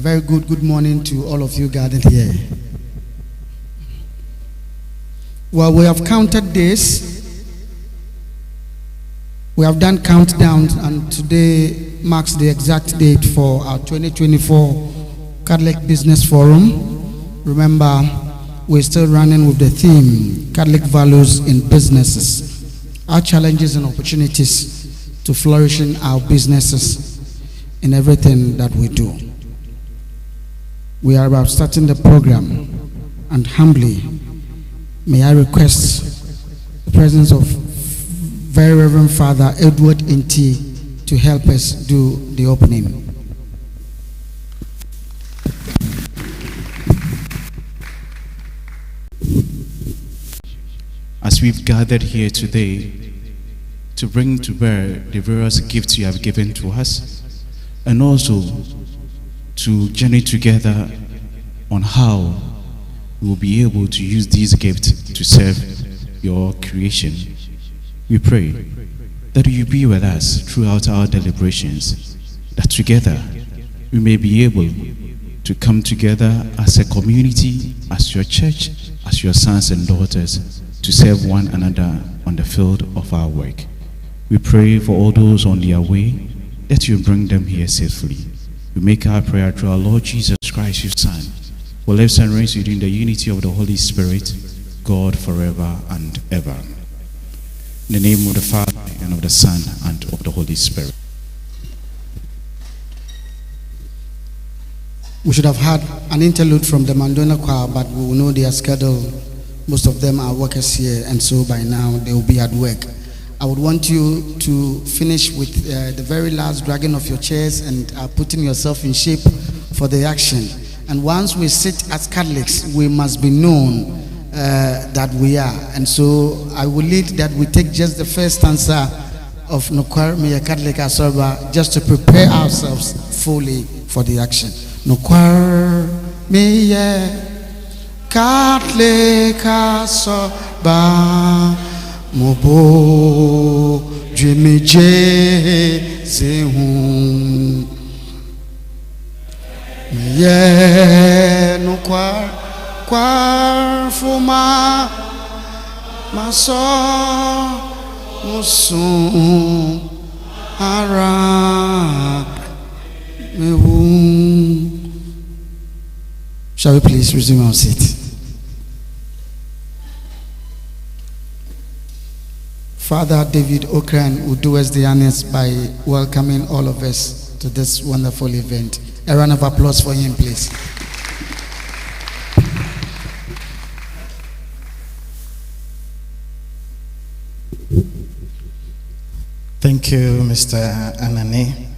A very good morning to all of you gathered here. Well, we have counted days. We have done countdowns, and today marks the exact date for our 2024 Catholic Business Forum. Remember, we're still running with the theme, Catholic Values in Businesses. Our challenges and opportunities to flourishing our businesses in everything that we do. We are about starting the program, and humbly, may I request the presence of Very Reverend Father Edward Nti to help us do the opening. As we've gathered here today to bring to bear the various gifts you have given to us, and also to journey together on how we will be able to use these gifts to serve your creation, we pray that you be with us throughout our deliberations, that together we may be able to come together as a community, as your church, as your sons and daughters, to serve one another on the field of our work. We pray for all those on their way, that you bring them here safely. We make our prayer through our Lord Jesus Christ, your Son, who lives and reigns within the unity of the Holy Spirit, God forever and ever. In the name of the Father, and of the Son, and of the Holy Spirit. We should have had an interlude from the Mandona choir, but we will know their schedule. Most of them are workers here, and so by now they will be at work. I would want you to finish with the very last dragging of your chairs and putting yourself in shape for the action. And once we sit as Catholics, we must be known that we are. And so I will lead that we take just the first stanza of Nokwar Meya Catholic Asorba just to prepare ourselves fully for the action. Nokwar Meya Catholic Asorba Mobo Jimije Sehun Ye no kwar fuma Maso Musum Ara Mehum. Shall we please resume our seat? Father David Okran will do us the honors by welcoming all of us to this wonderful event. A round of applause for him, please. Thank you, Mr. Anani.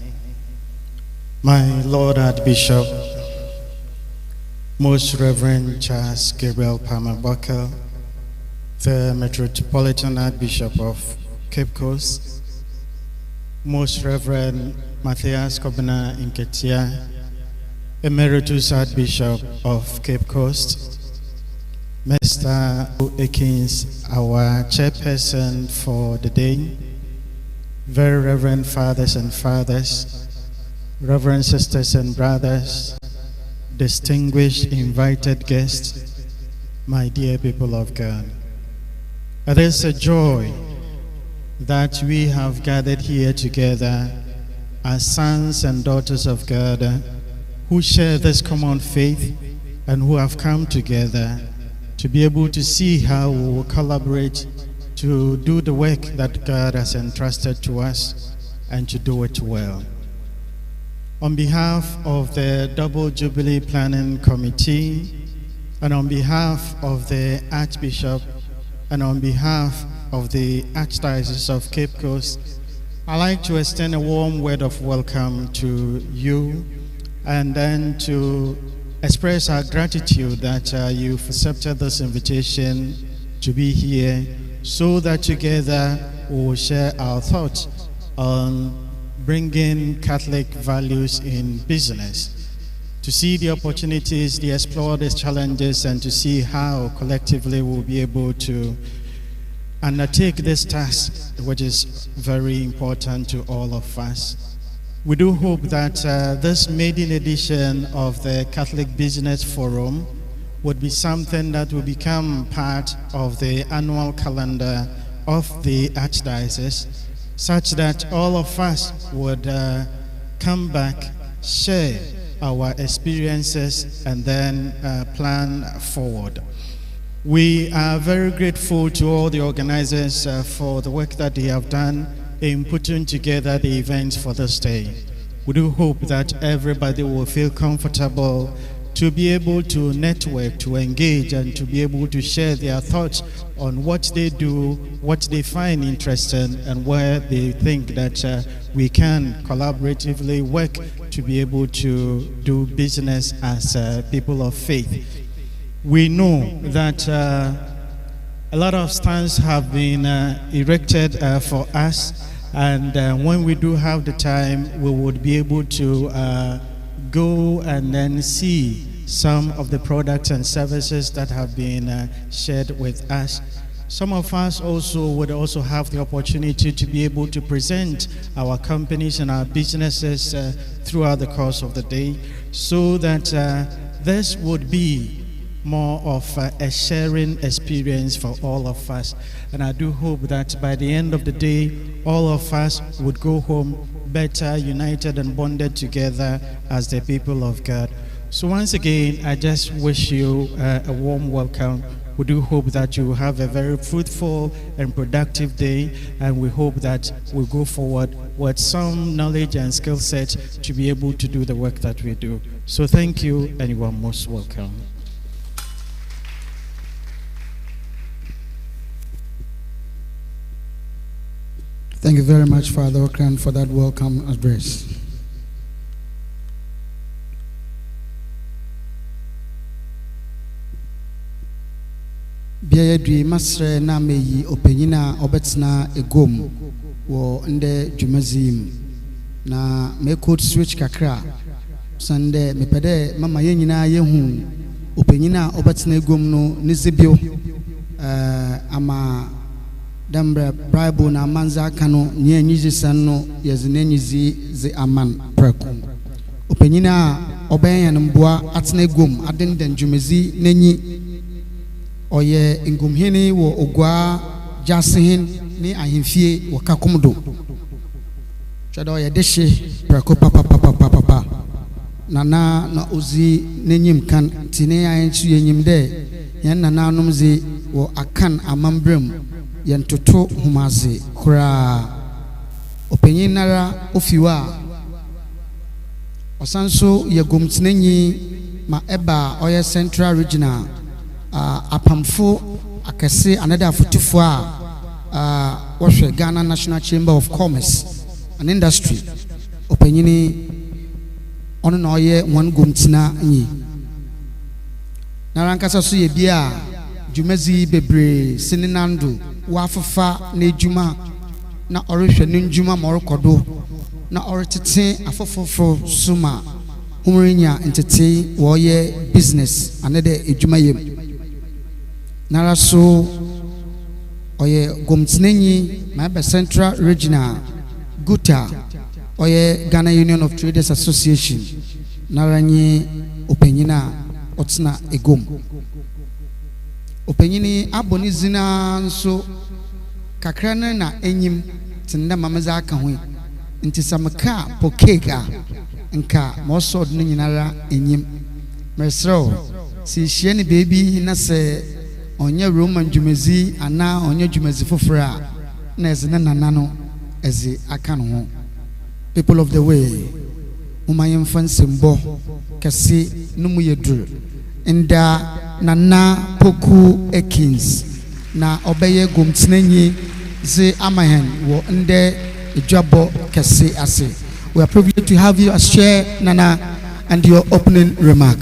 My Lord Archbishop, Most Reverend Charles Gabriel Palmer Buckle, the Metropolitan Archbishop of Cape Coast, Most Reverend Matthias Kobina Inketia, Emeritus Archbishop of Cape Coast, Mr. Ekins, our chairperson for the day, Very Reverend Fathers and Fathers, Reverend Sisters and Brothers, distinguished invited guests, my dear people of God. It is a joy that we have gathered here together as sons and daughters of God who share this common faith and who have come together to be able to see how we will collaborate to do the work that God has entrusted to us and to do it well. On behalf of the Double Jubilee Planning Committee and on behalf of the Archbishop and on behalf of the Archdiocese of Cape Coast, I'd like to extend a warm word of welcome to you and then to express our gratitude that you've accepted this invitation to be here so that together we will share our thoughts on bringing Catholic values in business, to see the opportunities, to explore these challenges, and to see how collectively we'll be able to undertake this task, which is very important to all of us. We do hope that this maiden edition of the Catholic Business Forum would be something that will become part of the annual calendar of the Archdiocese, such that all of us would come back, share our experiences, and then plan forward. We are very grateful to all the organizers for the work that they have done in putting together the events for this day. We do hope that everybody will feel comfortable to be able to network, to engage, and to be able to share their thoughts on what they do, what they find interesting, and where they think that we can collaboratively work to be able to do business as people of faith. We know that a lot of stands have been erected for us, and when we do have the time, we would be able to go and then see some of the products and services that have been shared with us. Some of us also would also have the opportunity to be able to present our companies and our businesses throughout the course of the day, so that this would be more of a sharing experience for all of us. And I do hope that by the end of the day, all of us would go home better, united and bonded together as the people of God. So once again, I just wish you a warm welcome. We do hope that you have a very fruitful and productive day, and we hope that we'll go forward with some knowledge and skill set to be able to do the work that we do. So thank you, and you are most welcome. Thank you very much, Father Okran, for that welcome address. Biaya dwi masre na meyi openyina obetna egom wo nde dwumazim na me code switch kakra sande mepede mama yenyina yehu openyina obetna egom no nizebio ama Dambra Bible na manza kano nye nyizi sanno yazine nyizi ze aman preku openyina obenya nmbua atena egom adenden dwumezi nenyi oye ngumhini wo ogwa jasihin ni ahimfie wakakomdo chado ye deshe preku papa nana na ozi nenyim kan tine ayenchu yenyim de yan nana anomzi wo akan amambrem yantoto humaze kura openyinara ofiwa osanso yegomtinenyi ma eba oye central regional apamfo akese another afotifo wohwe Ghana National Chamber of Commerce and Industry openyini ono na oye one gomtina nyi narankasa so ye bia dwumazi bebre sininando wafafa na ejuma na orehwe ne njuma morokodo na oretete afofofo suma umrinya entete woye business anede ejuma yem naraso oye gomtinenyi ma Central Regional Guta oye Ghana Union of Traders Association naranyi openyina otna egom openyini aboni zina nso kakrana na enyim tinda mamaza aka ho nti samaka pokega nka mosod no nyinara enyim mesro si hie baby na se onye Roman dwumezi ana onye dwumezi fofora na ezina nanano ezi aka no ho. People of the way umayem fansembo kase numu yedur nda nana poku ekins na obeye gomtinenyi ze amahen wo nde ejabo kase ase. We are privileged to have you as chair, Nana, and your opening remark.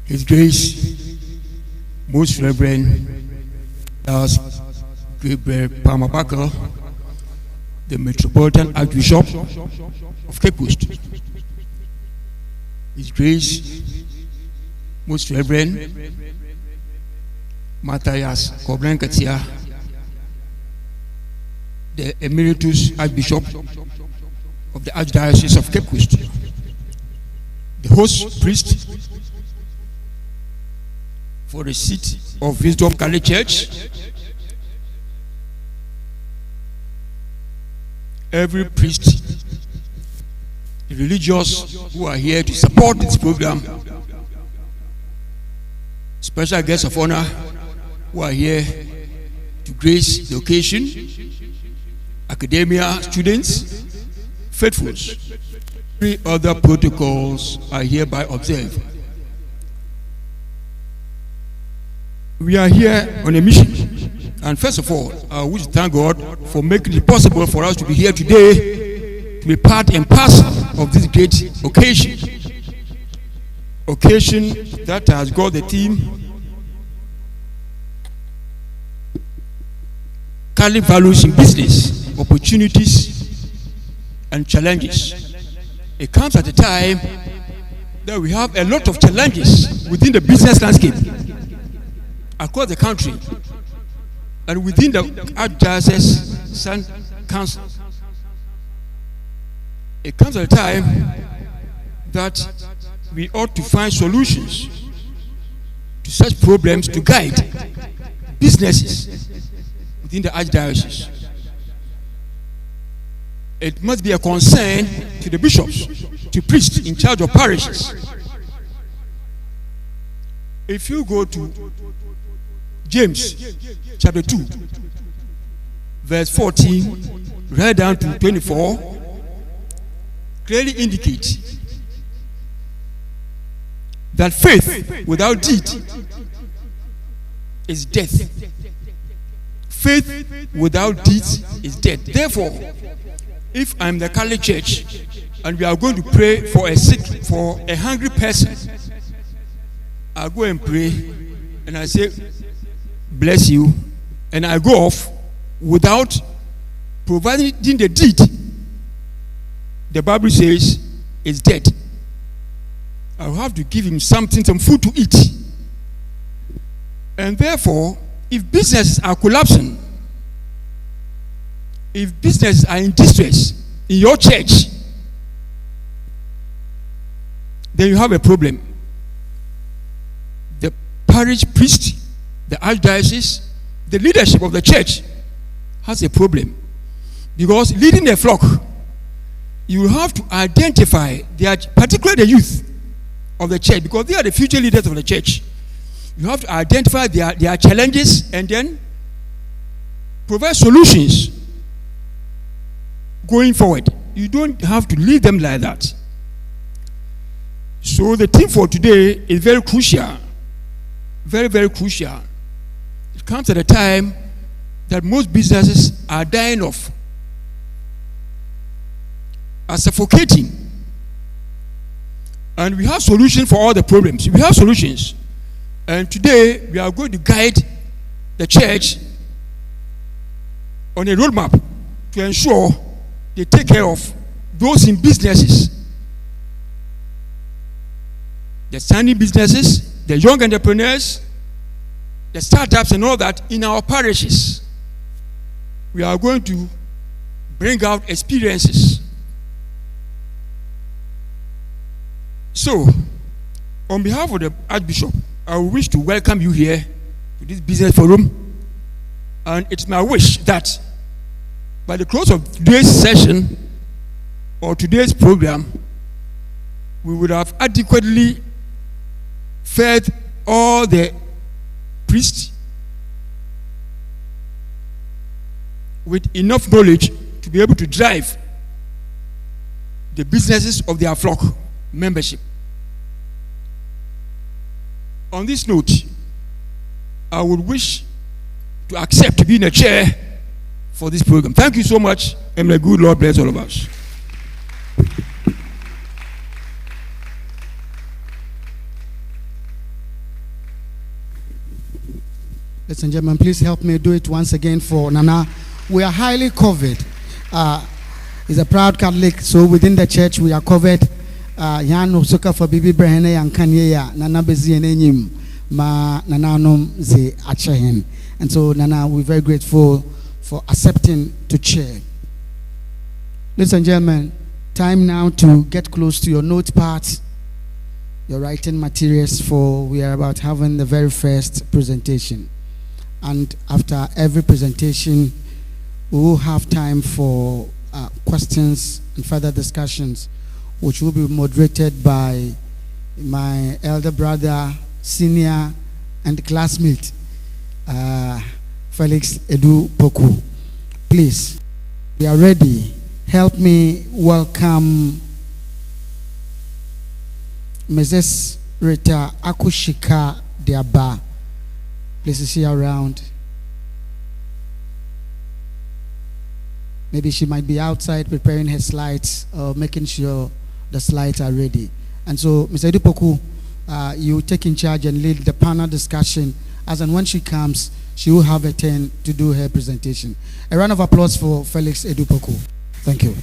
His Grace, Most Reverend Gabriel Palmer-Buckle, the Metropolitan Archbishop of Cape Coast. His Grace, Most Reverend Matthias Koblenkatia, the Emeritus Archbishop of the Archdiocese of Cape Coast, the host priest for the seat of Wisdom Catholic Church, every priest, the religious who are here to support this program, special guests of honor who are here to grace the occasion, academia students, faithfuls. 3 other protocols are hereby observed. We are here on a mission, and first of all, I wish to thank God for making it possible for us to be here today, to be part and parcel of this great occasion that has got the theme Catholic values in business, opportunities and challenges. It comes at a time that we have a lot of challenges within the business landscape across the country and within the Archdiocese Council. It comes at a time that we ought to find solutions to such problems to guide businesses within the Archdiocese. It must be a concern to the bishops, to priests in charge of parishes. If you go to James chapter 2, verse 14, right down to 24, clearly indicates that faith without deed is death. Faith without deeds is death. Therefore, if I'm the Catholic Church and we are going to pray for a sick, for a hungry person, I go and pray and I say, bless you, and I go off without providing the deed. The Bible says it's dead. I'll have to give him something, some food to eat. And therefore, if businesses are collapsing, if businesses are in distress in your church, then you have a problem. The parish priest, the archdiocese, the leadership of the church has a problem. Because leading a flock, you have to identify, particularly the youth of the church, because they are the future leaders of the church. You have to identify their challenges and then provide solutions going forward. You don't have to leave them like that. So the theme for today is very crucial. Very, very crucial. It comes at a time that most businesses are dying off, are suffocating. And we have solutions for all the problems. We have solutions. And today we are going to guide the church on a roadmap to ensure they take care of those in businesses, the standing businesses, the young entrepreneurs, the startups and all that in our parishes. We are going to bring out experiences. So, on behalf of the Archbishop, I wish to welcome you here to this business forum, and it's my wish that by the close of today's session or today's program, we would have adequately fed all the priests with enough knowledge to be able to drive the businesses of their flock membership. On this note, I would wish to accept to be in a chair for this program. Thank you so much, and may the good Lord bless all of us. Ladies and gentlemen, please help me do it once again for Nana. We are highly covered, He's a proud Catholic, so within the church we are covered. Yano soka for bibi brehene yankanye ya nana bezi enenyim ma nana nom ze achehin. And so Nana, we're very grateful for accepting to chair. Ladies and gentlemen, time now to get close to your notepad, your writing materials, for we are about having the very first presentation. And after every presentation, we will have time for questions and further discussions, which will be moderated by my elder brother, senior, and classmate, Felix Edu Poku. Please, we are ready. Help me welcome Mrs. Rita Akushika Diaba. Please, is she around? Maybe she might be outside preparing her slides or making sure the slides are ready. And so, Mr. Edipoku, you take in charge and lead the panel discussion. As and when she comes, she will have a turn to do her presentation. A round of applause for Felix Edupoku. Thank you.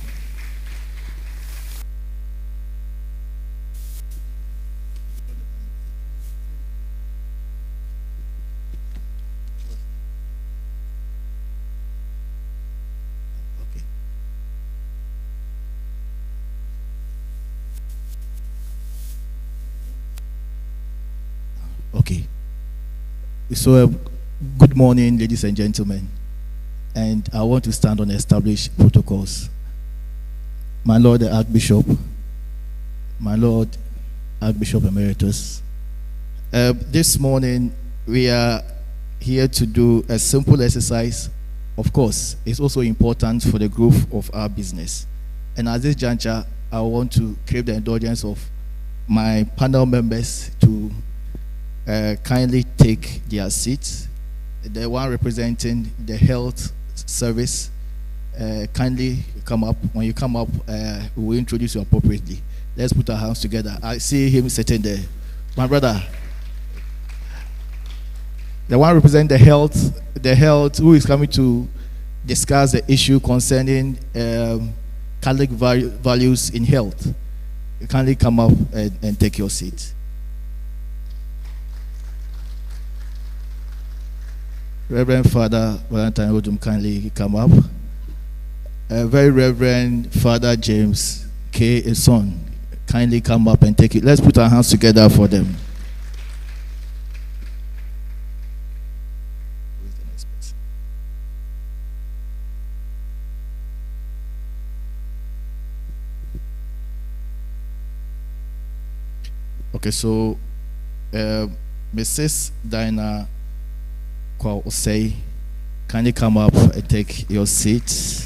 Okay. So, good morning, ladies and gentlemen. And I want to stand on established protocols. My Lord the Archbishop, my Lord Archbishop Emeritus, this morning we are here to do a simple exercise. Of course, it's also important for the growth of our business. And at this juncture, I want to crave the indulgence of my panel members to kindly take their seats. The one representing the health service, kindly come up. When you come up, we will introduce you appropriately. Let's put our hands together. I see him sitting there. My brother, the one representing the health, who is coming to discuss the issue concerning Catholic values in health. You kindly come up and take your seat. Reverend Father Valentine Odum, kindly come up. Very Reverend Father James K. Eson, kindly come up and take it. Let's put our hands together for them. Okay, so Mrs. Dinah Kwao-Osei, can you come up and take your seat?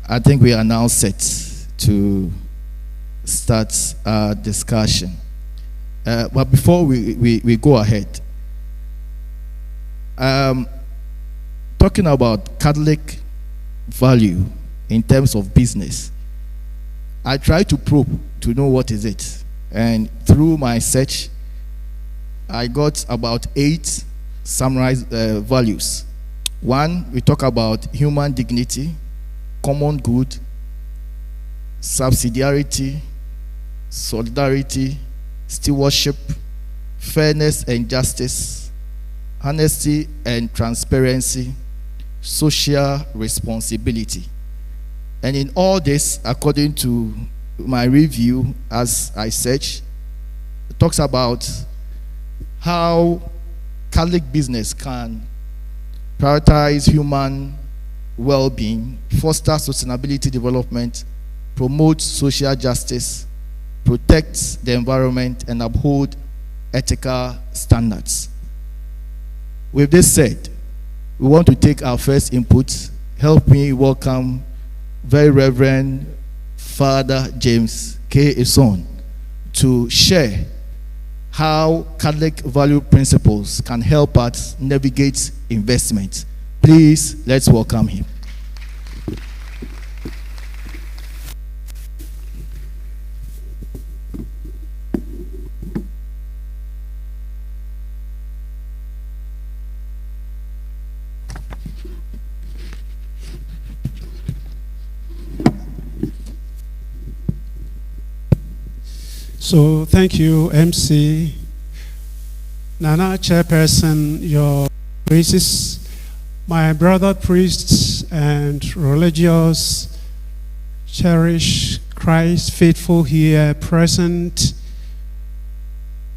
I think we are now set to start our discussion. But before we go ahead, talking about Catholic value in terms of business, I try to probe to know what is it. And through my search, I got about 8 summarized values. 1, we talk about human dignity, common good, subsidiarity, solidarity, stewardship, fairness and justice, honesty and transparency, social responsibility. And in all this, according to my review, as I search, it talks about how Catholic business can prioritize human well-being, foster sustainability development, promote social justice, protect the environment, and uphold ethical standards. With this said, we want to take our first input. Help me welcome Very Reverend Father James K. Eson to share how Catholic value principles can help us navigate investment. Please, let's welcome him. So thank you, MC. Nana, Chairperson, your praises, my brother priests and religious, cherish Christ faithful here present.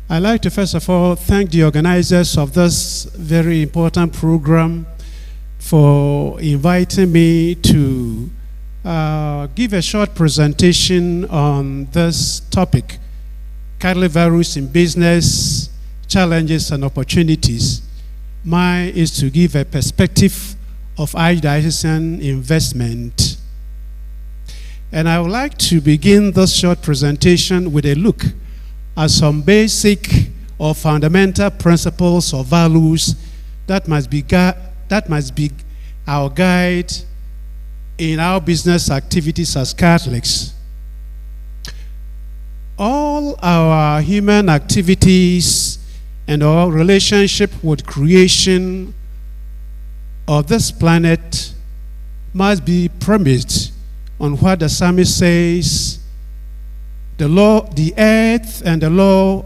I'd like to first of all thank the organizers of this very important program for inviting me to give a short presentation on this topic, coronavirus in business, challenges and opportunities. Mine is to give a perspective of Archdiocesan investment. And I would like to begin this short presentation with a look at some basic or fundamental principles or values that must be our guide in our business activities as Catholics. All our human activities and our relationship with creation of this planet must be premised on what the psalmist says: the earth and the law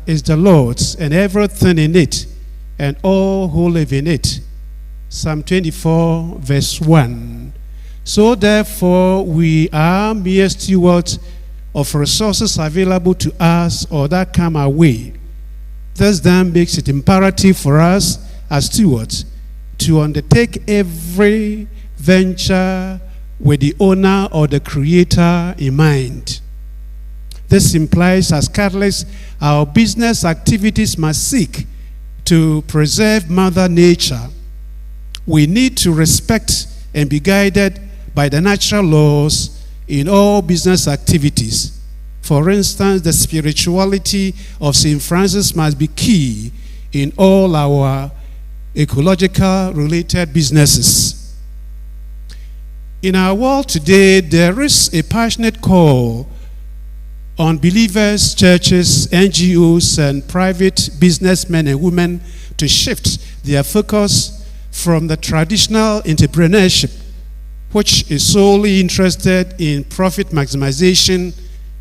is the Lord's, and everything in it, and all who live in it. Psalm 24, verse 1. So therefore, we are mere stewards of resources available to us or that come our way. This then makes it imperative for us as stewards to undertake every venture with the owner or the creator in mind. This implies, as Catholics, our business activities must seek to preserve Mother Nature. We need to respect and be guided by the natural laws in all business activities. For instance, the spirituality of St. Francis must be key in all our ecological related businesses. In our world today, there is a passionate call on believers, churches, NGOs, and private businessmen and women to shift their focus from the traditional entrepreneurship, which is solely interested in profit maximization,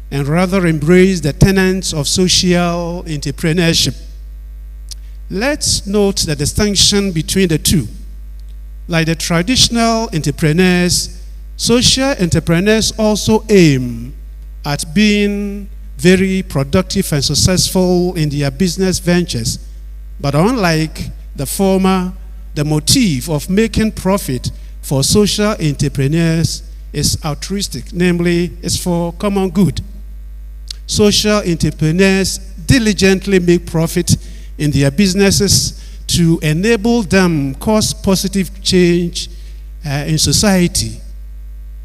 and rather embrace the tenets of social entrepreneurship. Let's note the distinction between the two. Like the traditional entrepreneurs, social entrepreneurs also aim at being very productive and successful in their business ventures. But unlike the former, the motive of making profit for social entrepreneurs is altruistic, namely, it's for common good. Social entrepreneurs diligently make profit in their businesses to enable them cause positive change in society.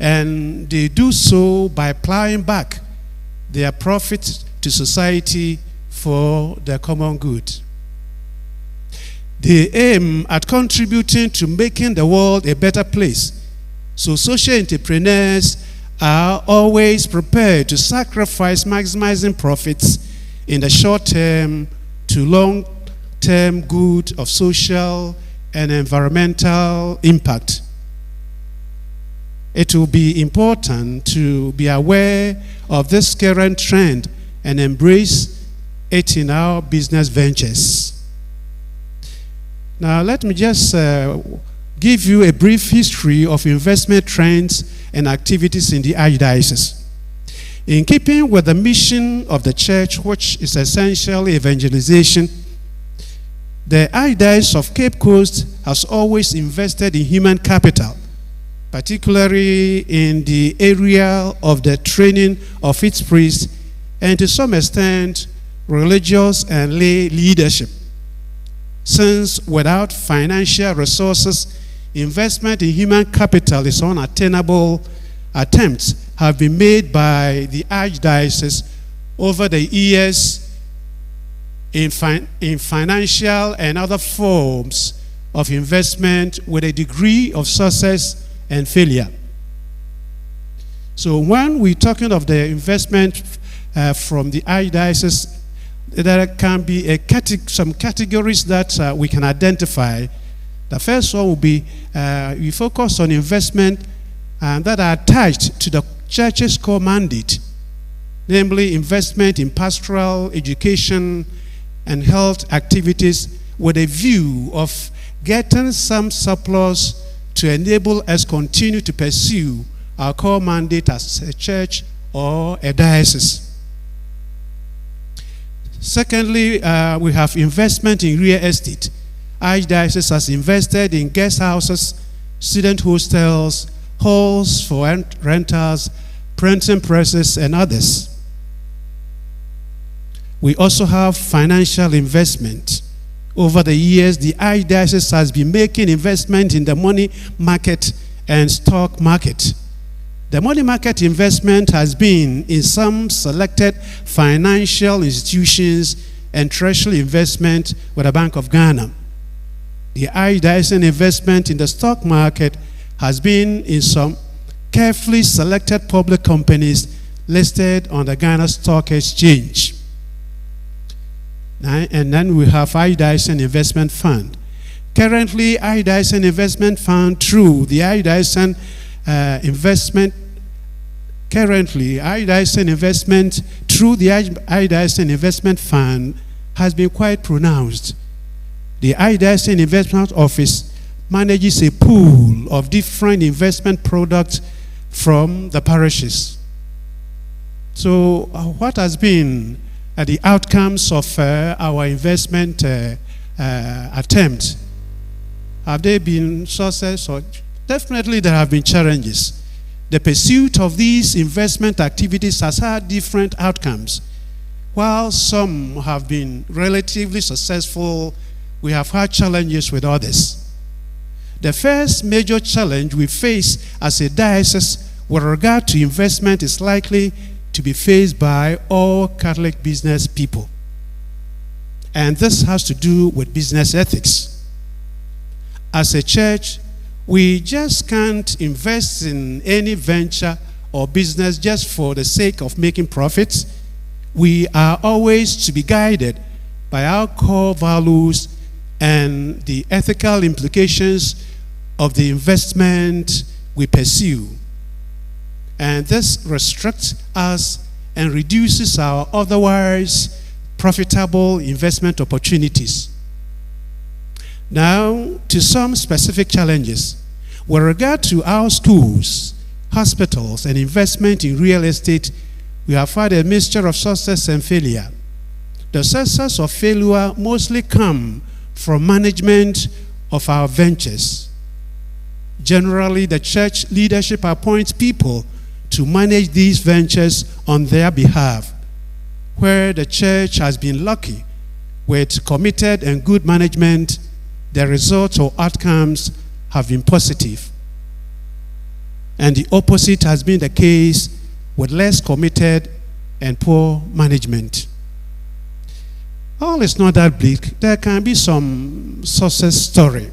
And they do so by applying back their profits to society for the common good. They aim at contributing to making the world a better place. So social entrepreneurs are always prepared to sacrifice maximizing profits in the short term to long-term good of social and environmental impact. It will be important to be aware of this current trend and embrace it in our business ventures. Now, let me just give you a brief history of investment trends and activities in the Archdiocese. In keeping with the mission of the Church, which is essentially evangelization, the Archdiocese of Cape Coast has always invested in human capital, particularly in the area of the training of its priests and to some extent religious and lay leadership. Since without financial resources, investment in human capital is unattainable, attempts have been made by the Archdiocese over the years in financial and other forms of investment with a degree of success and failure. So when we're talking of the investment from the Archdiocese, there can be some categories that we can identify. The first one will be we focus on investment that are attached to the Church's core mandate. namely investment in pastoral, education, and health activities with a view of getting some surplus to enable us continue to pursue our core mandate as a church or a diocese. Secondly, we have investment in real estate. Archdiocese has invested in guest houses, student hostels, halls for rentals, printing presses, and others. We also have financial investment. Over the years, the Archdiocese has been making investment in the money market and stock market. The money market investment has been in some selected financial institutions and treasury investment with the Bank of Ghana. The Archdiocese investment in the stock market has been in some carefully selected public companies listed on the Ghana Stock Exchange. And then we have Archdiocese Investment Fund. Currently, Archdiocese Investment Fund through the Archdiocese Investment Fund has been quite pronounced. The Archdiocese Investment Office manages a pool of different investment products from the parishes. So what has been the outcomes of our investment attempt? Have they been success? Or definitely there have been challenges. The pursuit of these investment activities has had different outcomes. While some have been relatively successful, we have had challenges with others. The first major challenge we face as a diocese with regard to investment is likely to be faced by all Catholic business people. And this has to do with business ethics. As a church, we just can't invest in any venture or business just for the sake of making profits. We are always to be guided by our core values and the ethical implications of the investment we pursue. And this restricts us and reduces our otherwise profitable investment opportunities. Now, to some specific challenges. With regard to our schools, hospitals, and investment in real estate, we have had a mixture of success and failure. The success of failure mostly come from management of our ventures. Generally, the church leadership appoints people to manage these ventures on their behalf. Where the church has been lucky with committed and good management, the results or outcomes have been positive. And the opposite has been the case with less committed and poor management. All is not that bleak. There can be some success story.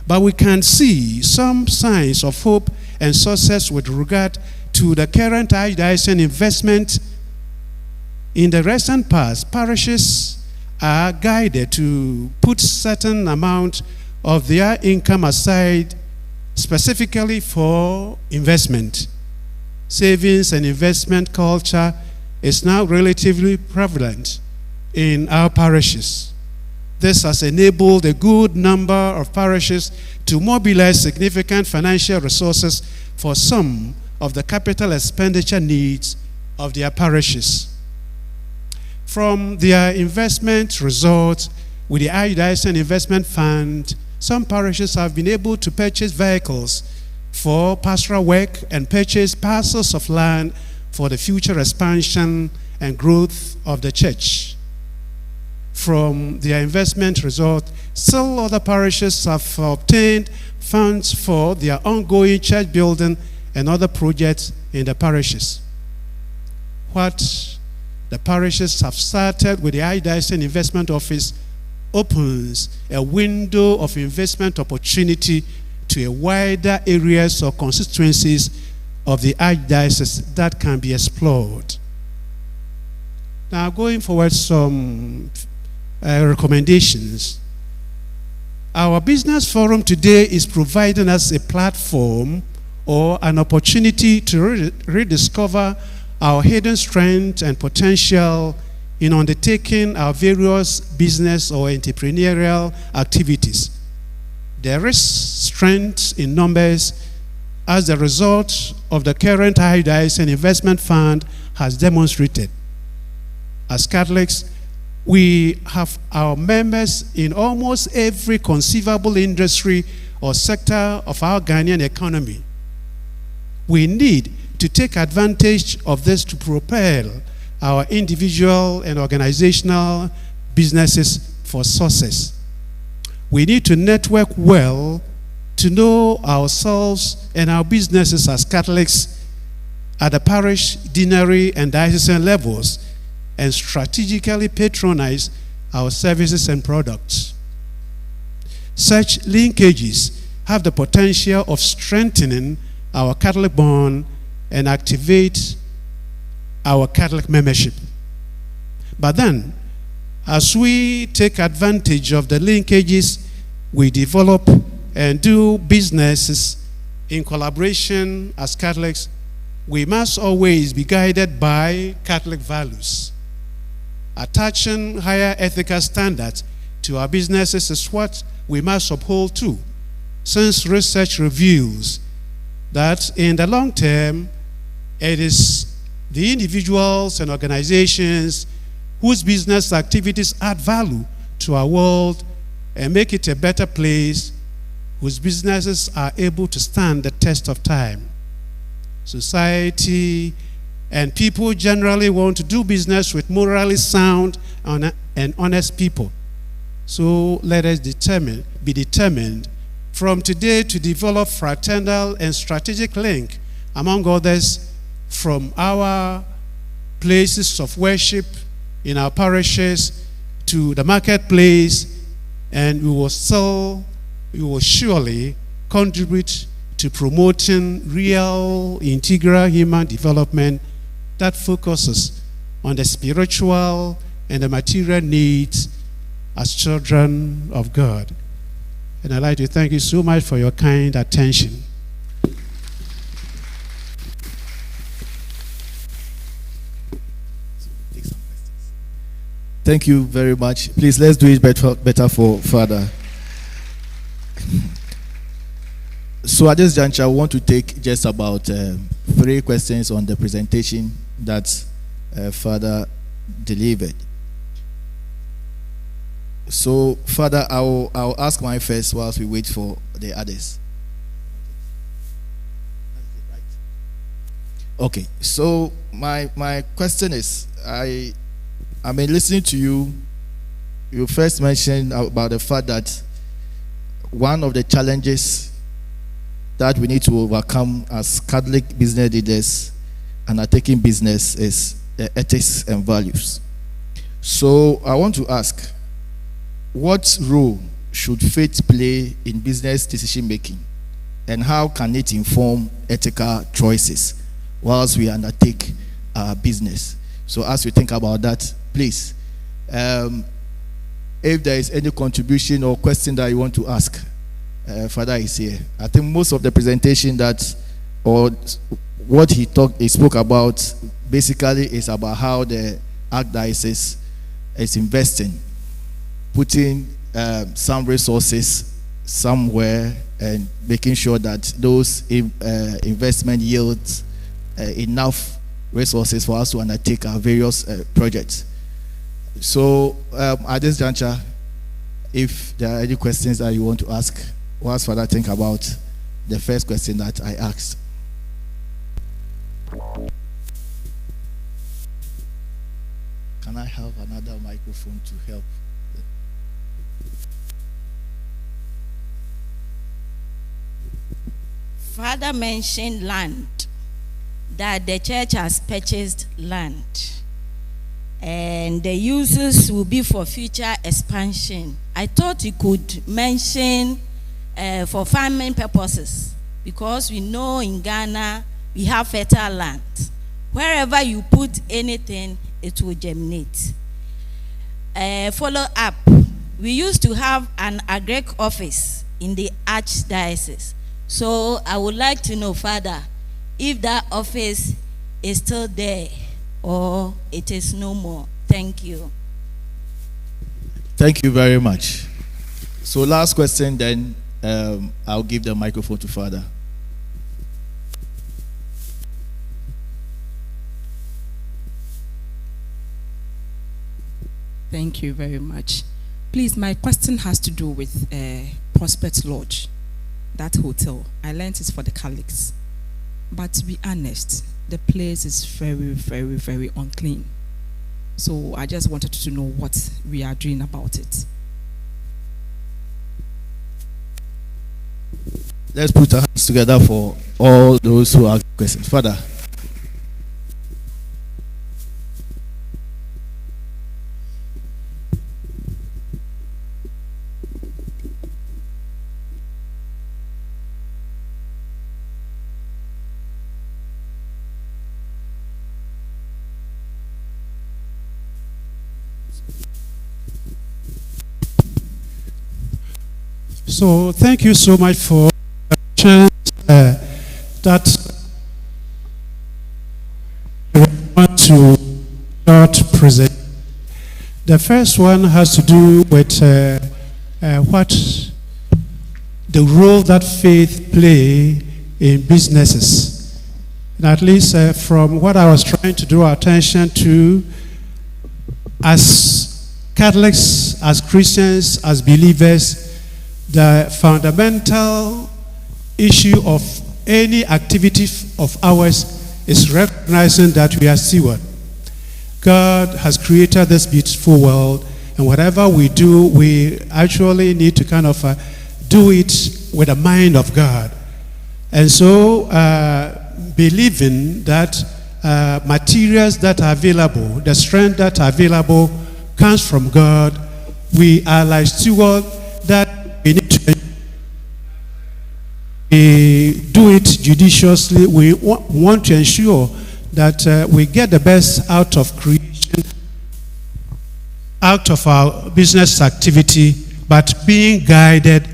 But we can see some signs of hope and success with regard to the current Archdiocese investment. In the recent past, parishes are guided to put certain amount of their income aside specifically for investment. Savings and investment culture is now relatively prevalent in our parishes. This has enabled a good number of parishes to mobilize significant financial resources for some of the capital expenditure needs of their parishes. From their investment results with the Archdiocese Investment Fund, some parishes have been able to purchase vehicles for pastoral work and purchase parcels of land for the future expansion and growth of the church. From their investment result, still other parishes have obtained funds for their ongoing church building and other projects in the parishes. What the parishes have started with the Archdiocese Investment Office opens a window of investment opportunity to a wider areas or constituencies of the Archdiocese that can be explored. Now, going forward, some recommendations. Our business forum today is providing us a platform or an opportunity to rediscover our hidden strength and potential in undertaking our various business or entrepreneurial activities. There is strength in numbers as the result of the current Archdiocese Investment Fund has demonstrated. As Catholics, we have our members in almost every conceivable industry or sector of our Ghanaian economy. We need to take advantage of this to propel our individual and organizational businesses for success. We need to network well to know ourselves and our businesses as Catholics at the parish, deanery, and diocesan levels, and strategically patronize our services and products. Such linkages have the potential of strengthening our Catholic bond and activate our Catholic membership. But then, as we take advantage of the linkages, we develop and do businesses in collaboration as Catholics, we must always be guided by Catholic values. Attaching higher ethical standards to our businesses is what we must uphold too, since research reveals that in the long term, it is the individuals and organizations whose business activities add value to our world and make it a better place, whose businesses are able to stand the test of time. Society and people generally want to do business with morally sound and honest people. So let us be determined from today to develop fraternal and strategic link, among others, from our places of worship in our parishes to the marketplace, and we will surely contribute to promoting real integral human development that focuses on the spiritual and the material needs as children of God. And I'd like to thank you so much for your kind attention. Thank you very much. Please, let's do it better for Father. So at this juncture, I want to take just about 3 questions on the presentation that Father delivered. So, Father, I'll ask mine first whilst we wait for the others. Okay, so my question is, I mean, listening to you, you first mentioned about the fact that one of the challenges that we need to overcome as Catholic business leaders and are taking business is ethics and values. So I want to ask, what role should faith play in business decision making, and how can it inform ethical choices whilst we undertake our business? So as we think about that, please, if there is any contribution or question that you want to ask, Father is here. I think most of the presentation or what he spoke about basically is about how the Archdiocese is investing, putting some resources somewhere and making sure that those investment yields enough resources for us to undertake our various projects. So at this juncture, if there are any questions that you want to ask, whilst Father think about the first question that I asked. Can I have another microphone to help? Father mentioned land, that the church has purchased land, and the uses will be for future expansion. I thought you could mention for farming purposes, because we know in Ghana we have fertile land. Wherever you put anything, it will germinate. Follow up, we used to have an agric office in the Archdiocese. So I would like to know, Father, if that office is still there or it is no more? Thank you. Thank you very much. So last question, then I'll give the microphone to Father. Thank you very much. Please, my question has to do with Prospect Lodge, that hotel. I learned it's for the Catholics. But to be honest, the place is very, very, very unclean. So I just wanted to know what we are doing about it. Let's put our hands together for all those who ask questions. Father. So thank you so much for the chance that I want to start present. The first one has to do with what the role that faith play in businesses. And at least from what I was trying to draw attention to, as Catholics, as Christians, as believers, the fundamental issue of any activity of ours is recognizing that we are steward. God has created this beautiful world, and whatever we do, we actually need to kind of do it with the mind of God. And so, believing that materials that are available, the strength that are available comes from God, we are like stewards that we need to do it judiciously. We want to ensure that we get the best out of creation, out of our business activity, but being guided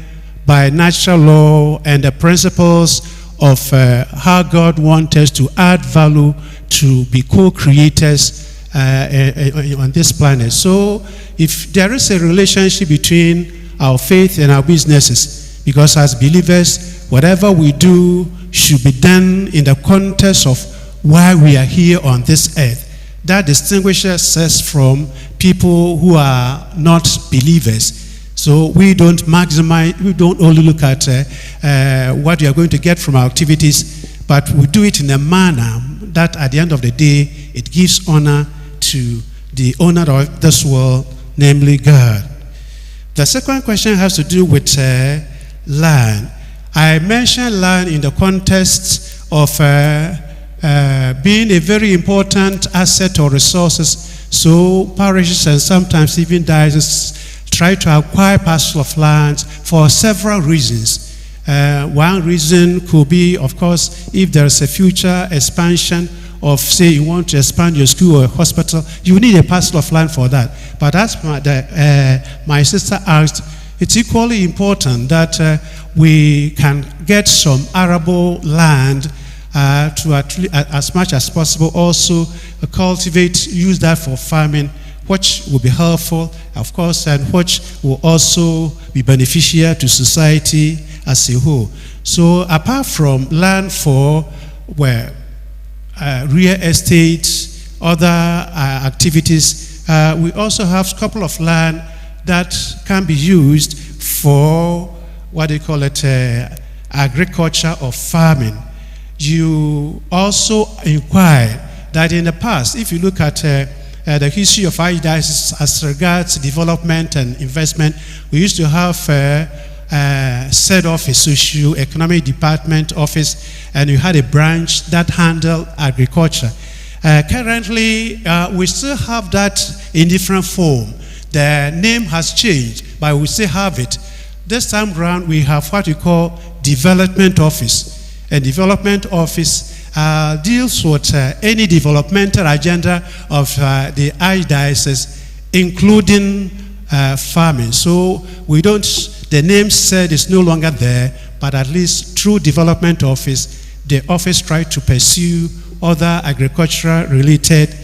by natural law and the principles of how God wants us to add value to be co-creators on this planet. So if there is a relationship between our faith and our businesses, because as believers, whatever we do should be done in the context of why we are here on this earth. That distinguishes us from people who are not believers. So we don't maximize, we don't only look at what we are going to get from our activities, but we do it in a manner that at the end of the day, it gives honor to the owner of this world, namely God. The second question has to do with land. I mentioned land in the context of being a very important asset or resources. So parishes and sometimes even dioceses try to acquire parcels of land for several reasons. One reason could be, of course, if there's a future expansion of, say, you want to expand your school or a hospital, you need a parcel of land for that. But as my sister asked, it's equally important that we can get some arable land to as much as possible also cultivate, use that for farming, which will be helpful, of course, and which will also be beneficial to society as a whole. So apart from land for real estate, other activities, we also have a couple of land that can be used for what they call it agriculture or farming. You also inquire that in the past, if you look at the history of Archdiocese as regards development and investment, we used to have said office, socio-economic department office, and you had a branch that handled agriculture. Currently, we still have that in different form. The name has changed, but we still have it. This time around, we have what we call development office. A development office deals with any developmental agenda of the Archdiocese, including farming. So we don't, the name said it's no longer there, but at least through development office, the office tried to pursue other agricultural related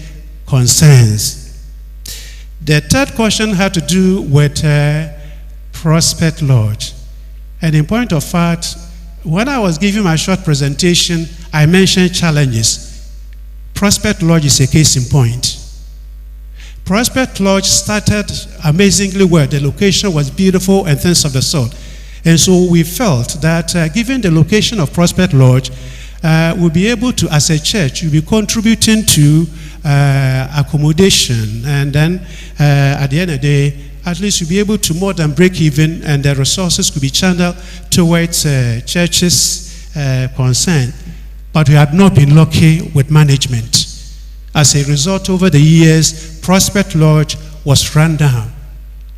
concerns. The third question had to do with Prospect Lodge. And in point of fact, when I was giving my short presentation, I mentioned challenges. Prospect Lodge is a case in point. Prospect Lodge started amazingly well. The location was beautiful and things of the sort. And so we felt that given the location of Prospect Lodge, we'll be able to, as a church, we'll be contributing to accommodation. And then at the end of the day, at least we'll be able to more than break even, and the resources could be channeled towards churches concerned. But we had not been lucky with management. As a result, over the years, Prospect Lodge was run down.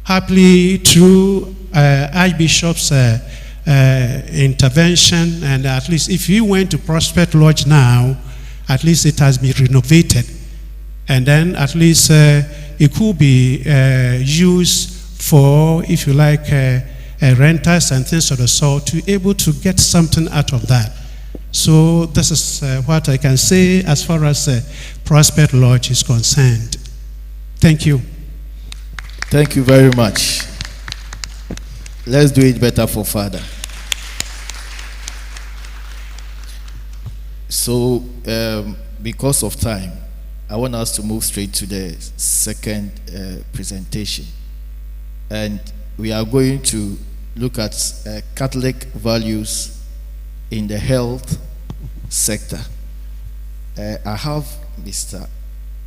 Happily, through Archbishop's intervention, and at least if you went to Prospect Lodge now, at least it has been renovated. And then at least it could be used for, if you like, renters and things of the sort, to be able to get something out of that. So this is what I can say as far as Prospect Lodge is concerned. Thank you. Thank you very much. Let's do it better for Father. So, because of time, I want us to move straight to the second presentation. And we are going to look at Catholic values in the health sector. I have Mr.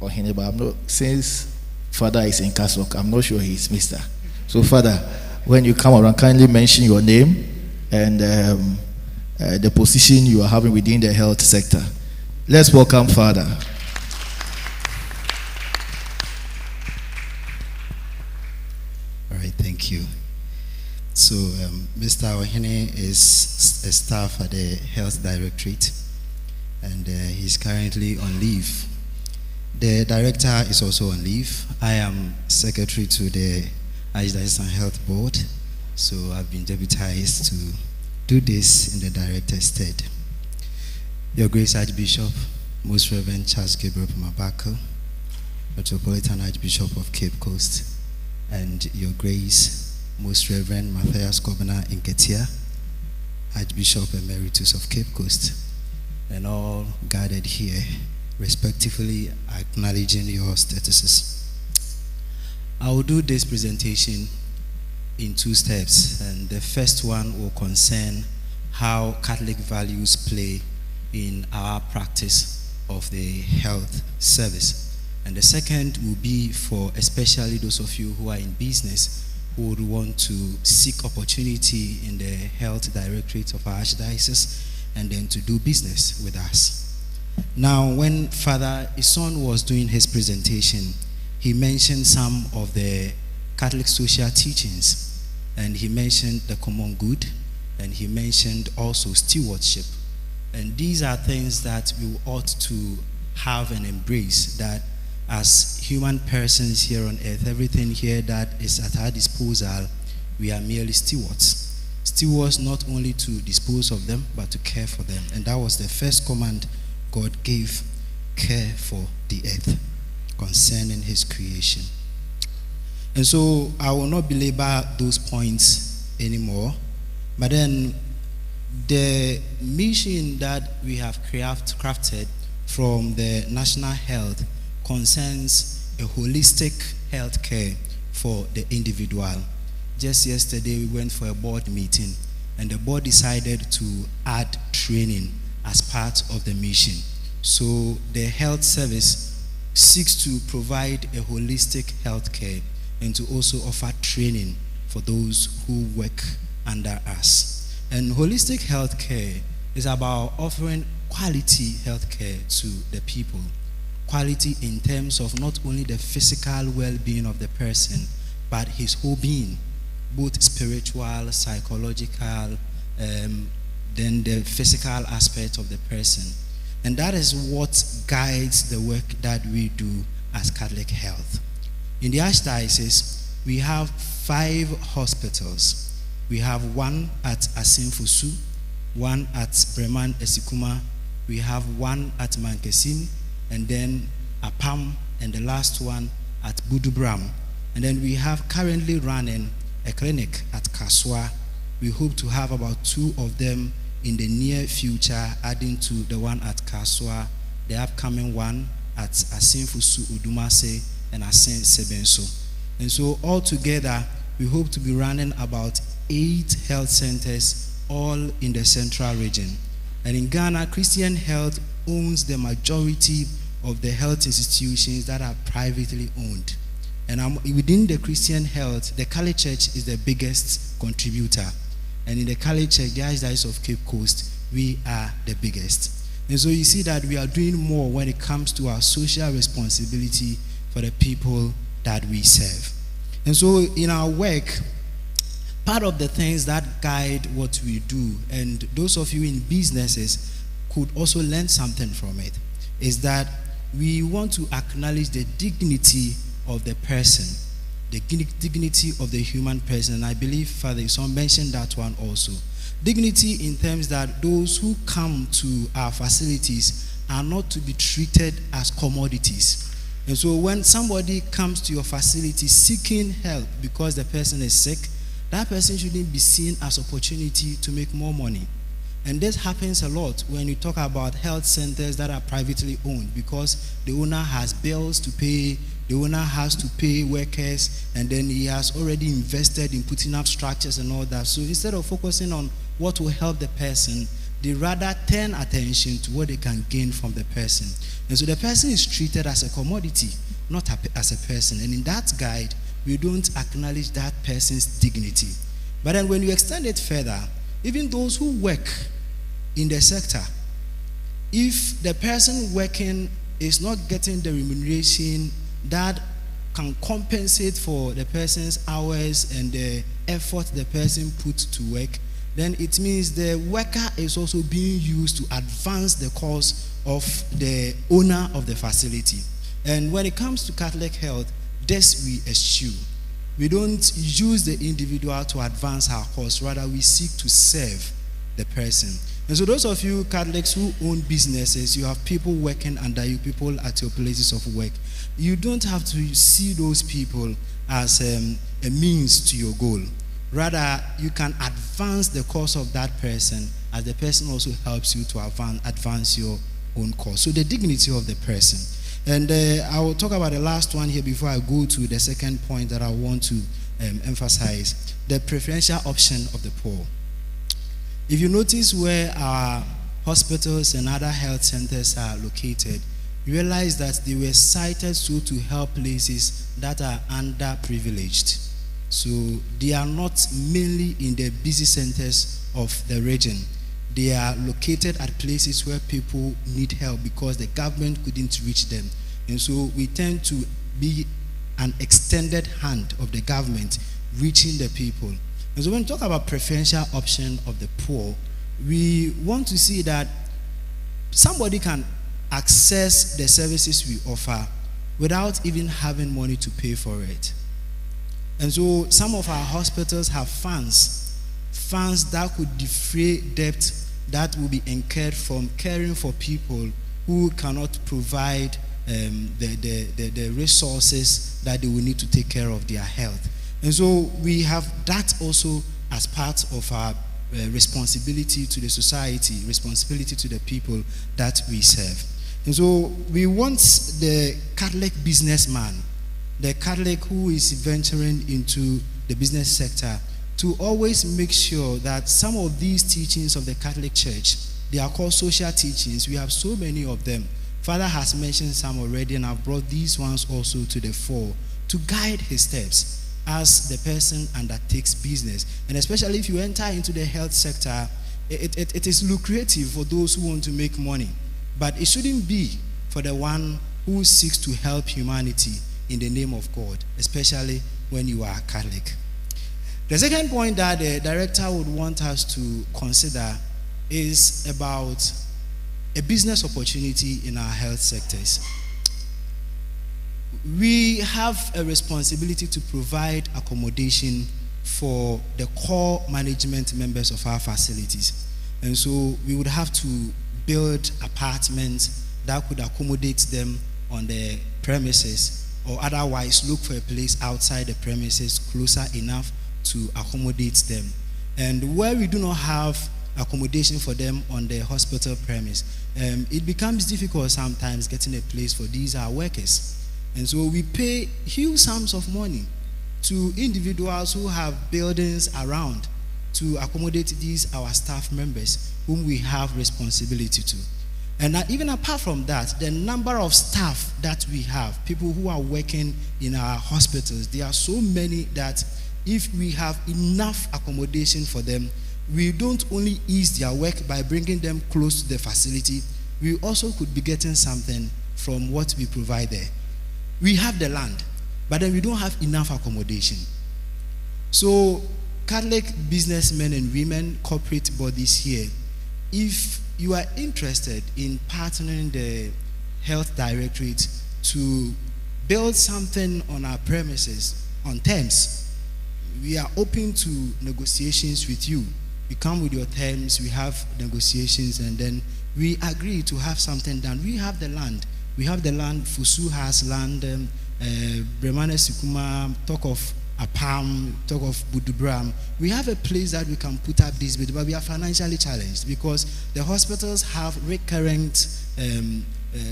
Ohineba. I'm not, since Father is in Kasok, I'm not sure he's Mr. So, Father, when you come around, kindly mention your name and the position you are having within the health sector. Let's welcome Father. All right, thank you. So, Mr. Ohene is a staff at the Health Directorate, and he's currently on leave. The director is also on leave. I am secretary to the Archdiocese Health Board, so I've been deputized to do this in the director's stead. Your Grace Archbishop, Most Reverend Charles Gabriel Mabako, Metropolitan Archbishop of Cape Coast, and Your Grace, Most Reverend Matthias Kobina Nketia, Archbishop Emeritus of Cape Coast, and all gathered here, respectively acknowledging your statuses. I will do this presentation in two steps, and the first one will concern how Catholic values play in our practice of the health service. And the second will be for especially those of you who are in business who would want to seek opportunity in the health directorate of our Archdiocese and then to do business with us. Now, when Father Ison was doing his presentation, he mentioned some of the Catholic social teachings, and he mentioned the common good, and he mentioned also stewardship. And these are things that we ought to have and embrace, that as human persons here on earth, everything here that is at our disposal, we are merely stewards. Stewards not only to dispose of them, but to care for them. And that was the first command God gave, care for the earth, concerning his creation. And so I will not belabor those points anymore, but then the mission that we have crafted from the National Health concerns a holistic health care for the individual. Just yesterday we went for a board meeting, and the board decided to add training as part of the mission. So the health service seeks to provide a holistic health care and to also offer training for those who work under us. And holistic health care is about offering quality health care to the people. Quality in terms of not only the physical well-being of the person, but his whole being, both spiritual, psychological, then the physical aspect of the person. And that is what guides the work that we do as Catholic Health. In the Archdiocese, we have 5 hospitals. We have one at Asimfusu, one at Breman Esikuma, we have one at Mankesim, and then Apam, and the last one at Budubram. And then we have currently running a clinic at Kaswa. We hope to have about 2 of them in the near future, adding to the one at Kaswa, the upcoming one at Asinfusu Udumase and Asin Sebenso. And so altogether, we hope to be running about 8 health centers, all in the central region. And in Ghana, Christian Health owns the majority of the health institutions that are privately owned. And within the Christian Health, the Catholic Church is the biggest contributor. And in the Catholic Church, the Archdiocese of Cape Coast, we are the biggest. And so you see that we are doing more when it comes to our social responsibility for the people that we serve. And so in our work, part of the things that guide what we do, and those of you in businesses could also learn something from it, is that we want to acknowledge the dignity of the person, the dignity of the human person. And I believe Father Ison mentioned that one also. Dignity in terms that those who come to our facilities are not to be treated as commodities. And so when somebody comes to your facility seeking help because the person is sick, that person shouldn't be seen as opportunity to make more money. And this happens a lot when you talk about health centers that are privately owned, because the owner has bills to pay, the owner has to pay workers, and then he has already invested in putting up structures and all that. So instead of focusing on what will help the person, they rather turn attention to what they can gain from the person. And so the person is treated as a commodity, not as a person. And in that guide, we don't acknowledge that person's dignity. But then when you extend it further, even those who work in the sector, if the person working is not getting the remuneration that can compensate for the person's hours and the effort the person put to work, then it means the worker is also being used to advance the cause of the owner of the facility. And when it comes to Catholic health, this we eschew. We don't use the individual to advance our cause, rather we seek to serve the person. And so those of you Catholics who own businesses, you have people working under you, people at your places of work. You don't have to see those people as a means to your goal. Rather, you can advance the cause of that person as the person also helps you to advance your own cause. So the dignity of the person. And I will talk about the last one here before I go to the second point that I want to emphasize, the preferential option of the poor. If you notice where our hospitals and other health centers are located, you realize that they were cited so to help places that are underprivileged. So they are not mainly in the busy centers of the region. They are located at places where people need help because the government couldn't reach them. And so we tend to be an extended hand of the government reaching the people. And so when we talk about preferential option of the poor, we want to see that somebody can access the services we offer without even having money to pay for it. And so some of our hospitals have funds that could defray debt that will be incurred from caring for people who cannot provide the resources that they will need to take care of their health. And so we have that also as part of our responsibility to the society, responsibility to the people that we serve. And so we want the Catholic businessman, the Catholic who is venturing into the business sector, to always make sure that some of these teachings of the Catholic Church, they are called social teachings. We have so many of them. Father has mentioned some already, and I've brought these ones also to the fore to guide his steps as the person undertakes business. And especially if you enter into the health sector, it is lucrative for those who want to make money. But it shouldn't be for the one who seeks to help humanity in the name of God, especially when you are Catholic. The second point that the director would want us to consider is about a business opportunity in our health sectors. We have a responsibility to provide accommodation for the core management members of our facilities. And so we would have to build apartments that could accommodate them on the premises, or otherwise look for a place outside the premises closer enough to accommodate them. And where we do not have accommodation for them on the hospital premise, it becomes difficult sometimes getting a place for these our workers. And so we pay huge sums of money to individuals who have buildings around to accommodate these our staff members whom we have responsibility to. And even apart from that, the number of staff that we have, people who are working in our hospitals, there are so many that if we have enough accommodation for them, we don't only ease their work by bringing them close to the facility, we also could be getting something from what we provide there. We have the land, but then we don't have enough accommodation. So Catholic businessmen and women, corporate bodies here, if you are interested in partnering the health directorate to build something on our premises on terms, we are open to negotiations with you. You come with your terms, we have negotiations, and then we agree to have something done. We have the land. We have the land. Fusu has land. Bremane Sikuma, talk of Apam, talk of Budubram. We have a place that we can put up this bit, but we are financially challenged because the hospitals have recurrent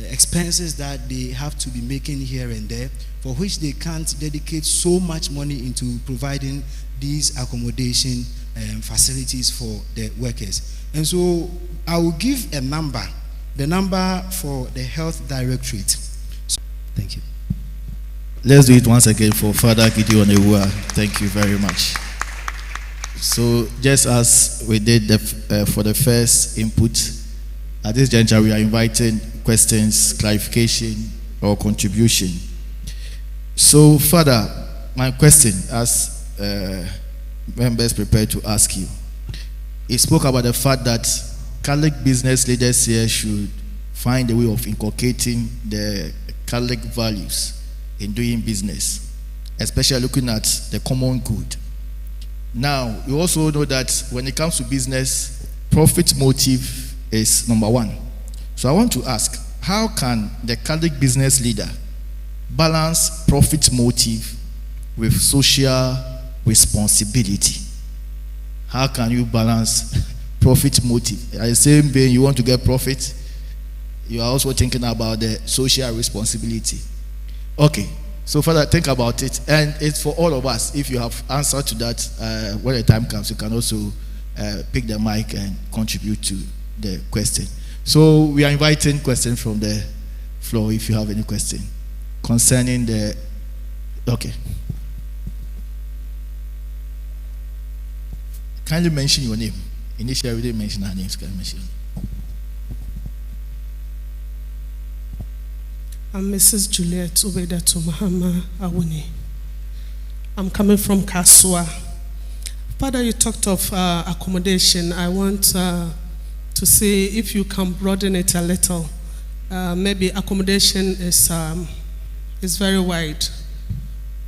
expenses that they have to be making here and there, for which they can't dedicate so much money into providing these accommodation facilities for the workers. And so I will give a number, the number for the health directorate. Thank you. Let's do it once again for Father Gideon Ewua. Thank you very much. So just as we did for the first input, at this juncture we are inviting questions, clarification, or contribution. So Father, my question as members prepare to ask you, he spoke about the fact that Catholic business leaders here should find a way of inculcating the Catholic values in doing business, especially looking at the common good. Now, you also know that when it comes to business, profit motive is number one. So I want to ask, how can the Catholic business leader balance profit motive with social responsibility? How can you balance profit motive? At the same vein, you want to get profit, you are also thinking about the social responsibility. Okay, so Father, think about it, and it's for all of us. If you have answer to that, when the time comes, you can also pick the mic and contribute to the question. So we are inviting questions from the floor if you have any question concerning the, okay. Kindly mention your name. Initially, we didn't mention our names. Can you mention your name? I'm Mrs. Juliet Obedato Mahama Awuni. I'm coming from Kasua. Father, you talked of accommodation. I want to see if you can broaden it a little. Maybe accommodation is very wide.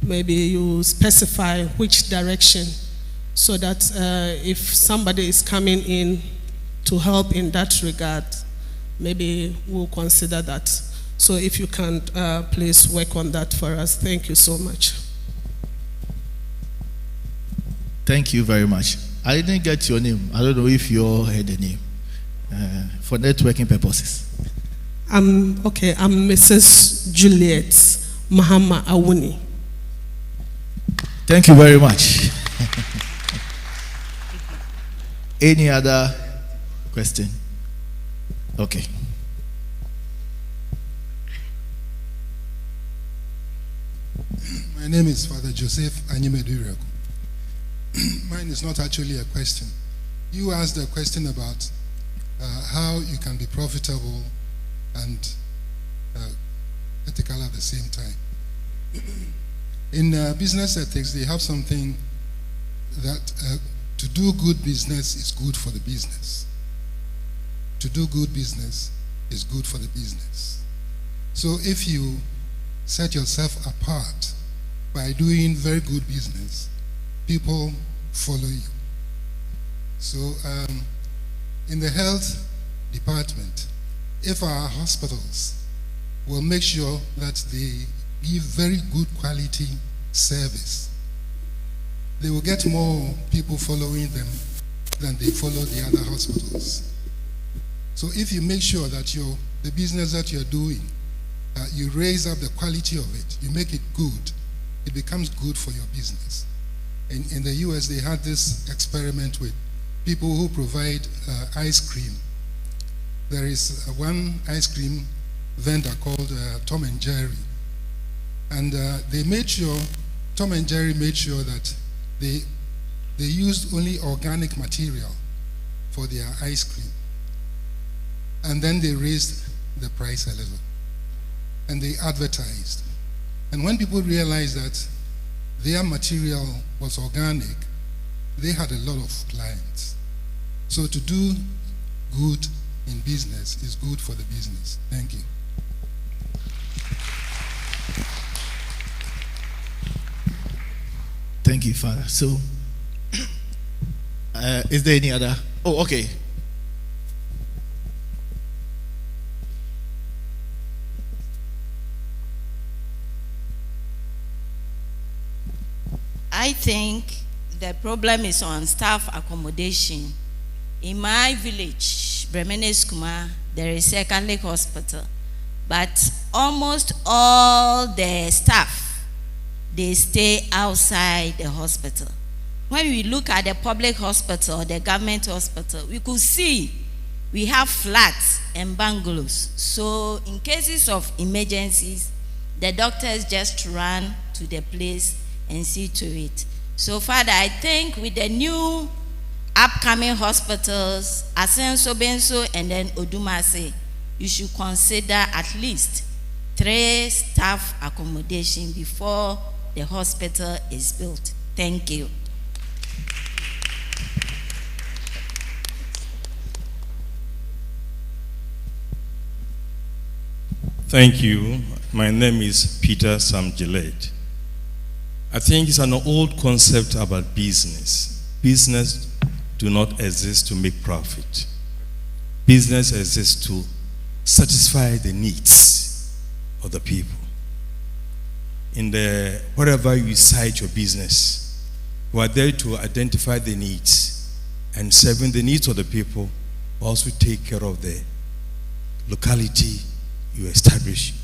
Maybe you specify which direction, so that if somebody is coming in to help in that regard, maybe we'll consider that. So if you can please work on that for us. Thank you so much. Thank you very much. I didn't get your name. I don't know if you all heard the name. For networking purposes. Okay, I'm Mrs. Juliet Mahama Awuni. Thank you very much. Any other question? Okay. My name is Father Joseph Anyimedureko. Mine is not actually a question. You asked a question about how you can be profitable and ethical at the same time. In business ethics, they have something that to do good business is good for the business. To do good business is good for the business. So if you set yourself apart by doing very good business, people follow you. So in the health department, if our hospitals will make sure that they give very good quality service, they will get more people following them than they follow the other hospitals. So if you make sure that the business that you're doing, you raise up the quality of it, you make it good, it becomes good for your business. In the US, they had this experiment with people who provide ice cream. There is one ice cream vendor called Tom and Jerry. And they made sure, Tom and Jerry made sure that they used only organic material for their ice cream. And then they raised the price a little. And they advertised. And when people realized that their material was organic, they had a lot of clients. So to do good in business is good for the business. Thank you. Thank you, Father. So, is there any other? Oh, okay. I think the problem is on staff accommodation. In my village, Bremenes Kuma, there is a Catholic hospital, but almost all the staff, they stay outside the hospital. When we look at the public hospital, the government hospital, we could see we have flats and bungalows. So in cases of emergencies, the doctors just run to the place and see to it. So Father, I think with the new upcoming hospitals, Asenso Benso and then Odumase, you should consider at least 3 staff accommodation before the hospital is built. Thank you. Thank you. My name is Peter Samgilade. I think it's an old concept about business. Business do not exist to make profit. Business exists to satisfy the needs of the people. Wherever you cite your business, you are there to identify the needs, and serving the needs of the people, also take care of the locality you establish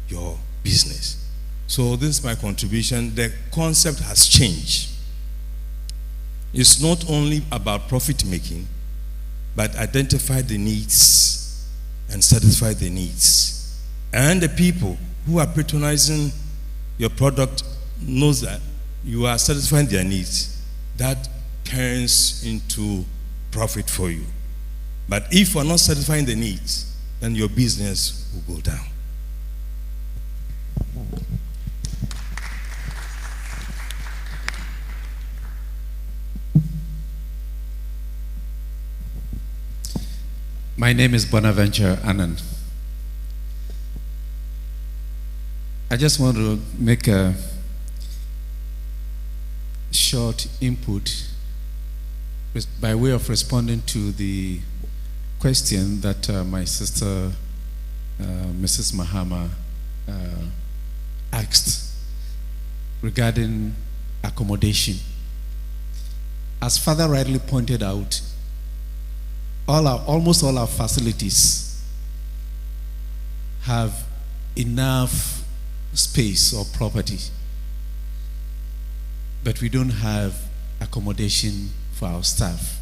your business. So this is my contribution. The concept has changed. It's not only about profit making, but identify the needs and satisfy the needs. And the people who are patronizing your product knows that you are satisfying their needs. That turns into profit for you. But if you are not satisfying the needs, then your business will go down. My name is Bonaventure Anand. I just want to make a short input by way of responding to the question that my sister, Mrs. Mahama, asked regarding accommodation. As Father rightly pointed out, almost all our facilities have enough space or property, but we don't have accommodation for our staff.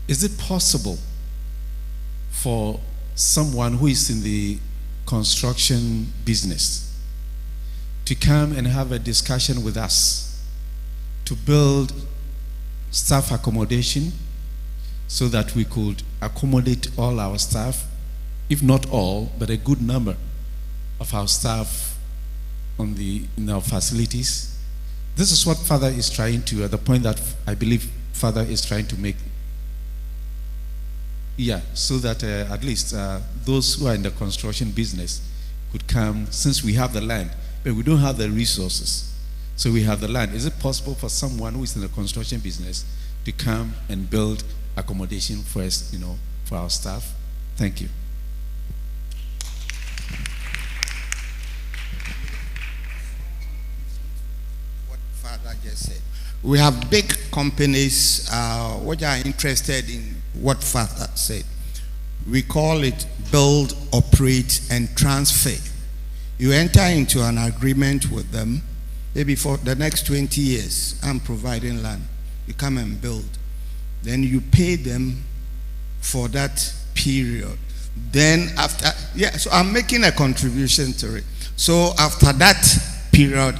Is it possible for someone who is in the construction business to come and have a discussion with us to build staff accommodation so that we could accommodate all our staff, if not all, but a good number of our staff in our facilities? This is what Father is trying to, at the point that I believe Father is trying to make. Yeah, so that at least those who are in the construction business could come, since we have the land, but we don't have the resources. So we have the land. Is it possible for someone who is in the construction business to come and build accommodation for us, for our staff? Thank you. What Father just said. We have big companies which are interested in what Father said. We call it build, operate, and transfer. You enter into an agreement with them. Maybe for the next 20 years, I'm providing land. You come and build. Then you pay them for that period. Then after, so I'm making a contribution to it. So after that period,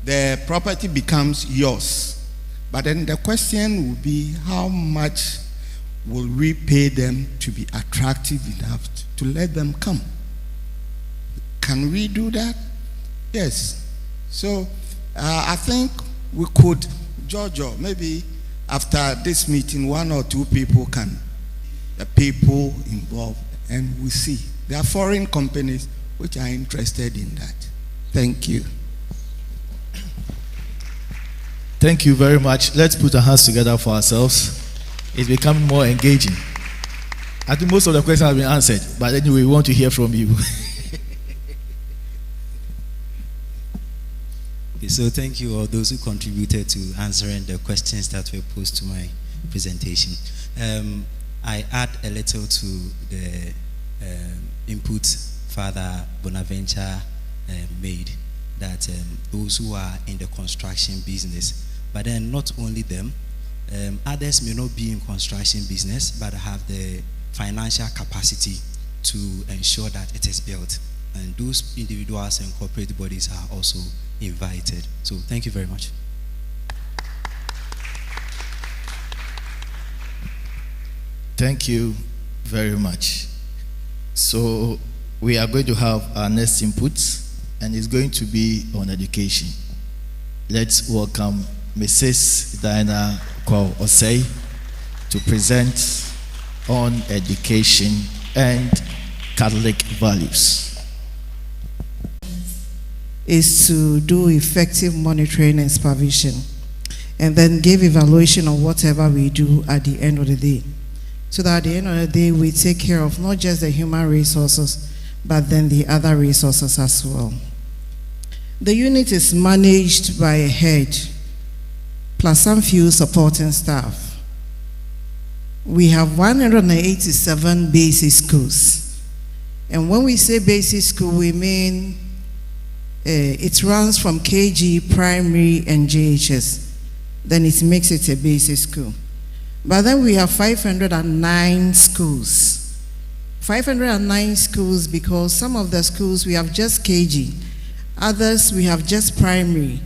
the property becomes yours. But then the question will be, how much will we pay them to be attractive enough to let them come? Can we do that? Yes. So I think we could, Giorgio, maybe after this meeting, 1 or 2 people can, the people involved, and we see. There are foreign companies which are interested in that. Thank you. Thank you very much. Let's put our hands together for ourselves. It's becoming more engaging. I think most of the questions have been answered, but anyway, we want to hear from you. So thank you all those who contributed to answering the questions that were posed to my presentation. I add a little to the input Father Bonaventure made, that those who are in the construction business, but then not only them, others may not be in construction business but have the financial capacity to ensure that it is built. And those individuals and corporate bodies are also invited. So thank you very much. Thank you very much. So we are going to have our next input, and it's going to be on education. Let's welcome Mrs. Diana Kwao-Osei to present on education and Catholic values. Is to do effective monitoring and supervision, and then give evaluation of whatever we do at the end of the day, so that at the end of the day we take care of not just the human resources but then the other resources as well. The unit is managed by a head plus some few supporting staff. We have 187 basic schools, and when we say basic school, we mean it runs from KG, primary, and JHS. Then it makes it a basic school. But then we have 509 schools. 509 schools because some of the schools we have just KG, others we have just primary.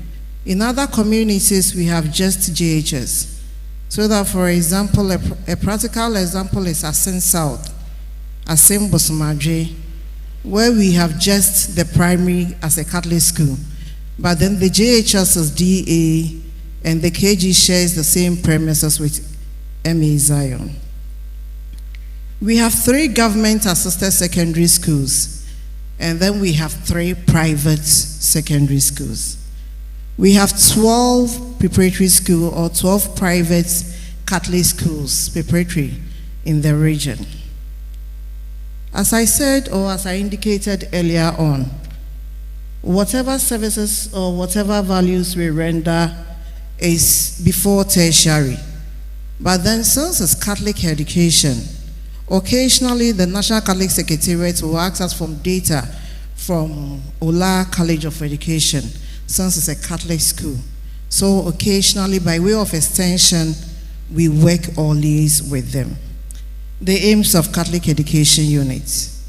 In other communities we have just JHS. So that, for example, a practical example is Asin South, Asin Bosomadre, where we have just the primary as a Catholic school, but then the JHS is DA, and the KG shares the same premises with MA Zion. We have 3 government-assisted secondary schools, and then we have 3 private secondary schools. We have 12 preparatory schools or 12 private Catholic schools, preparatory, in the region. As I said, or as I indicated earlier on, whatever services or whatever values we render is before tertiary. But then, since it's Catholic education, occasionally the National Catholic Secretariat will ask us for data from Ola College of Education, since it's a Catholic school. So occasionally, by way of extension, we work or liaise with them. The aims of Catholic education units.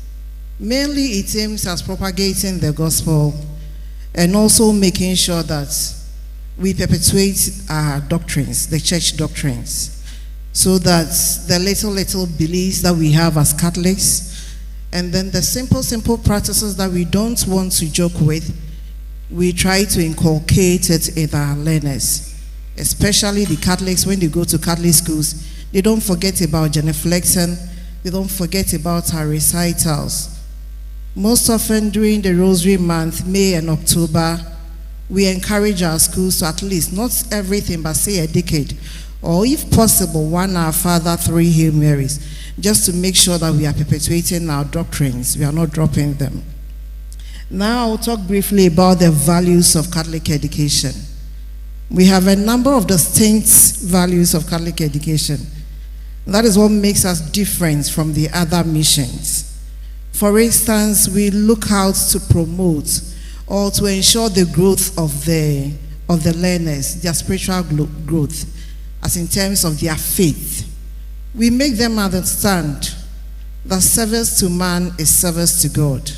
Mainly it aims at propagating the gospel and also making sure that we perpetuate our doctrines, the church doctrines, so that the little beliefs that we have as Catholics, and then the simple practices that we don't want to joke with, we try to inculcate it in our learners, especially the Catholics. When they go to Catholic schools, they don't forget about genuflection, they don't forget about our recitals. Most often during the Rosary Month, May and October, we encourage our schools to at least, not everything, but say a decade, or if possible, 1 Our Father, 3 Hail Marys. just to make sure that we are perpetuating our doctrines. We are not dropping them. Now I'll talk briefly about the values of Catholic education. We have a number of distinct values of Catholic education. That is what makes us different from the other missions. For instance, we look out to promote or to ensure the growth of the learners, their spiritual growth, as in terms of their faith. We make them understand that service to man is service to God.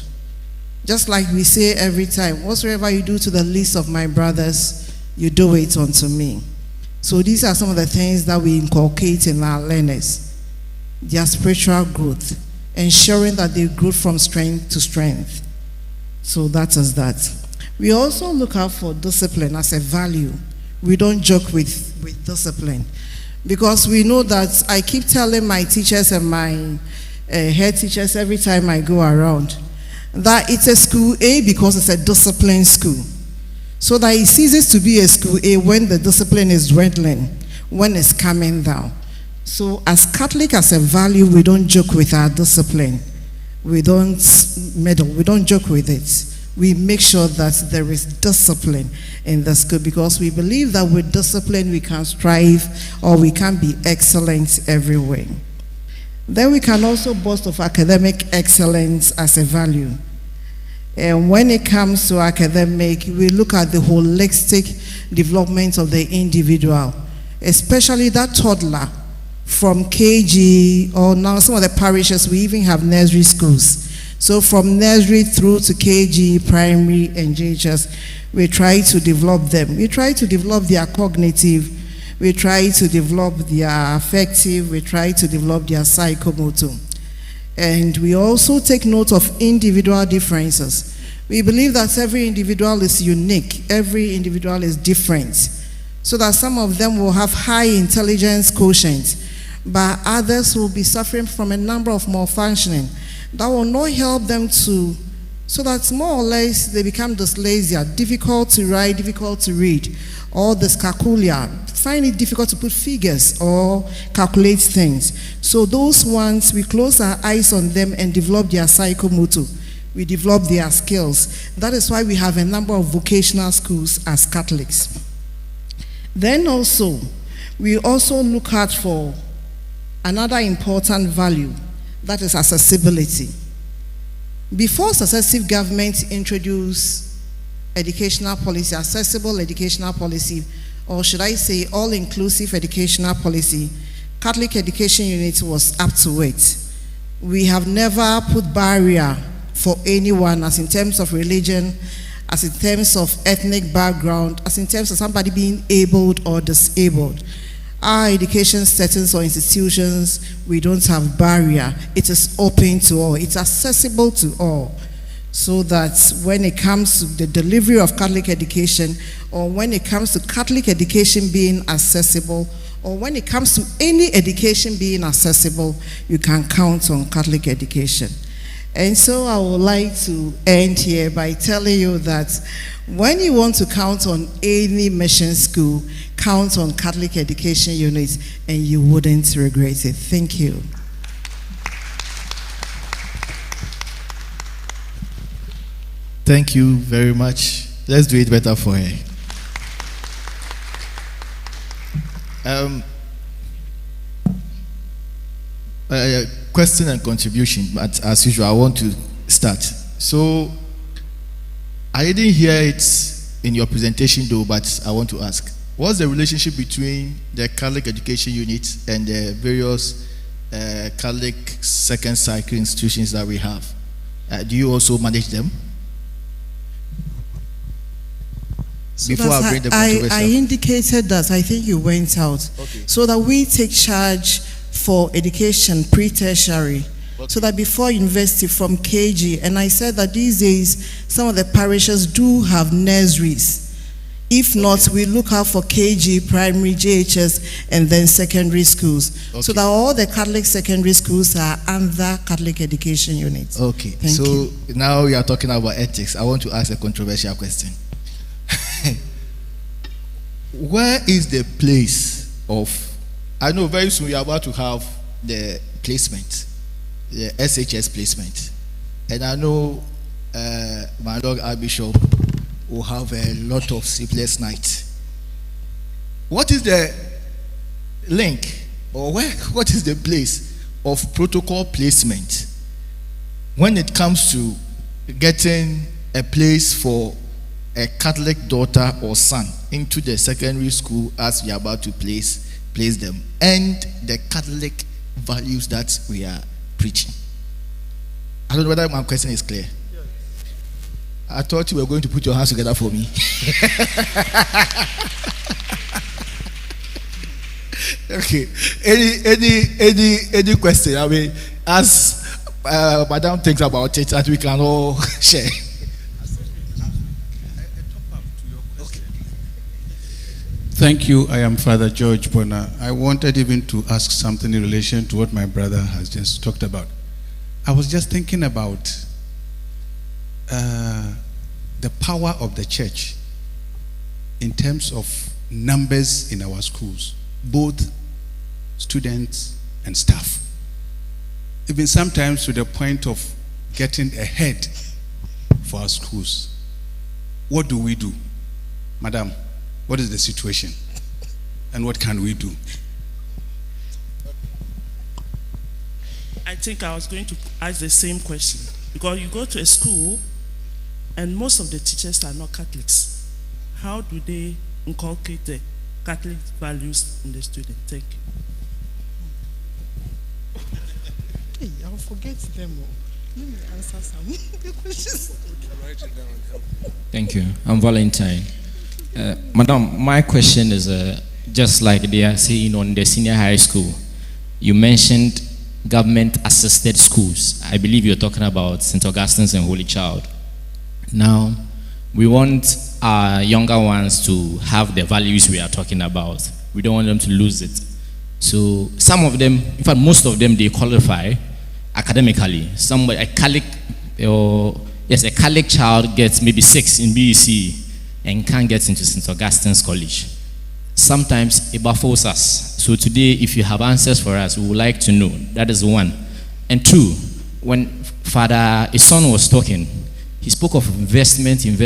Just like we say every time, whatsoever you do to the least of my brothers, you do it unto me. So these are some of the things that we inculcate in our learners. Their spiritual growth, ensuring that they grow from strength to strength. So that is that. We also look out for discipline as a value. We don't joke with discipline. Because we know that I keep telling my teachers and my head teachers every time I go around that it's a school A because it's a discipline school. So that it ceases to be a school A when the discipline is dwindling, when it's coming down. So as Catholic, as a value, we don't joke with our discipline. We don't meddle, we don't joke with it. We make sure that there is discipline in the school because we believe that with discipline we can strive or we can be excellent everywhere. Then we can also boast of academic excellence as a value. And when it comes to academic, we look at the holistic development of the individual, especially that toddler from KG, or now some of the parishes, we even have nursery schools. So from nursery through to KG, primary, and JHS, we try to develop them. We try to develop their cognitive, we try to develop their affective, we try to develop their psychomotor. And we also take note of individual differences. We believe that every individual is unique, every individual is different. So that some of them will have high intelligence quotient, but others will be suffering from a number of malfunctioning that will not help them to, so that more or less they become dyslexia, difficult to write, difficult to read, or dyscalculia, find it difficult to put figures or calculate things. So those ones, we close our eyes on them and develop their psychomotor. We develop their skills. That is why we have a number of vocational schools as Catholics. Then also, we also look out for another important value, that is accessibility. Before successive governments introduce educational policy, accessible educational policy, or should I say all-inclusive educational policy, Catholic Education Unit was up to it. We have never put barrier for anyone as in terms of religion, as in terms of ethnic background, as in terms of somebody being abled or disabled. Our education settings or institutions, we don't have barrier. It is open to all. It's accessible to all. So that when it comes to the delivery of Catholic education, or when it comes to Catholic education being accessible, or when it comes to any education being accessible, you can count on Catholic education. And so I would like to end here by telling you that when you want to count on any mission school, count on Catholic Education Unit and you wouldn't regret it. Thank you. Thank you very much. Let's do it better for her. Question and contribution, but as usual, I want to start. So, I didn't hear it in your presentation though, but I want to ask, what's the relationship between the Catholic Education Unit and the various Catholic second cycle institutions that we have? Do you also manage them? So before I bring the controversy, I indicated that I think you went out. Okay. So that we take charge for education pre-tertiary. Okay. So that before university from KG, and I said that these days some of the parishes do have nurseries. If not, we look out for KG, primary, JHS, and then secondary schools. Okay. So that all the Catholic secondary schools are under Catholic Education Unit. Okay, Thank you. Now we are talking about ethics. I want to ask a controversial question. Where is the place of, I know very soon we are about to have the placement, the SHS placement. And I know my Lord Archbishop will have a lot of sleepless nights. What is the link, or what is the place of protocol placement when it comes to getting a place for a Catholic daughter or son into the secondary school as we are about to place them, and the Catholic values that we are preaching? I don't know whether my question is clear. I thought you were going to put your hands together for me. Okay. Any question? I mean, as Madam thinks about it, that we can all share. Thank you. I am Father George Bona. I wanted even to ask something in relation to what my brother has just talked about. I was just thinking about the power of the church in terms of numbers in our schools, both students and staff. Even sometimes to the point of getting ahead for our schools. What do we do? Madam, what is the situation? And what can we do? I think I was going to ask the same question. Because you go to a school and most of the teachers are not Catholics. How do they inculcate the Catholic values in the student? Thank you. Hey, I'll forget them all. Let me answer some questions. Thank you. I'm Valentine. Madam, my question is just like they are saying on the senior high school. You mentioned government-assisted schools. I believe you're talking about St. Augustine's and Holy Child. Now, we want our younger ones to have the values we are talking about. We don't want them to lose it. So some of them, in fact, most of them, they qualify academically. A Catholic child gets maybe 6 in BEC and can't get into St. Augustine's College. Sometimes it baffles us. So today, if you have answers for us, we would like to know. That is one. And two, when Father Ison was talking, he spoke of investment in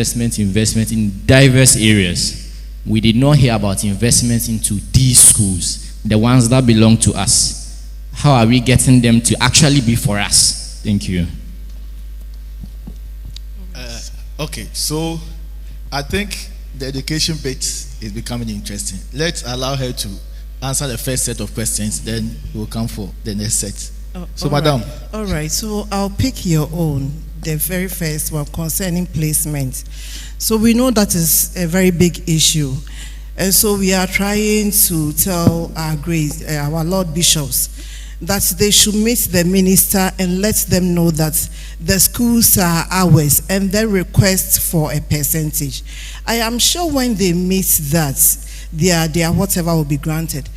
diverse areas. We did not hear about investment into these schools, the ones that belong to us. How are we getting them to actually be for us? Thank you. Okay, so I think the education bit is becoming interesting. Let's allow her to answer the first set of questions, then we'll come for the next set. So, Madam. All right, so I'll pick your own, the very first one concerning placement. So we know that is a very big issue. And so we are trying to tell our Lord Bishops, that they should meet the minister and let them know that the schools are ours and they request for a percentage. I am sure when they meet that, their whatever will be granted.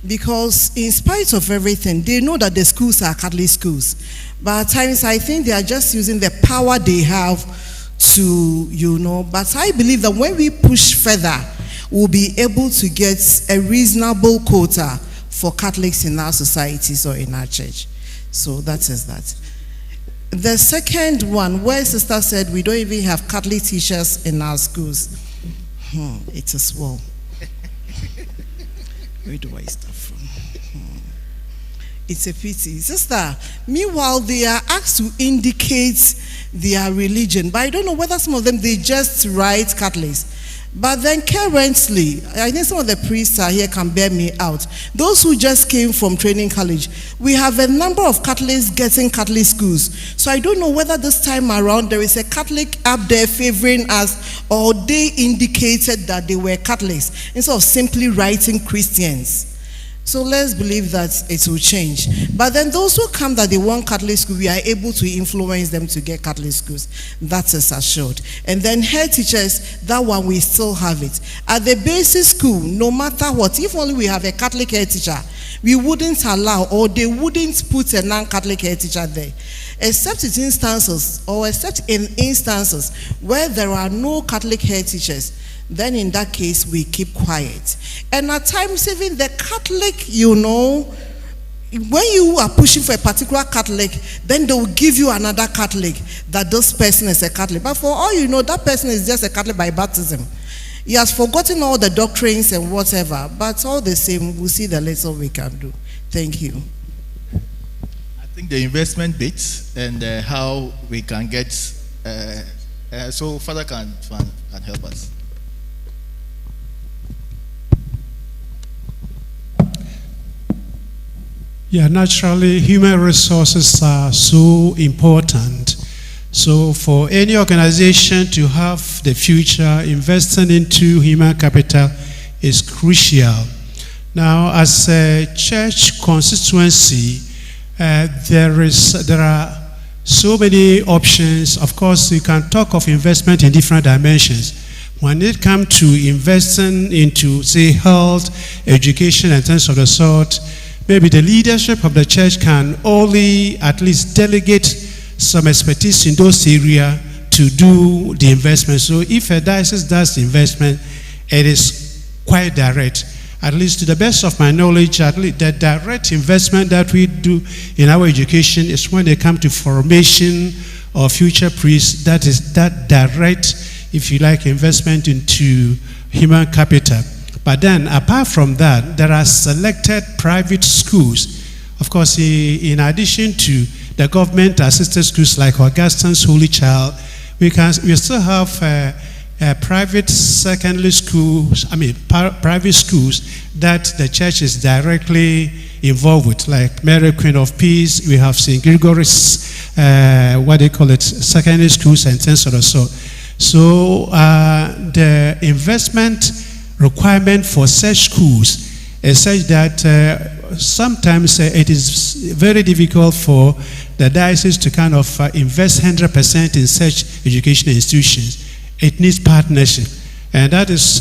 Because in spite of everything, they know that the schools are Catholic schools. But at times I think they are just using the power they have to, but I believe that when we push further, we'll be able to get a reasonable quota for Catholics in our societies or in our church. So that is that. The second one, where Sister said we don't even have Catholic teachers in our schools. It is well. Where do I start from? It's a pity. Sister, meanwhile, they are asked to indicate their religion, but I don't know whether some of them, they just write Catholics. But then currently, I think some of the priests are here can bear me out. Those who just came from training college, we have a number of Catholics getting Catholic schools. So I don't know whether this time around there is a Catholic up there favoring us, or they indicated that they were Catholics instead of simply writing Christians. So let's believe that it will change. But then those who come that they want Catholic school, we are able to influence them to get Catholic schools. That is assured. And then head teachers, that one we still have it. At the basic school, no matter what, if only we have a Catholic head teacher, we wouldn't allow, or they wouldn't put a non-Catholic head teacher there. Except in instances where there are no Catholic head teachers, then in that case we keep quiet. And at times even the Catholic, when you are pushing for a particular Catholic, then they will give you another Catholic that this person is a Catholic. But for all you know, that person is just a Catholic by baptism. He has forgotten all the doctrines and whatever, but all the same, we'll see the little we can do. Thank you. I think the investment bits and how we can get, so Father can help us. Yeah, naturally, human resources are so important. So for any organization to have the future, investing into human capital is crucial. Now, as a church constituency, there are so many options. Of course, you can talk of investment in different dimensions. When it comes to investing into, say, health, education, and things of the sort, maybe the leadership of the church can only at least delegate some expertise in those areas to do the investment. So if a diocese does the investment, it is quite direct. At least to the best of my knowledge, at least the direct investment that we do in our education is when they come to formation of future priests. That is that direct, if you like, investment into human capital. But then, apart from that, there are selected private schools. Of course, in addition to the government-assisted schools like Augustine's Holy Child, we still have private secondary schools, private schools that the church is directly involved with, like Mary Queen of Peace. We have St. Gregory's, secondary schools and things of the sort. So the investment requirement for such schools is such that sometimes it is very difficult for the diocese to kind of invest 100% in such educational institutions. It needs partnership, and that is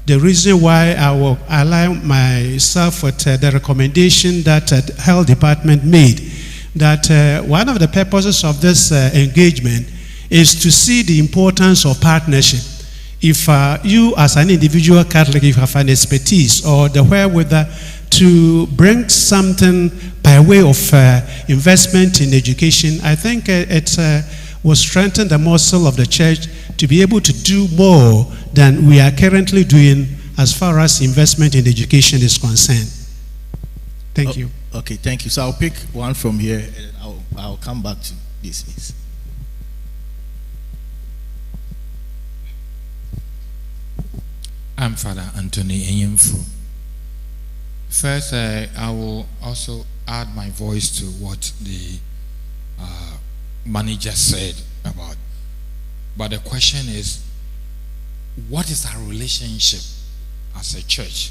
the reason why I will align myself with the recommendation that the health department made, that one of the purposes of this engagement is to see the importance of partnership. If you as an individual Catholic, if you have an expertise or the wherewithal to bring something by way of investment in education, I think it will strengthen the muscle of the church to be able to do more than we are currently doing as far as investment in education is concerned. Thank you. Okay, thank you. So I'll pick one from here and I'll come back to this, please. I'm Father Anthony Enyemfu. First, I will also add my voice to what the manager said about. But the question is, what is our relationship as a church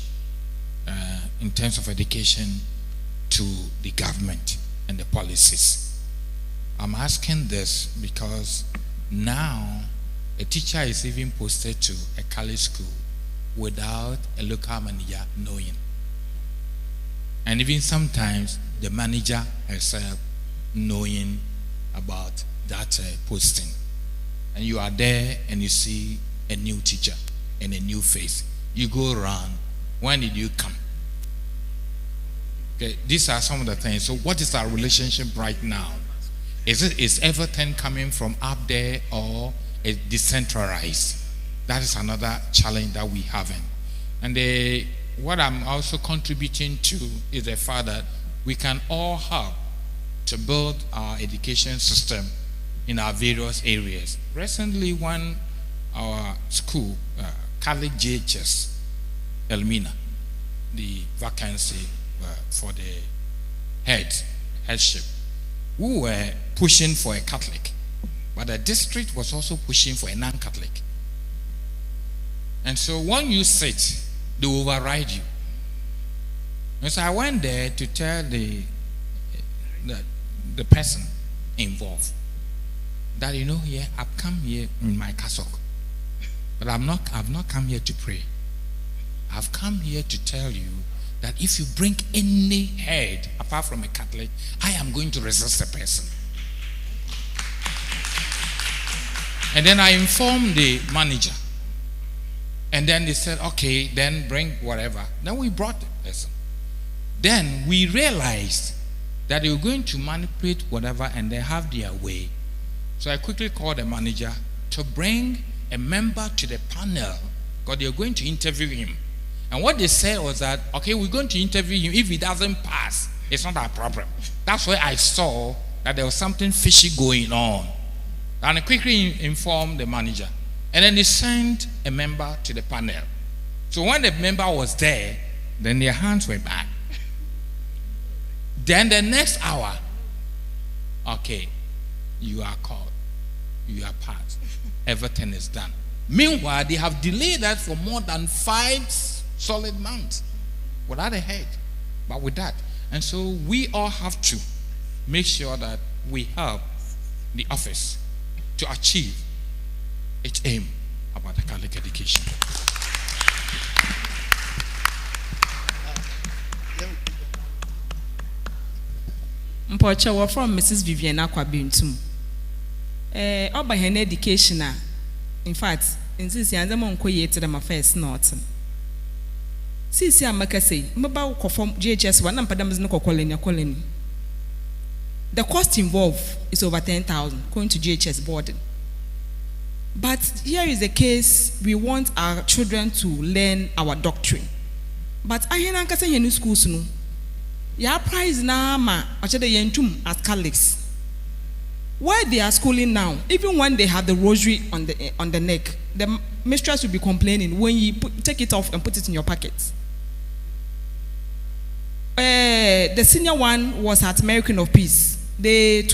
in terms of education to the government and the policies? I'm asking this because now a teacher is even posted to a college school without a local manager knowing. And even sometimes the manager herself knowing about that posting. And you are there and you see a new teacher and a new face. You go around, when did you come? Okay, these are some of the things. So what is our relationship right now? Is everything coming from up there or is decentralized? That is another challenge that we have. And what I'm also contributing to is the fact that we can all help to build our education system in our various areas. Recently, our school, Catholic JHS, Elmina, the vacancy for the headship, we were pushing for a Catholic, but the district was also pushing for a non-Catholic. And so when you sit, they override you. And so I went there to tell the person involved that, I've come here in my cassock, but I've not come here to pray. I've come here to tell you that if you bring any head apart from a Catholic, I am going to resist the person. And then I informed the manager. And then they said, okay, then bring whatever. Then we brought the person. Then we realized that they were going to manipulate whatever and they have their way. So I quickly called the manager to bring a member to the panel because they were going to interview him. And what they said was that, okay, we're going to interview him. If he doesn't pass, it's not our problem. That's why I saw that there was something fishy going on. And I quickly informed the manager. And then they sent a member to the panel. So when the member was there, then their hands were back. Then the next hour, okay, you are called. You are passed. Everything is done. Meanwhile, they have delayed that for more than 5 solid months without a head, but with that. And so we all have to make sure that we help the office to achieve its aim about the Catholic education. Mpocha, we're from Mrs. Vivian Aquabintum. Oba hen education, in fact, in this year, I'm created my first note. Since I'm say, Maba from GHS, one Padam is no colony. The cost involved is over 10,000 going to GHS boarding. But here is the case: we want our children to learn our doctrine. But I hear Uncle say, "New schools no, your price na ma actually yentum as Catholics. Where they are schooling now, even when they have the rosary on the neck, the mistress will be complaining when you take it off and put it in your pocket." The senior one was at American of Peace. They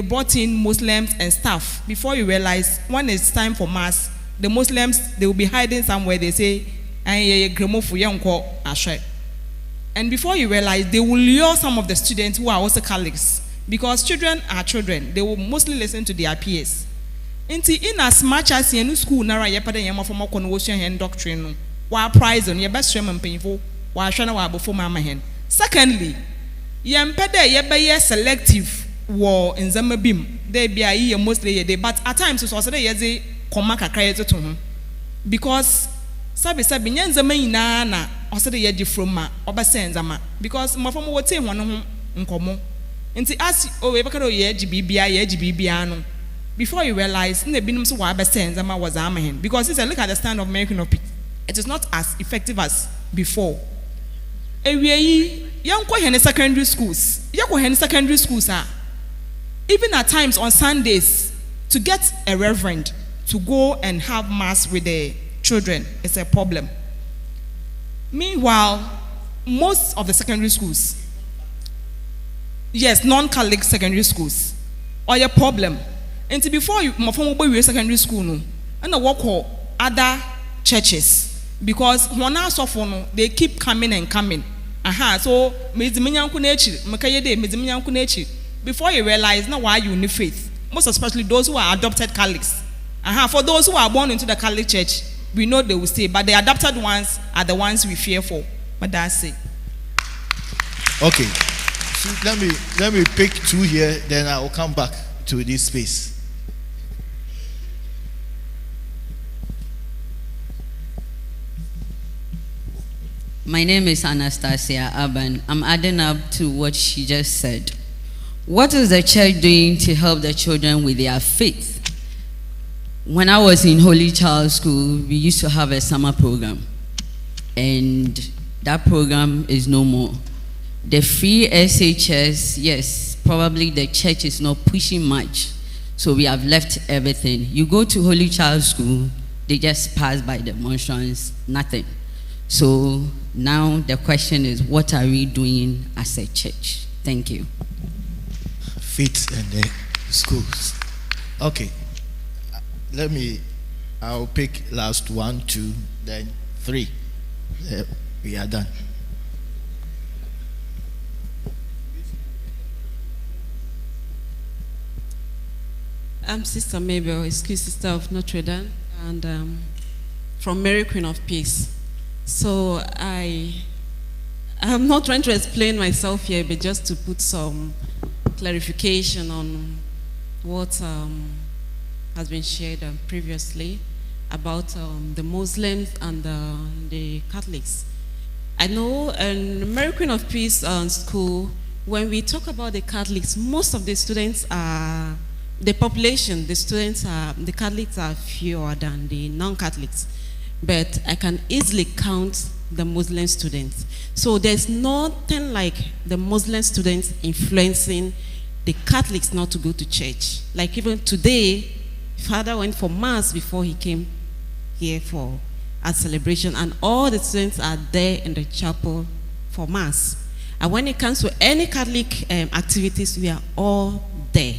brought in Muslims and staff. Before you realize, when it's time for mass, the Muslims, they will be hiding somewhere. They say, and before you realize, they will lure some of the students who are also Catholics, because children are children. They will mostly listen to their peers. In as much as you school nara yepada yema for more conversion and doctrine, while prize on your best stream and painful, while shana before mama hen. Secondly, yempede yebeye selective war in Zamabim. They be a year mostly day, but at times it's also the komaka credit to him. Because sabi nyan Zamain na also the year from ma obasenzama. Because my former would say one of nkomo. Nti as ebakado ye GBBI no. Before you realize ne binum so wa obasenzama was amahen. Because it's a look at the stand of American of Peace. It is not as effective as before. Young secondary schools. Secondary schools are even at times on Sundays to get a reverend to go and have mass with the children is a problem. Meanwhile, most of the secondary schools, yes, non-Catholic secondary schools, are a problem. And before you secondary school, no, and I work with other churches because when I suffer, they keep coming and coming. So before you realize now why you need faith, most especially those who are adopted Catholics. For those who are born into the Catholic Church, we know they will stay, but the adopted ones are the ones we fear for. But that's it. Okay, so let me pick 2 here, then I will come back to this space. My name is Anastasia Aban. I'm adding up to what she just said. What is the church doing to help the children with their faith? When I was in Holy Child School, we used to have a summer program. And that program is no more. The free SHS, yes, probably the church is not pushing much. So we have left everything. You go to Holy Child School, they just pass by the motions, nothing. So now the question is, what are we doing as a church? Thank you. Faith and the schools. Okay. I'll pick last 1, 2, then 3. We are done. I'm Sister Mabel, excuse Sister of Notre Dame, and from Mary Queen of Peace. So I'm not trying to explain myself here, but just to put some clarification on what has been shared previously about the Muslims and the Catholics. I know in Mary Queen of Peace school, when we talk about the Catholics, most of the students are, the population, the students are, the Catholics are fewer than the non-Catholics. But I can easily count the Muslim students. So there's nothing like the Muslim students influencing the Catholics not to go to church. Like even today, Father went for Mass before he came here for a celebration, and all the students are there in the chapel for Mass. And when it comes to any Catholic activities, we are all there.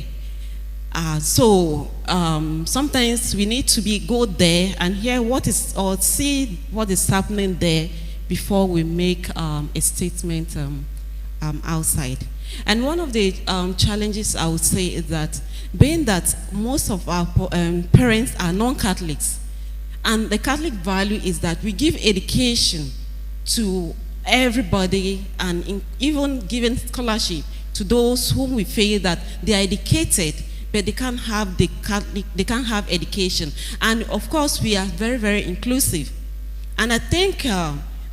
Sometimes we need to go there and hear what is, or see what is happening there before we make a statement outside. And one of the challenges I would say is that, being that most of our parents are non-Catholics, and the Catholic value is that we give education to everybody, and even giving scholarship to those whom we feel that they are educated, but they can't have education. And of course, we are very, very inclusive. And I think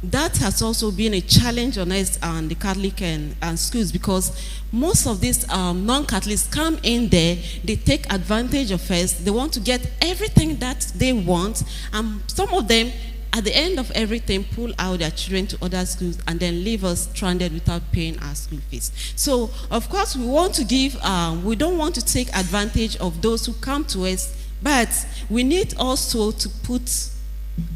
that has also been a challenge on us and the Catholic and schools, because most of these non-Catholics come in there, they take advantage of us, they want to get everything that they want, and some of them, at the end of everything, pull out their children to other schools and then leave us stranded without paying our school fees. So, of course, we want to give, we don't want to take advantage of those who come to us, but we need also to put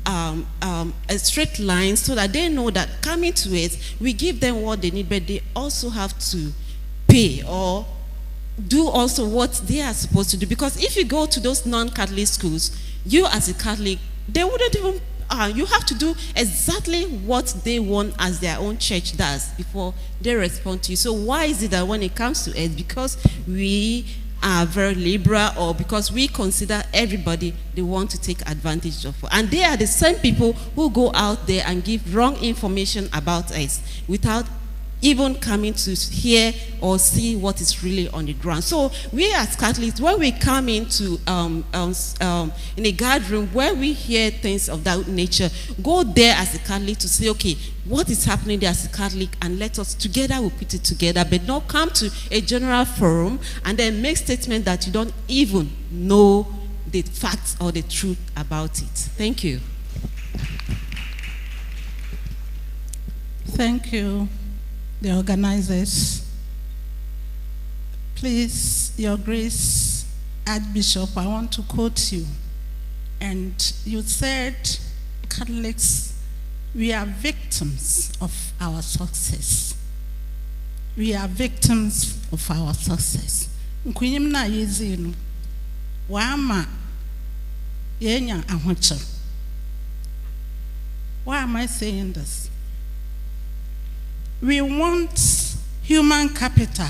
a straight line so that they know that coming to it, we give them what they need, but they also have to pay or do also what they are supposed to do. Because if you go to those non-Catholic schools, you as a Catholic, they wouldn't even, you have to do exactly what they want as their own church does before they respond to you. So why is it that when it comes to us, because we are very liberal, or because we consider everybody, they want to take advantage of it? And they are the same people who go out there and give wrong information about us without even coming to hear or see what is really on the ground. So we as Catholics, when we come into in a gathering where we hear things of that nature, go there as a Catholic to say, okay, what is happening there as a Catholic, and let us together, we put it together, but not come to a general forum and then make statements that you don't even know the facts or the truth about it. Thank you. Thank you, the organizers. Please, Your Grace, Archbishop, I want to quote you. And you said, Catholics, we are victims of our success. We are victims of our success. Nkunyimna yezinu, wama yenya ahocha. Why am I saying this? We want human capital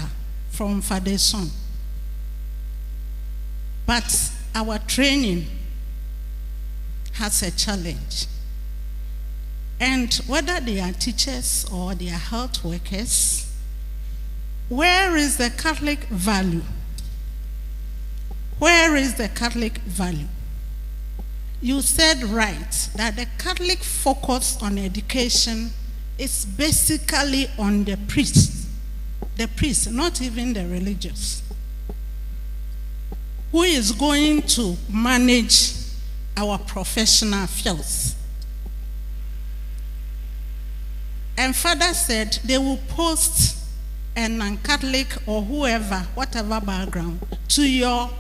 from foundation, but our training has a challenge. And whether they are teachers or they are health workers, where is the Catholic value? Where is the Catholic value? You said right that the Catholic focus on education is basically on the priest, not even the religious, who is going to manage our professional fields. And Father said they will post a non-Catholic or whoever, whatever background, to your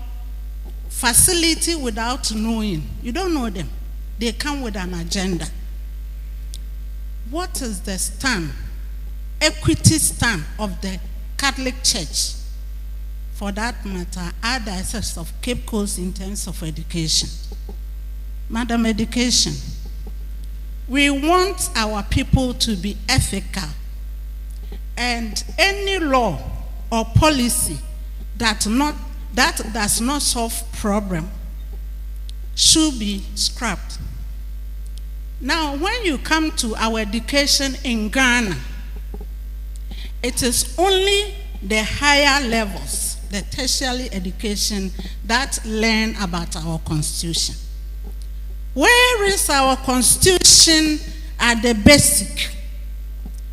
facility without knowing. You don't know them. They come with an agenda. What is the stand, equity stand of the Catholic Church, for that matter, Archdiocese of Cape Coast, in terms of education? Madam, education. We want our people to be ethical, and any law or policy that does not solve problem should be scrapped. Now, when you come to our education in Ghana, it is only the higher levels, the tertiary education, that learn about our constitution. Where is our constitution at the basic?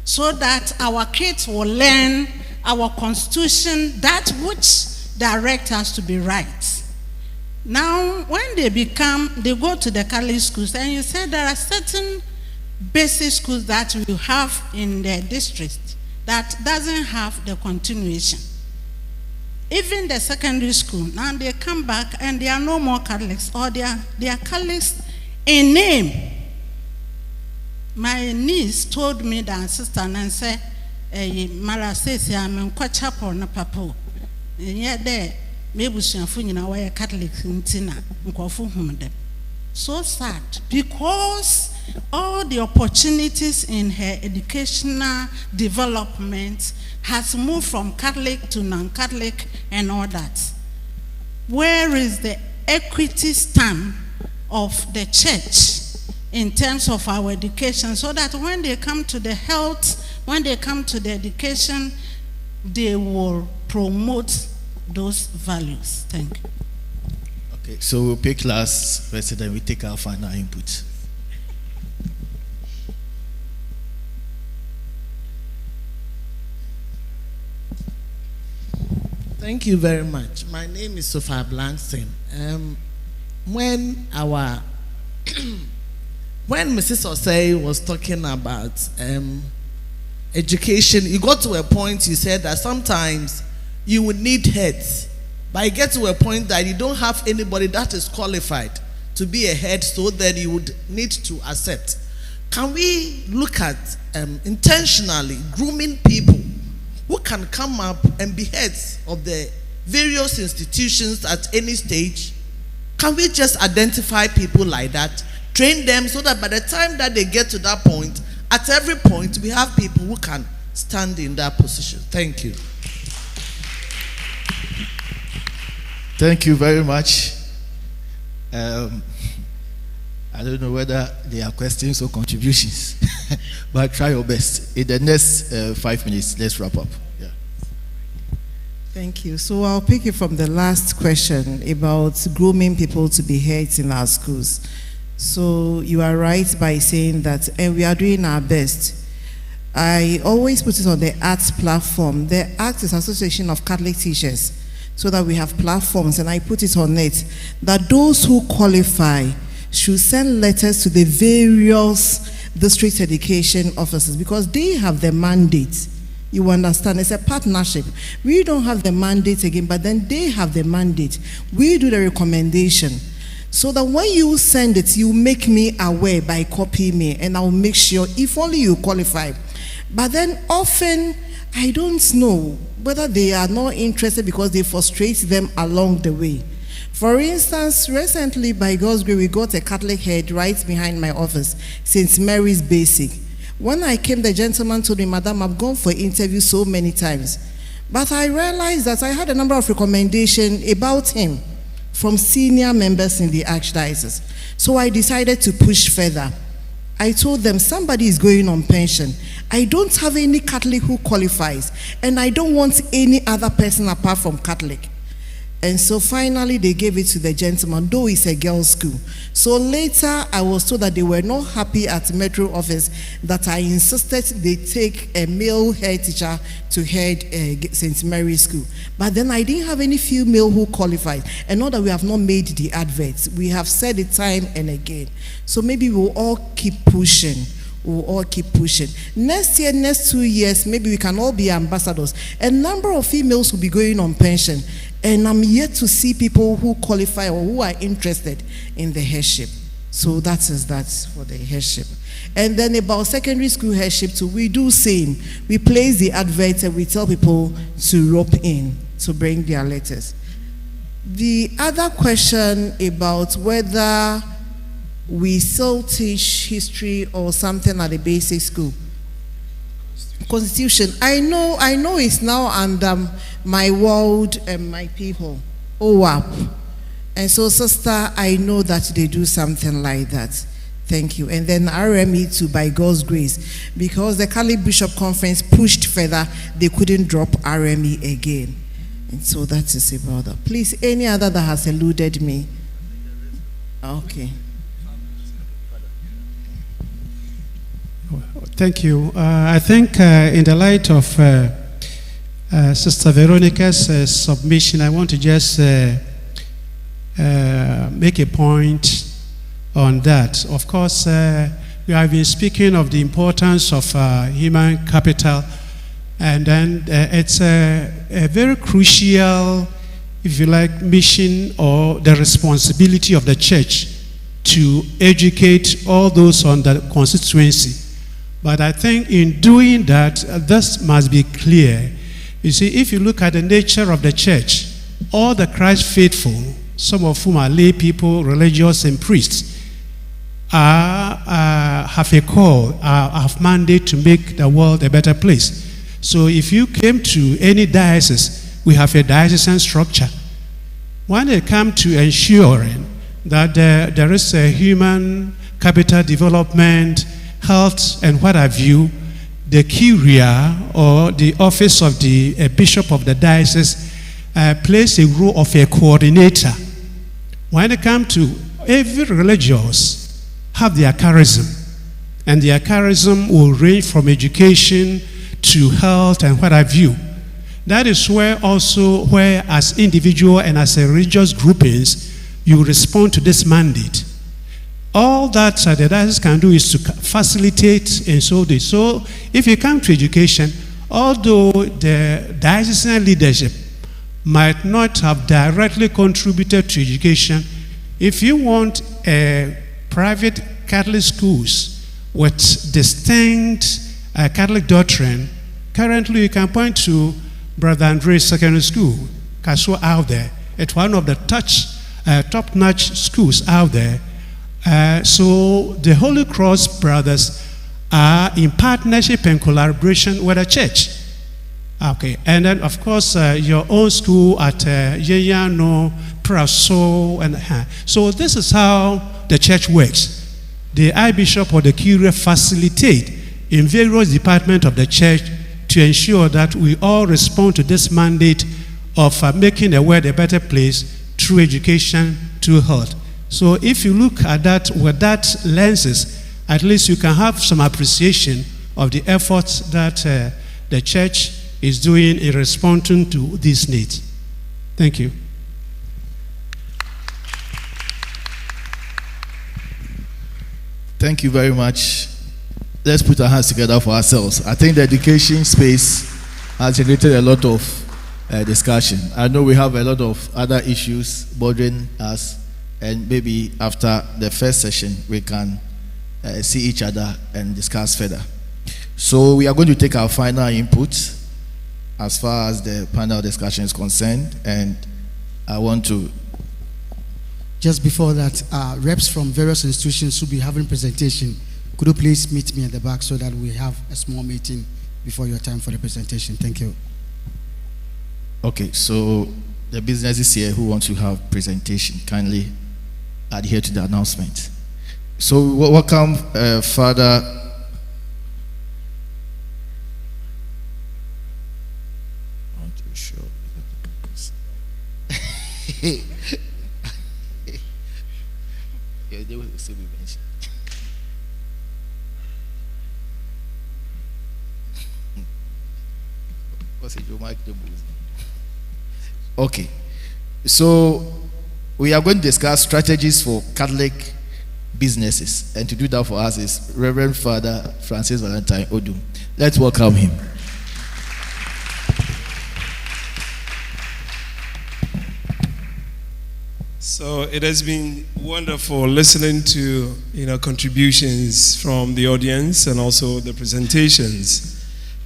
so that our kids will learn our constitution, that which directs us to be right. Now, when they go to the Catholic schools, and you said there are certain basic schools that you have in the district that doesn't have the continuation. Even the secondary school, now they come back and they are no more Catholics, or they are Catholics in name. My niece told me that sister Nancy, Mara says, I'm in Quachapel, na Papo. And yet there, maybe she and Catholics in Tina, them. So sad, because all the opportunities in her educational development has moved from Catholic to non-Catholic and all that. Where is the equity stand of the church in terms of our education, so that when they come to the health, when they come to the education, they will promote those values? Thank you. Okay, so we'll pick last person, then we take our final input. Thank you very much. My name is Sophia Blanston. When Mrs. Osei was talking about education, you got to a point, you said that sometimes you would need heads, but you get to a point that you don't have anybody that is qualified to be a head, so that you would need to accept. Can we look at intentionally grooming people who can come up and be heads of the various institutions at any stage? Can we just identify people like that, train them, so that by the time that they get to that point, at every point, we have people who can stand in that position? Thank you. Thank you very much. I don't know whether they are questions or contributions, but try your best. In the next 5 minutes, let's wrap up. Yeah. Thank you. So I'll pick it from the last question about grooming people to be heads in our schools. So you are right by saying that, and we are doing our best. I always put it on the ACTS platform. The ACTS is Association of Catholic Teachers, so that we have platforms, and I put it on it that those who qualify should send letters to the various district education officers, because they have the mandate. You understand? It's a partnership. We don't have the mandate again, but then they have the mandate. We do the recommendation. So that when you send it, you make me aware by copying me, and I'll make sure, if only you qualify. But then often, I don't know whether they are not interested because they frustrate them along the way. For instance, recently, by God's grace, we got a Catholic head right behind my office, St. Mary's Basic. When I came, the gentleman told me, Madam, I've gone for interviews so many times. But I realized that I had a number of recommendations about him from senior members in the Archdiocese. So I decided to push further. I told them, somebody is going on pension. I don't have any Catholic who qualifies, and I don't want any other person apart from Catholic. And so finally they gave it to the gentleman, though it's a girls' school. So later I was told that they were not happy at Metro office, that I insisted they take a male head teacher to head St. Mary's School. But then I didn't have any female who qualified. And now that we have not made the adverts, we have said it time and again. So maybe we'll all keep pushing. We'll all keep pushing. Next year, next 2 years, maybe we can all be ambassadors. A number of females will be going on pension. And I'm yet to see people who qualify or who are interested in the headship. So that is that for the headship. And then about secondary school headship too, we do same. We place the adverts and we tell people to rope in, to bring their letters. The other question about whether we still teach history or something at the basic school. Constitution. I know it's now under My World and My People, OWAP. And so, sister, I know that they do something like that. Thank you. And then RME too, by God's grace, because the Catholic Bishop Conference pushed further, they couldn't drop RME again. And so that is about that. Please, any other that has eluded me? Okay. Thank you. I think in the light of Sister Veronica's submission, I want to just make a point on that. Of course, we have been speaking of the importance of human capital, and then it's a very crucial, if you like, mission or the responsibility of the church to educate all those on the constituency. But I think in doing that, this must be clear. You see, if you look at the nature of the church, all the Christ faithful, some of whom are lay people, religious and priests, have a call, have mandate to make the world a better place. So if you came to any diocese, we have a diocesan structure. When it comes to ensuring that there is a human capital development, health, and what have you, the curia or the office of the bishop of the diocese plays a role of a coordinator. When it comes to every religious have their charism, and their charism will range from education to health and what have you. That is where as individual and as a religious groupings, you respond to this mandate. All that the diocese can do is to facilitate and so this. So if you come to education, although the diocesan leadership might not have directly contributed to education, if you want private Catholic schools with distinct Catholic doctrine, currently you can point to Brother Andre's Secondary School, Kasua out there. It's one of the top-notch schools out there. So the Holy Cross brothers are in partnership and collaboration with the church. Okay, and then of course your own school at Yeyano, Praso, and so this is how the church works. The Archbishop or the Curia facilitate in various departments of the church to ensure that we all respond to this mandate of making the world a better place through education, through health. So if you look at that with that lenses, at least you can have some appreciation of the efforts that the church is doing in responding to these needs. Thank you. Thank you very much. Let's put our hands together for ourselves. I think the education space has generated a lot of discussion. I know we have a lot of other issues bothering us, and maybe after the first session we can see each other and discuss further. So we are going to take our final input as far as the panel discussion is concerned, and I want to... Just before that, reps from various institutions will be having presentation. Could you please meet me at the back so that we have a small meeting before your time for the presentation? Thank you. Okay, so the businesses here who want to have presentation, kindly adhere to the announcement. So welcome, Father. I'm too sure. Yeah, they will still be mentioned. Okay, so we are going to discuss strategies for Catholic businesses, and to do that for us is Reverend Father Francis Valentine Odum. Let's welcome him. So it has been wonderful listening to contributions from the audience and also the presentations.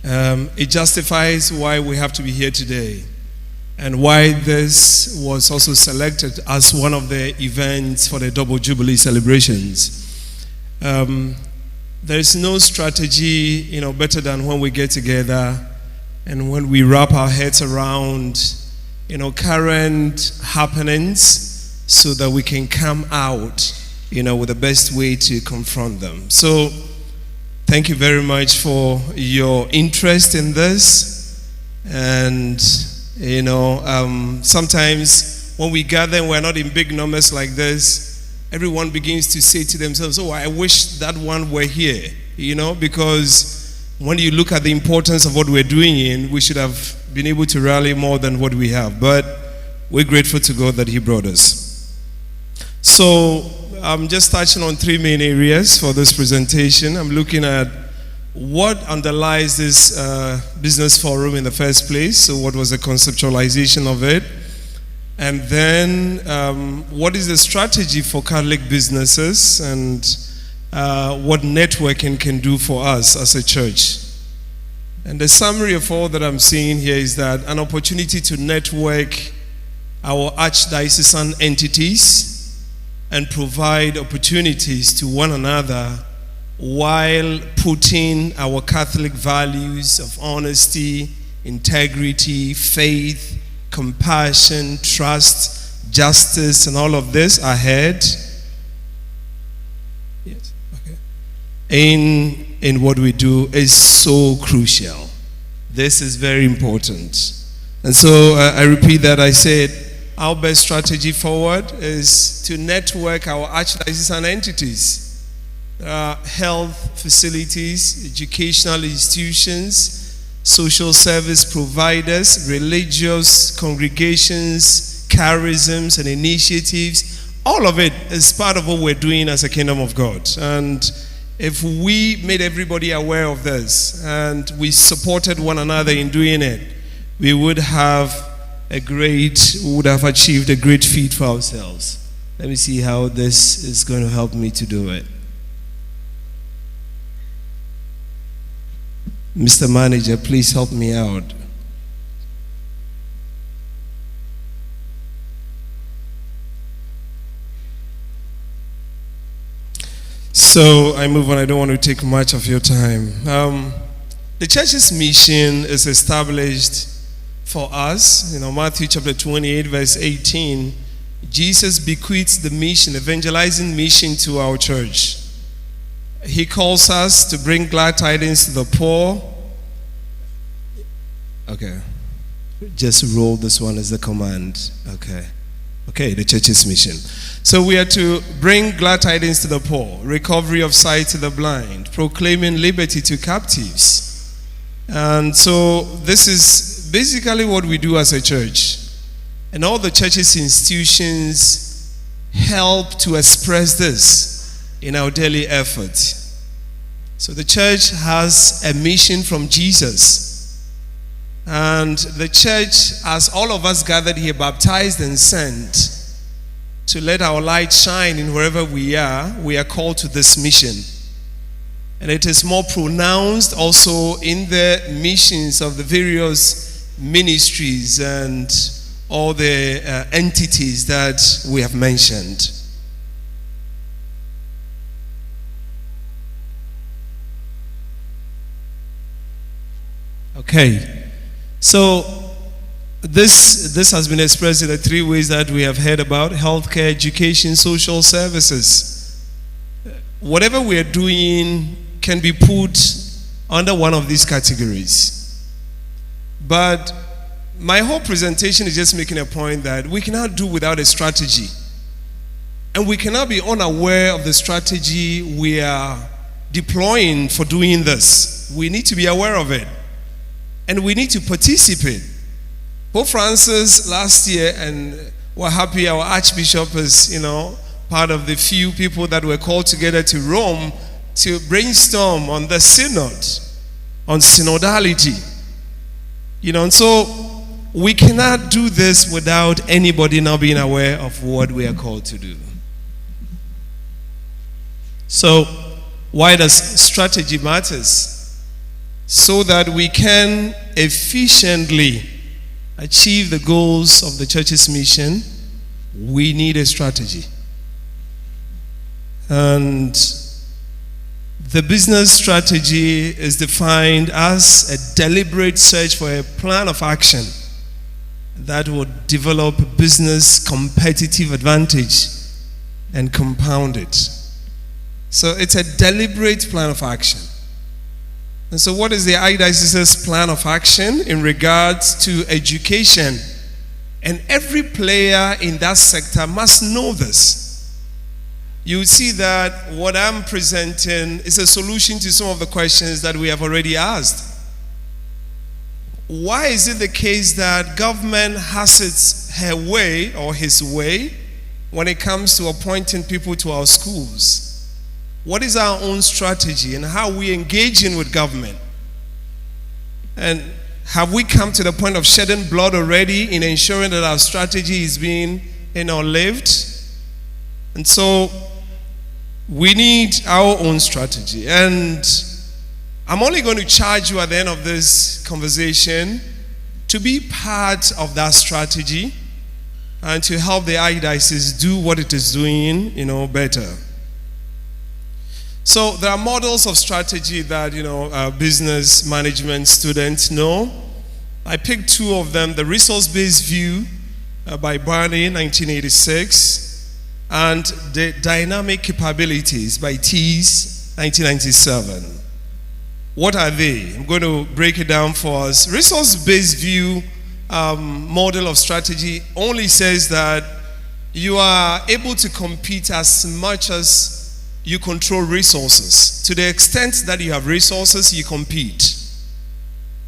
It justifies why we have to be here today and why this was also selected as one of the events for the Double Jubilee celebrations. There is no strategy better than when we get together and when we wrap our heads around current happenings so that we can come out with the best way to confront them. So thank you very much for your interest in this. And sometimes when we gather and we're not in big numbers like this, everyone begins to say to themselves, oh, I wish that one were here. because when you look at the importance of what we're doing we should have been able to rally more than what we have. But we're grateful to God that He brought us. So I'm just touching on 3 main areas for this presentation. I'm looking at what underlies this business forum in the first place. So what was the conceptualization of it? And then what is the strategy for Catholic businesses, and what networking can do for us as a church. And the summary of all that I'm seeing here is that an opportunity to network our archdiocesan entities and provide opportunities to one another while putting our Catholic values of honesty, integrity, faith, compassion, trust, justice, and all of this ahead. Yes, okay. In what we do is so crucial. This is very important. And so I repeat that. I said our best strategy forward is to network our archdiocesan entities. Health facilities, educational institutions, social service providers, religious congregations, charisms and initiatives. All of it is part of what we're doing as a kingdom of God. And if we made everybody aware of this and we supported one another in doing it, we would have achieved a great feat for ourselves. Let me see how this is going to help me to do it. Mr. Manager, please help me out. So I move on. I don't want to take much of your time. The church's mission is established for us. Matthew chapter 28, verse 18, Jesus bequeaths the mission, evangelizing mission to our church. He calls us to bring glad tidings to the poor. Okay. Just roll this one as the command. Okay, the church's mission. So we are to bring glad tidings to the poor, recovery of sight to the blind, proclaiming liberty to captives. And so this is basically what we do as a church. And all the church's institutions help to express this in our daily effort. So the church has a mission from Jesus. And the church, as all of us gathered here, baptized and sent to let our light shine in wherever we are called to this mission. And it is more pronounced also in the missions of the various ministries and all the entities that we have mentioned. Okay, so this has been expressed in the 3 ways that we have heard about: healthcare, education, social services. Whatever we are doing can be put under one of these categories. But my whole presentation is just making a point that we cannot do without a strategy. And we cannot be unaware of the strategy we are deploying for doing this. We need to be aware of it. And we need to participate. Pope Francis last year, and we're happy our Archbishop is, part of the few people that were called together to Rome to brainstorm on the synod, on synodality. And so we cannot do this without anybody now being aware of what we are called to do. So why does strategy matters? So that we can efficiently achieve the goals of the church's mission, we need a strategy. And the business strategy is defined as a deliberate search for a plan of action that will develop business competitive advantage and compound it. So it's a deliberate plan of action. And so what is the Archdiocese's plan of action in regards to education? And every player in that sector must know this. you see that what I'm presenting is a solution to some of the questions that we have already asked. Why is it the case that government has her way or his way when it comes to appointing people to our schools? What is our own strategy and how we engaging with government? And have we come to the point of shedding blood already in ensuring that our strategy is being lived? And so we need our own strategy. And I'm only going to charge you at the end of this conversation to be part of that strategy and to help the Archdiocese do what it is doing, better. So there are models of strategy that, business management students know. I picked two of them, the resource-based view by Barney, 1986, and the dynamic capabilities by Tees, 1997. What are they? I'm going to break it down for us. Resource-based view model of strategy only says that you are able to compete as much as you control resources. To the extent that you have resources, you compete.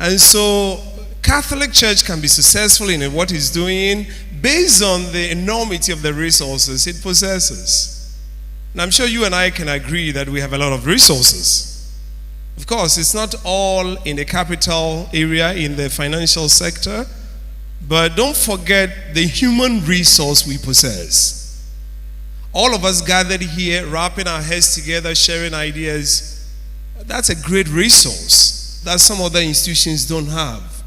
And so Catholic Church can be successful in what it's doing based on the enormity of the resources it possesses. And I'm sure you and I can agree that we have a lot of resources. Of course, it's not all in the capital area, in the financial sector, but don't forget the human resource we possess. All of us gathered here, wrapping our heads together, sharing ideas, that's a great resource that some other institutions don't have.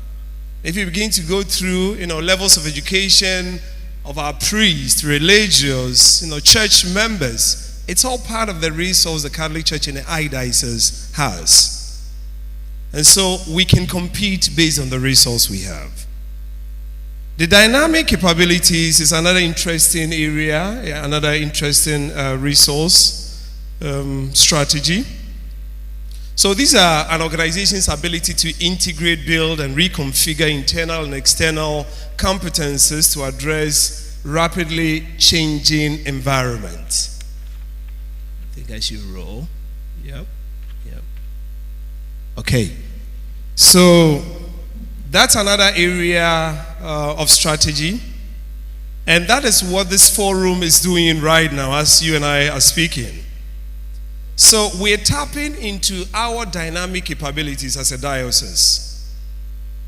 If you begin to go through, levels of education of our priests, religious, church members, it's all part of the resource the Catholic Church in the Archdiocese has. And so we can compete based on the resource we have. The dynamic capabilities is another interesting area, another interesting resource strategy. So these are an organization's ability to integrate, build, and reconfigure internal and external competences to address rapidly changing environment. I think I should roll. Yep. Okay. So that's another area of strategy. And that is what this forum is doing right now as you and I are speaking. So we're tapping into our dynamic capabilities as a diocese.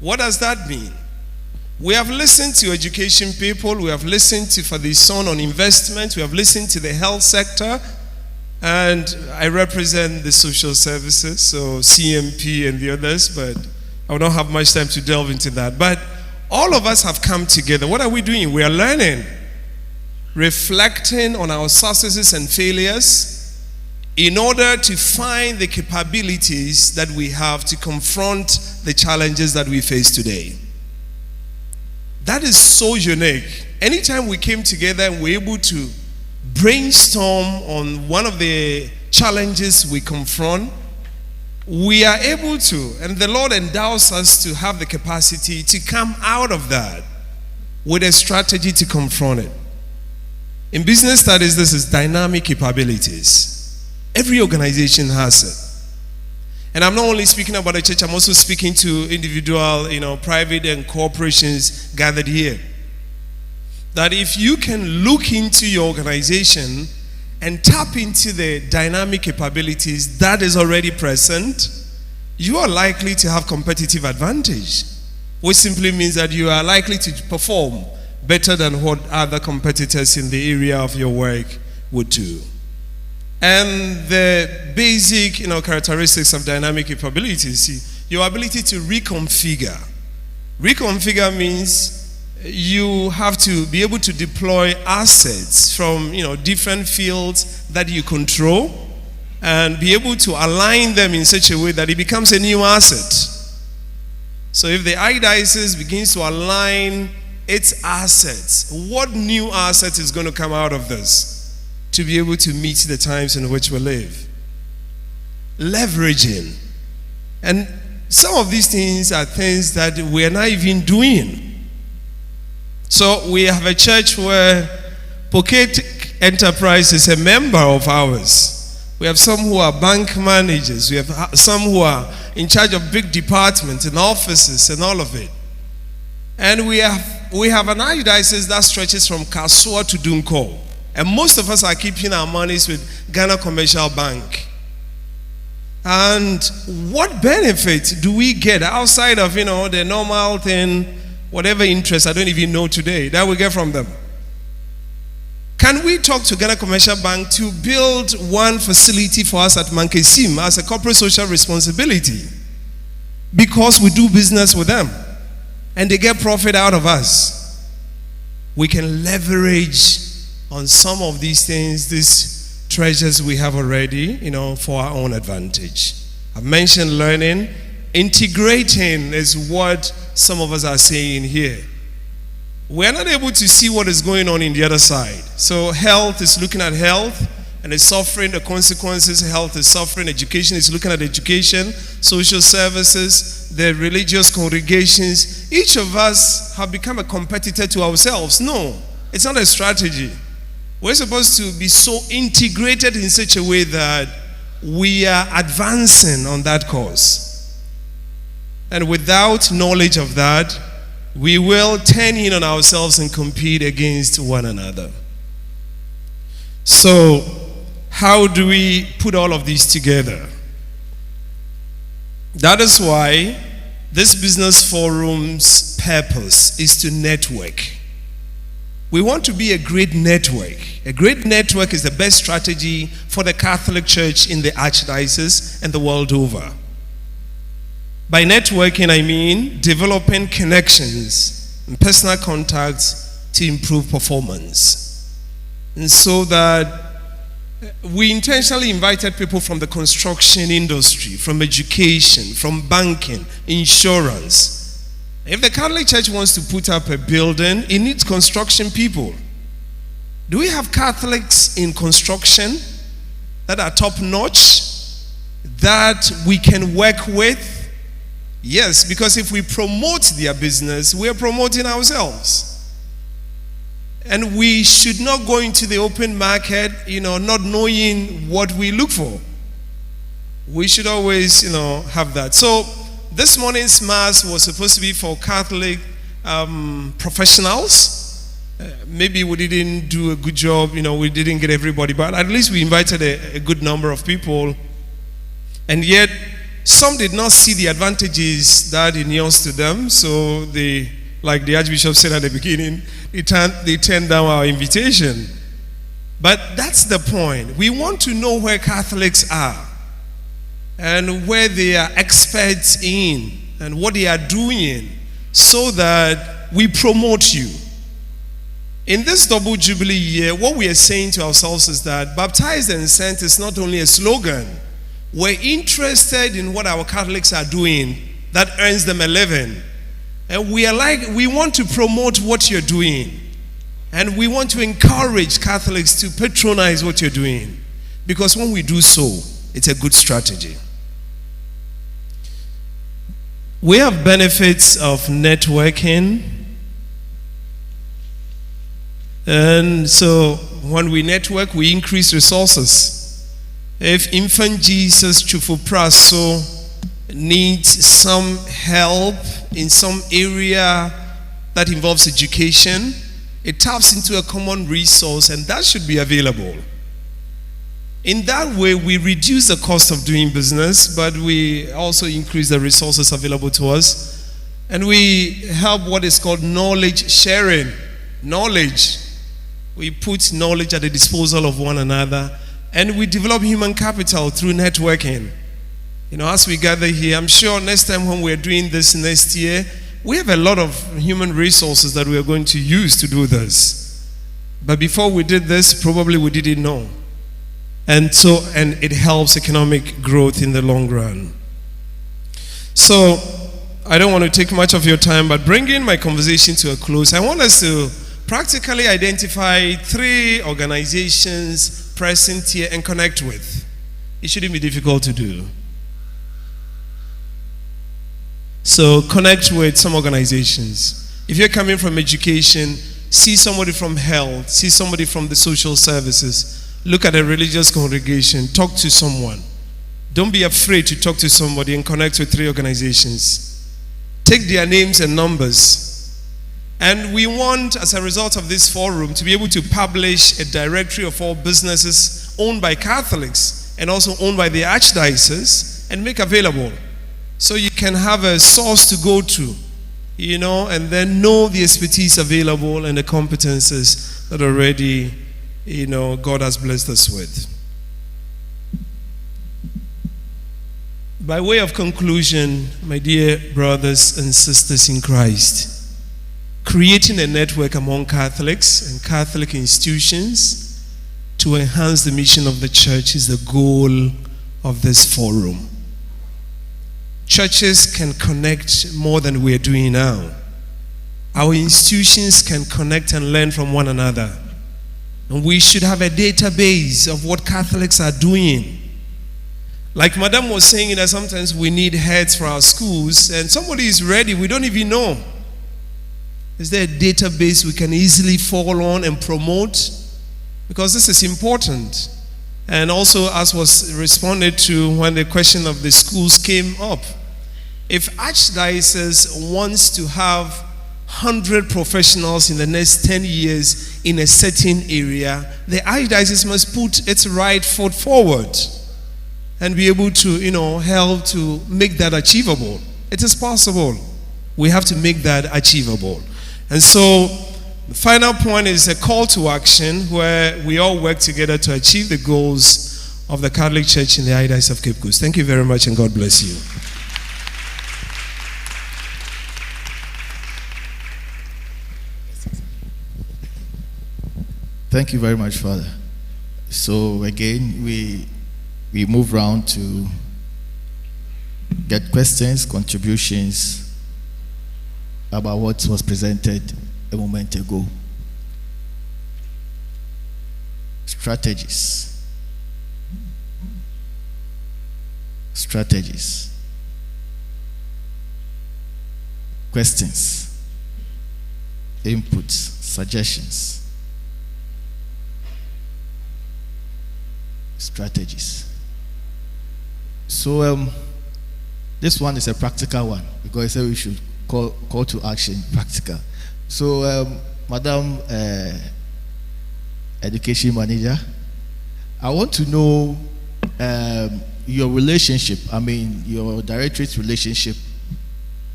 What does that mean? We have listened to education people, we have listened to Father Son on investment, we have listened to the health sector, and I represent the social services, so CMP and the others, but I will not have much time to delve into that. But all of us have come together. What are we doing? We are learning, reflecting on our successes and failures in order to find the capabilities that we have to confront the challenges that we face today. That is so unique. Anytime we came together and we're able to brainstorm on one of the challenges we confront, we are able to, and the Lord endows us to have the capacity to come out of that with a strategy to confront it. In business studies, this is dynamic capabilities. Every organization has it. And I'm not only speaking about the church, I'm also speaking to individual, private and corporations gathered here. That if you can look into your organization and tap into the dynamic capabilities that is already present, you are likely to have competitive advantage, which simply means that you are likely to perform better than what other competitors in the area of your work would do. And the basic, characteristics of dynamic capabilities, your ability to reconfigure. Reconfigure means you have to be able to deploy assets from, different fields that you control and be able to align them in such a way that it becomes a new asset. So if the Archdiocese begins to align its assets, what new asset is going to come out of this to be able to meet the times in which we live? Leveraging. And some of these things are things that we're not even doing. So we have a church where Enterprise is a member of ours. We have some who are bank managers. We have some who are in charge of big departments and offices and all of it. And we have an archdiocese that stretches from Kasua to Dunko. And most of us are keeping our monies with Ghana Commercial Bank. And what benefit do we get outside of, the normal thing, whatever interest, I don't even know today, that we get from them? Can we talk to Ghana Commercial Bank to build one facility for us at Mankesim as a corporate social responsibility? Because we do business with them and they get profit out of us. We can leverage on some of these things, these treasures we have already, for our own advantage. I mentioned learning. Integrating is what some of us are saying here. We're not able to see what is going on in the other side. So health is looking at health and is suffering the consequences. Health is suffering. Education is looking at education. Social services, the religious congregations. Each of us have become a competitor to ourselves. No, it's not a strategy. We're supposed to be so integrated in such a way that we are advancing on that cause. And without knowledge of that, we will turn in on ourselves and compete against one another. So, how do we put all of these together? That is why this business forum's purpose is to network. We want to be a great network. A great network is the best strategy for the Catholic Church in the Archdiocese and the world over. By networking, I mean developing connections and personal contacts to improve performance. And so that we intentionally invited people from the construction industry, from education, from banking, insurance. If the Catholic Church wants to put up a building, it needs construction people. Do we have Catholics in construction that are top-notch, that we can work with? Yes, because if we promote their business, we are promoting ourselves. And we should not go into the open market, not knowing what we look for. We should always, have that. So this morning's Mass was supposed to be for Catholic professionals. Maybe we didn't do a good job, we didn't get everybody, but at least we invited a good number of people. And yet, some did not see the advantages that inures to them, so they, like the Archbishop said at the beginning, they turned down our invitation. But that's the point. We want to know where Catholics are and where they are experts in and what they are doing so that we promote you. In this double jubilee year, what we are saying to ourselves is that baptized and sent is not only a slogan. We're interested in what our Catholics are doing that earns them a living. And we want to promote what you're doing. And we want to encourage Catholics to patronize what you're doing. Because when we do so, it's a good strategy. We have benefits of networking. And so when we network, we increase resources. If infant Jesus Chufupraso needs some help in some area that involves education, it taps into a common resource and that should be available. In that way, we reduce the cost of doing business, but we also increase the resources available to us. And we help what is called knowledge sharing. Knowledge. We put knowledge at the disposal of one another. And we develop human capital through networking. As we gather here, I'm sure next time when we're doing this next year, we have a lot of human resources that we are going to use to do this. But before we did this, probably we didn't know. And it helps economic growth in the long run. So, I don't want to take much of your time, but bringing my conversation to a close, I want us to practically identify 3 organizations present here and connect with. It shouldn't be difficult to do. So connect with some organizations. If you're coming from education, see somebody from health, see somebody from the social services, look at a religious congregation, talk to someone. Don't be afraid to talk to somebody and connect with 3 organizations. Take their names and numbers. And we want, as a result of this forum, to be able to publish a directory of all businesses owned by Catholics and also owned by the Archdiocese and make available. So you can have a source to go to, and then know the expertise available and the competences that already, God has blessed us with. By way of conclusion, my dear brothers and sisters in Christ, creating a network among Catholics and Catholic institutions to enhance the mission of the church is the goal of this forum. Churches can connect more than we are doing now. Our institutions can connect and learn from one another. And we should have a database of what Catholics are doing. Like Madam was saying, that sometimes we need heads for our schools, and somebody is ready, we don't even know. Is there a database we can easily fall on and promote? Because this is important. And also, as was responded to when the question of the schools came up, if Archdiocese wants to have 100 professionals in the next 10 years in a certain area, the Archdiocese must put its right foot forward and be able to, help to make that achievable. It is possible. We have to make that achievable. And so, the final point is a call to action where we all work together to achieve the goals of the Catholic Church in the Archdiocese of Cape Coast. Thank you very much, and God bless you. Thank you very much, Father. So again, we move round to get questions, contributions about what was presented a moment ago. Strategies. Questions. Inputs. Suggestions. Strategies. So this one is a practical one, because I said we should call to action practical. So Madam Education Manager, I want to know your relationship, your directorate's relationship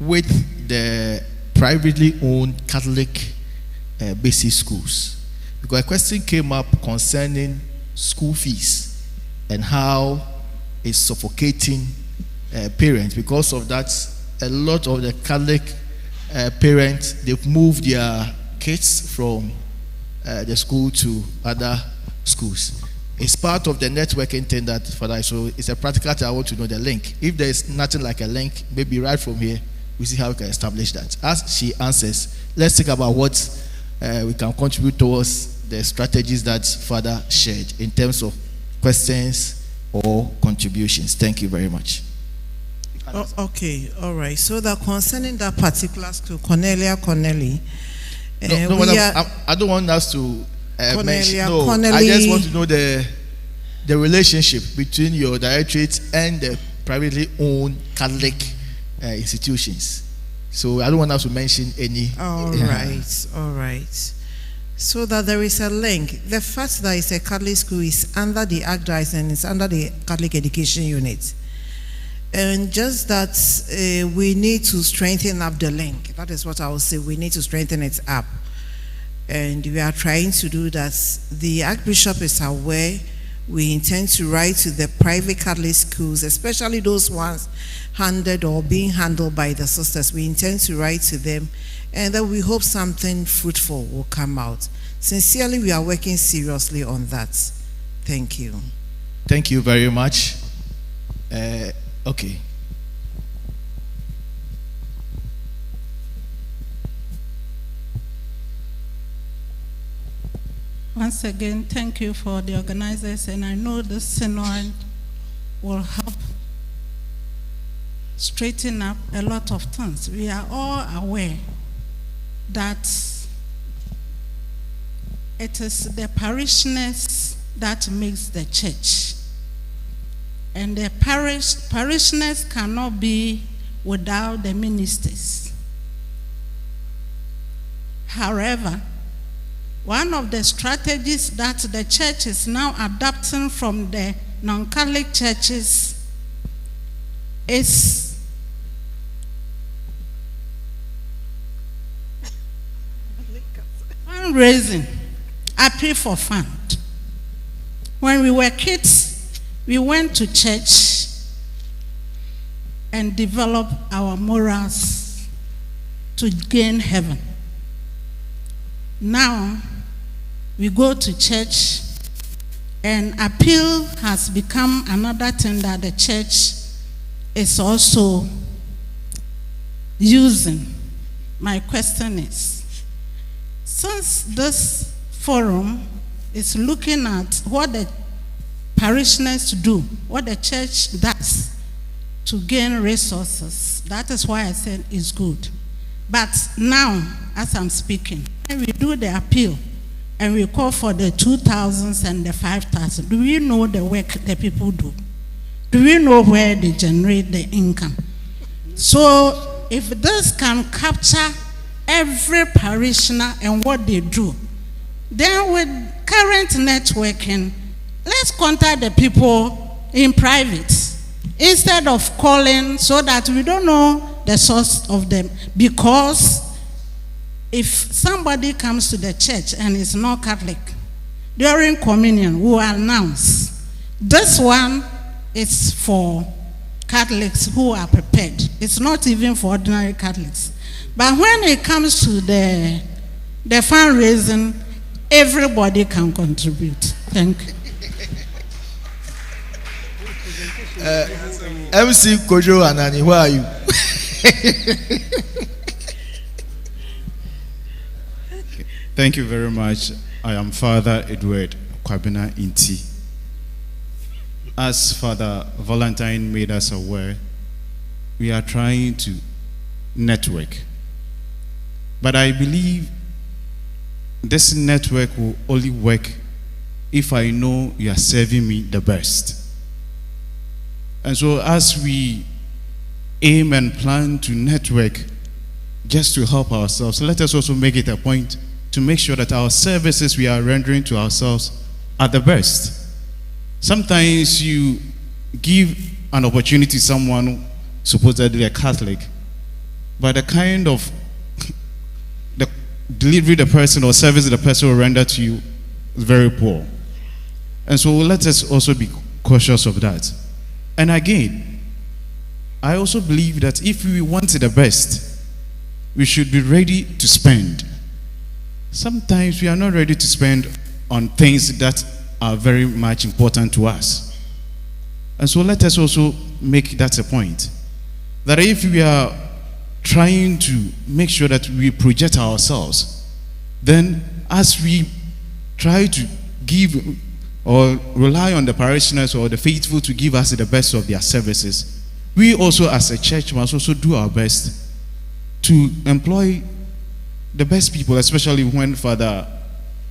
with the privately owned Catholic basic schools. Because a question came up concerning school fees and how it's suffocating parents. Because of that, a lot of the Catholic parents, they've moved their kids from the school to other schools. It's part of the networking thing that, Father, so it's a practical thing. I want to know the link. If there's nothing like a link, maybe right from here, we see how we can establish that. As she answers, let's think about what we can contribute towards the strategies that Father shared in terms of questions or contributions. Thank you very much. Okay, all right. So that concerning that particular school, Cornelia Connelly, I don't want us to mention. No, Connelly, I just want to know the relationship between your directorate and the privately owned Catholic institutions. So I don't want us to mention any. All right. So that there is a link. The fact that it's a Catholic school is under the Archdiocese and it's under the Catholic Education Unit. And just that we need to strengthen up the link. That is what I will say. We need to strengthen it up. And we are trying to do that. The Archbishop is aware. We intend to write to the private Catholic schools, especially those ones handled or being handled by the sisters. We intend to write to them, and then we hope something fruitful will come out. Sincerely, we are working seriously on that. Thank you. Thank you very much. Okay. Once again, thank you for the organizers, and I know this synod will help straighten up a lot of things. We are all aware that it is the parishioners that makes the church. And the parishioners cannot be without the ministers. However, one of the strategies that the church is now adopting from the non-Catholic churches is fundraising, appeal for fund. When we were kids, we went to church and developed our morals to gain heaven. Now, we go to church, and appeal has become another thing that the church is also using. My question is, since this forum is looking at what the parishioners do, what the church does to gain resources, that is why I said it's good. But now, as I'm speaking, when we do the appeal and we call for the 2,000s and the 5,000, do we know the work the people do? Do we know where they generate the income? So if this can capture every parishioner and what they do, then with current networking, let's contact the people in private instead of calling, so that we don't know the source of them. Because if somebody comes to the church and is not Catholic, during communion we will announce this one is for Catholics who are prepared. It's not even for ordinary Catholics. But when it comes to the fundraising, everybody can contribute. Thank you. MC Kojo Anani, where are you? Thank you very much. I am Father Edward Kwabena Inti. As Father Valentine made us aware, we are trying to network. But I believe this network will only work if I know you are serving me the best. And so as we aim and plan to network just to help ourselves, let us also make it a point to make sure that our services we are rendering to ourselves are the best. Sometimes you give an opportunity to someone supposedly a Catholic, but the kind of the delivery the person or service the person will render to you is very poor. And so let us also be cautious of that. And again, I also believe that if we want the best, we should be ready to spend. Sometimes we are not ready to spend on things that are very much important to us. And so let us also make that a point. That if we are trying to make sure that we project ourselves, then as we try to give or rely on the parishioners or the faithful to give us the best of their services, we also as a church must also do our best to employ the best people, especially when Father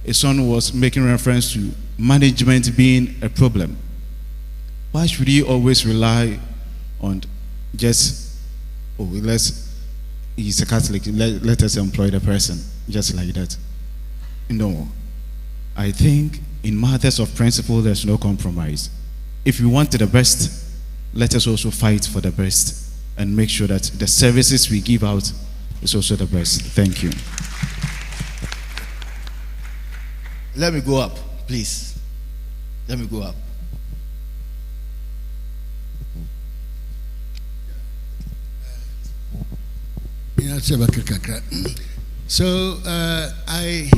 Eson was making reference to management being a problem. Why should we always rely on just, he's a Catholic, let us employ the person, just like that? No. I think in matters of principle, there's no compromise. If we want the best, let us also fight for the best and make sure that the services we give out is also the best. Thank you. Let me go up, please. Let me go up. So I've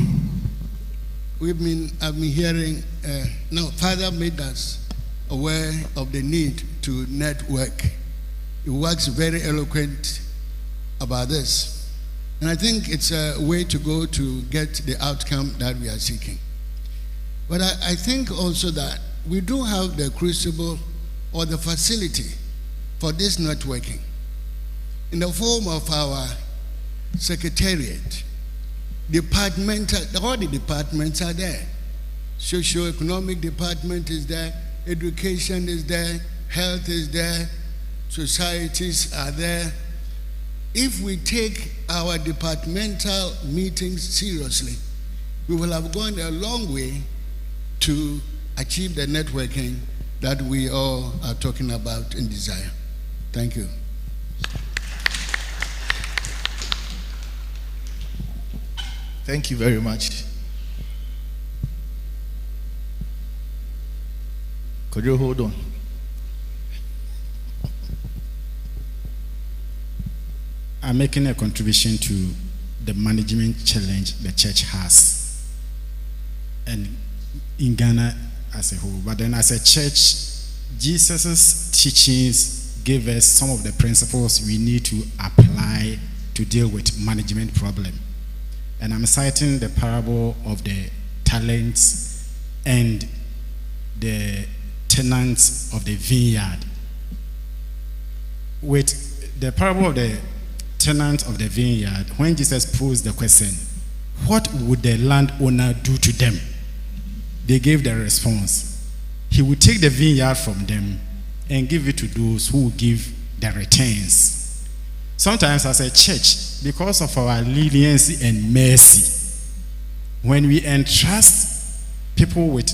been hearing. Now, Father made us aware of the need to network. He works very eloquent about this, and I think it's a way to go to get the outcome that we are seeking. But I think also that we do have the crucible or the facility for this networking in the form of our secretariat. departmental, all the departments are there. Socio-economic department is there, education is there, health is there, societies are there. If we take our departmental meetings seriously, we will have gone a long way to achieve the networking that we all are talking about and desire. Thank you. Thank you very much. Could you hold on? I'm making a contribution to the management challenge the church has, and in Ghana as a whole. But then as a church, Jesus' teachings give us some of the principles we need to apply to deal with management problem. And I'm citing the parable of the talents and the tenants of the vineyard. With the parable of the tenant of the vineyard, when Jesus posed the question, what would the landowner do to them? They gave the response, he would take the vineyard from them and give it to those who give the returns. Sometimes as a church, because of our leniency and mercy, when we entrust people with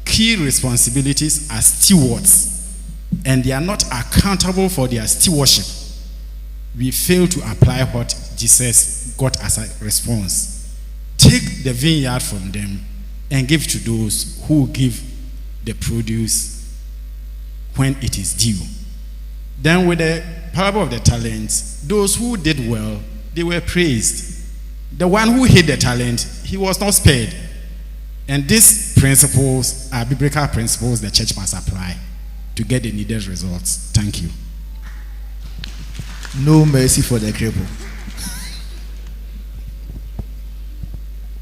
key responsibilities as stewards and they are not accountable for their stewardship, we fail to apply what Jesus got as a response. Take the vineyard from them and give to those who give the produce when it is due. Then with the parable of the talents, those who did well, they were praised. The one who hid the talent, he was not spared. And these principles are biblical principles the church must apply to get the needed results. Thank you. No mercy for the cripple.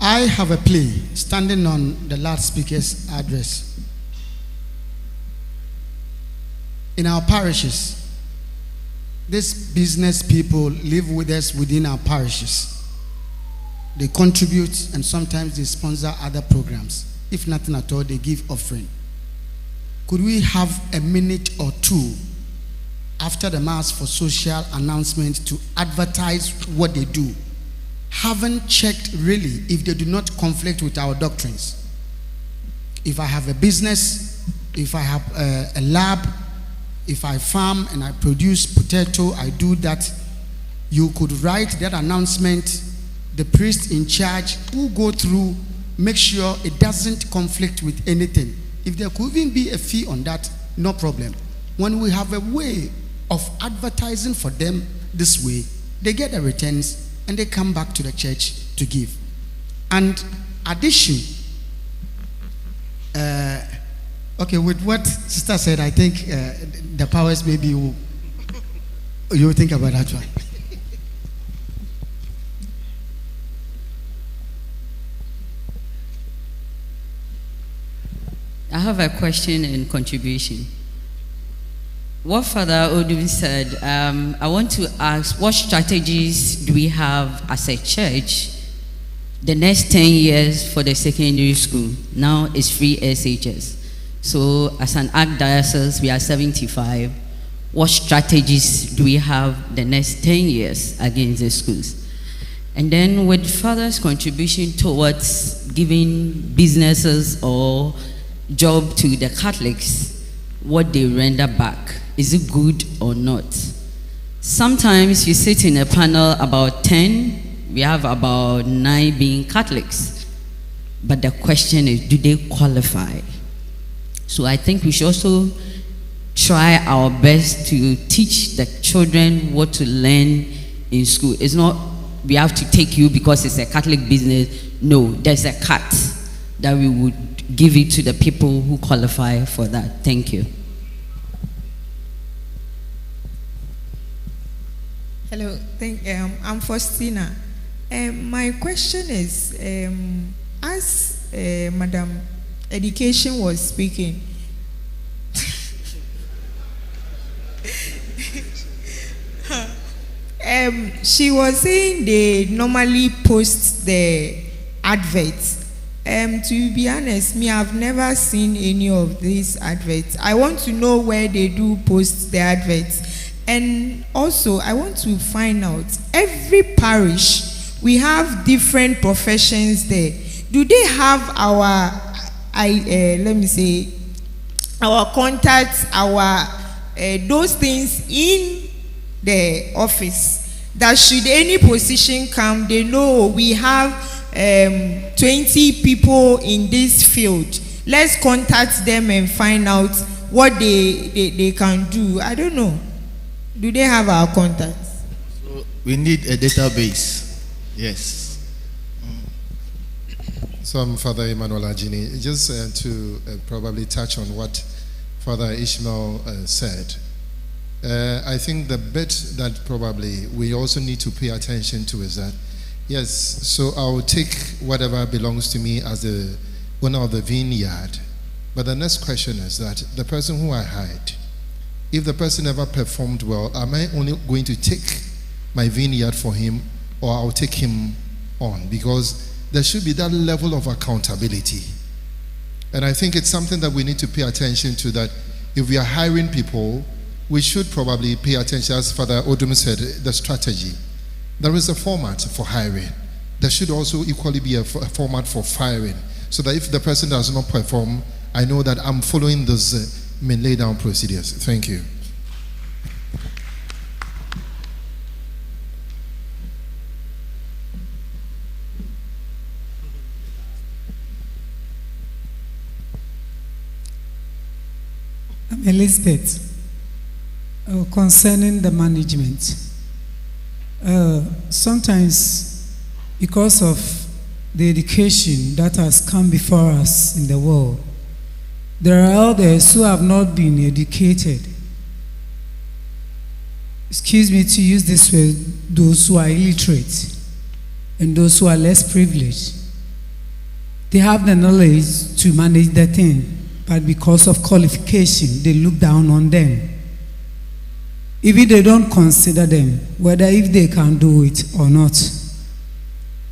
I have a plea standing on the last speaker's address. In our parishes, these business people live with us within our parishes. They contribute and sometimes they sponsor other programs. If nothing at all, they give offering. Could we have a minute or two after the Mass for social announcement to advertise what they do, having checked really if they do not conflict with our doctrines? If I have a business, if I have a lab, if I farm and I produce potato, I do that, you could write that announcement. The priest in charge will go through, make sure it doesn't conflict with anything. If there could even be a fee on that, no problem. When we have a way of advertising for them this way, they get the returns and they come back to the church to give. And addition, okay, with what Sister said, I think the powers maybe you think about that one. I have a question and contribution. What Father Odum said, I want to ask, what strategies do we have as a church the next 10 years for the secondary school? Now it's free SHS. So as an Archdiocese, we are 75. What strategies do we have the next 10 years against the schools? And then with Father's contribution towards giving businesses or job to the Catholics, what they render back, is it good or not? Sometimes you sit in a panel about 10, we have about 9 being Catholics. But the question is, do they qualify? So I think we should also try our best to teach the children what to learn in school. It's not, we have to take you because it's a Catholic business. No, there's a cut that we would give it to the people who qualify for that. Thank you. Hello, I'm Faustina. My question is, as Madam Education was speaking, she was saying they normally post the adverts. To be honest, me, I've never seen any of these adverts. I want to know where they do post the adverts. And also, I want to find out, every parish, we have different professions there. Do they have our, let me say, our contacts, our, those things in the office? That should any position come, they know we have 20 people in this field. Let's contact them and find out what they can do. I don't know. Do they have our contacts? So we need a database. Yes. So I'm Father Emmanuel Ajini. Just to probably touch on what Father Ishmael said. I think the bit that probably we also need to pay attention to is that, yes, so I'll take whatever belongs to me as the owner of the vineyard. But the next question is that the person who I hired, if the person ever performed well, am I only going to take my vineyard for him, or I'll take him on? Because there should be that level of accountability. And I think it's something that we need to pay attention to, that if we are hiring people, we should probably pay attention, as Father Odum said, the strategy. There is a format for hiring. There should also equally be a format for firing, so that if the person does not perform, I know that I'm following those laid down procedures. Thank you. I'm Elizabeth. Concerning the management, sometimes because of the education that has come before us in the world, there are others who have not been educated. Excuse me to use this word, those who are illiterate and those who are less privileged. They have the knowledge to manage the thing, but because of qualification, they look down on them. Even they don't consider them, whether if they can do it or not.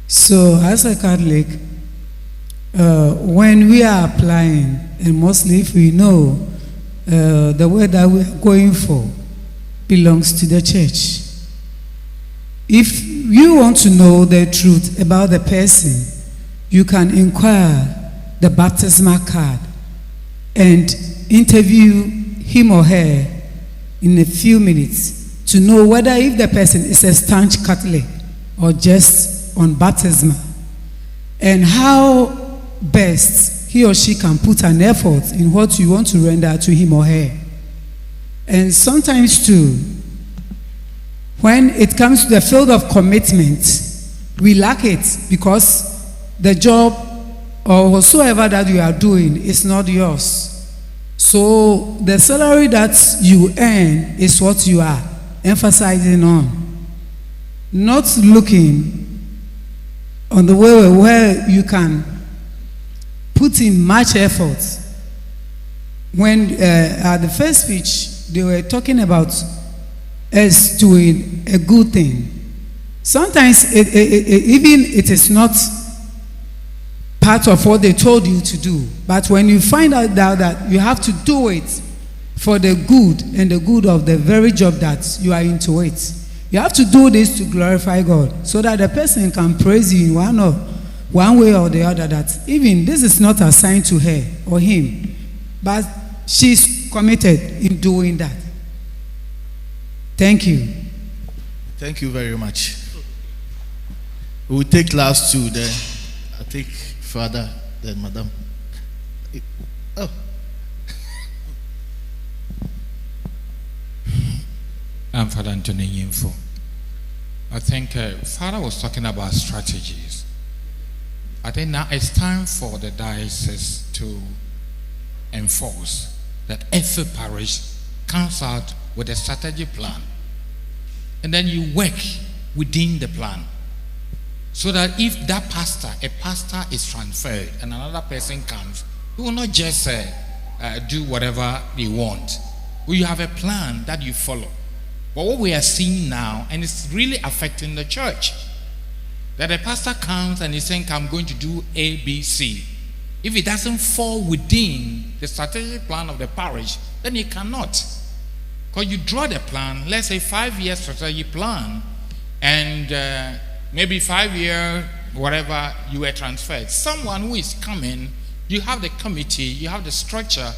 So as a Catholic, when we are applying, and mostly if we know the way that we are going for belongs to the church, if you want to know the truth about the person, you can inquire the baptismal card and interview him or her in a few minutes to know whether if the person is a staunch Catholic or just on baptismal, and how best he or she can put an effort in what you want to render to him or her. And sometimes too, when it comes to the field of commitment, we lack it because the job or whatsoever that you are doing is not yours. So the salary that you earn is what you are emphasizing on, not looking on the way where you can put in much effort. When at the first speech they were talking about us doing a good thing. Sometimes even it is not part of what they told you to do, but when you find out that you have to do it for the good and the good of the very job that you are into it, you have to do this to glorify God, so that the person can praise you in one way or the other, that even this is not assigned to her or him, but she's committed in doing that. Thank you. Thank you very much. We will take last two, then I'll take Father, then Madam. Oh. I'm Father Anthony Yinfo. I think Father was talking about strategies. I think now it's time for the diocese to enforce that every parish comes out with a strategy plan, and then you work within the plan, so that if that a pastor is transferred and another person comes, you will not just do whatever they want. Well, you have a plan that you follow. But what we are seeing now, and it's really affecting the church, that a pastor comes and he's saying, I'm going to do A, B, C. If it doesn't fall within the strategic plan of the parish, then he cannot. Because you draw the plan, let's say 5-year strategic plan, and maybe 5-year, whatever, you were transferred. Someone who is coming, you have the committee, you have the structure,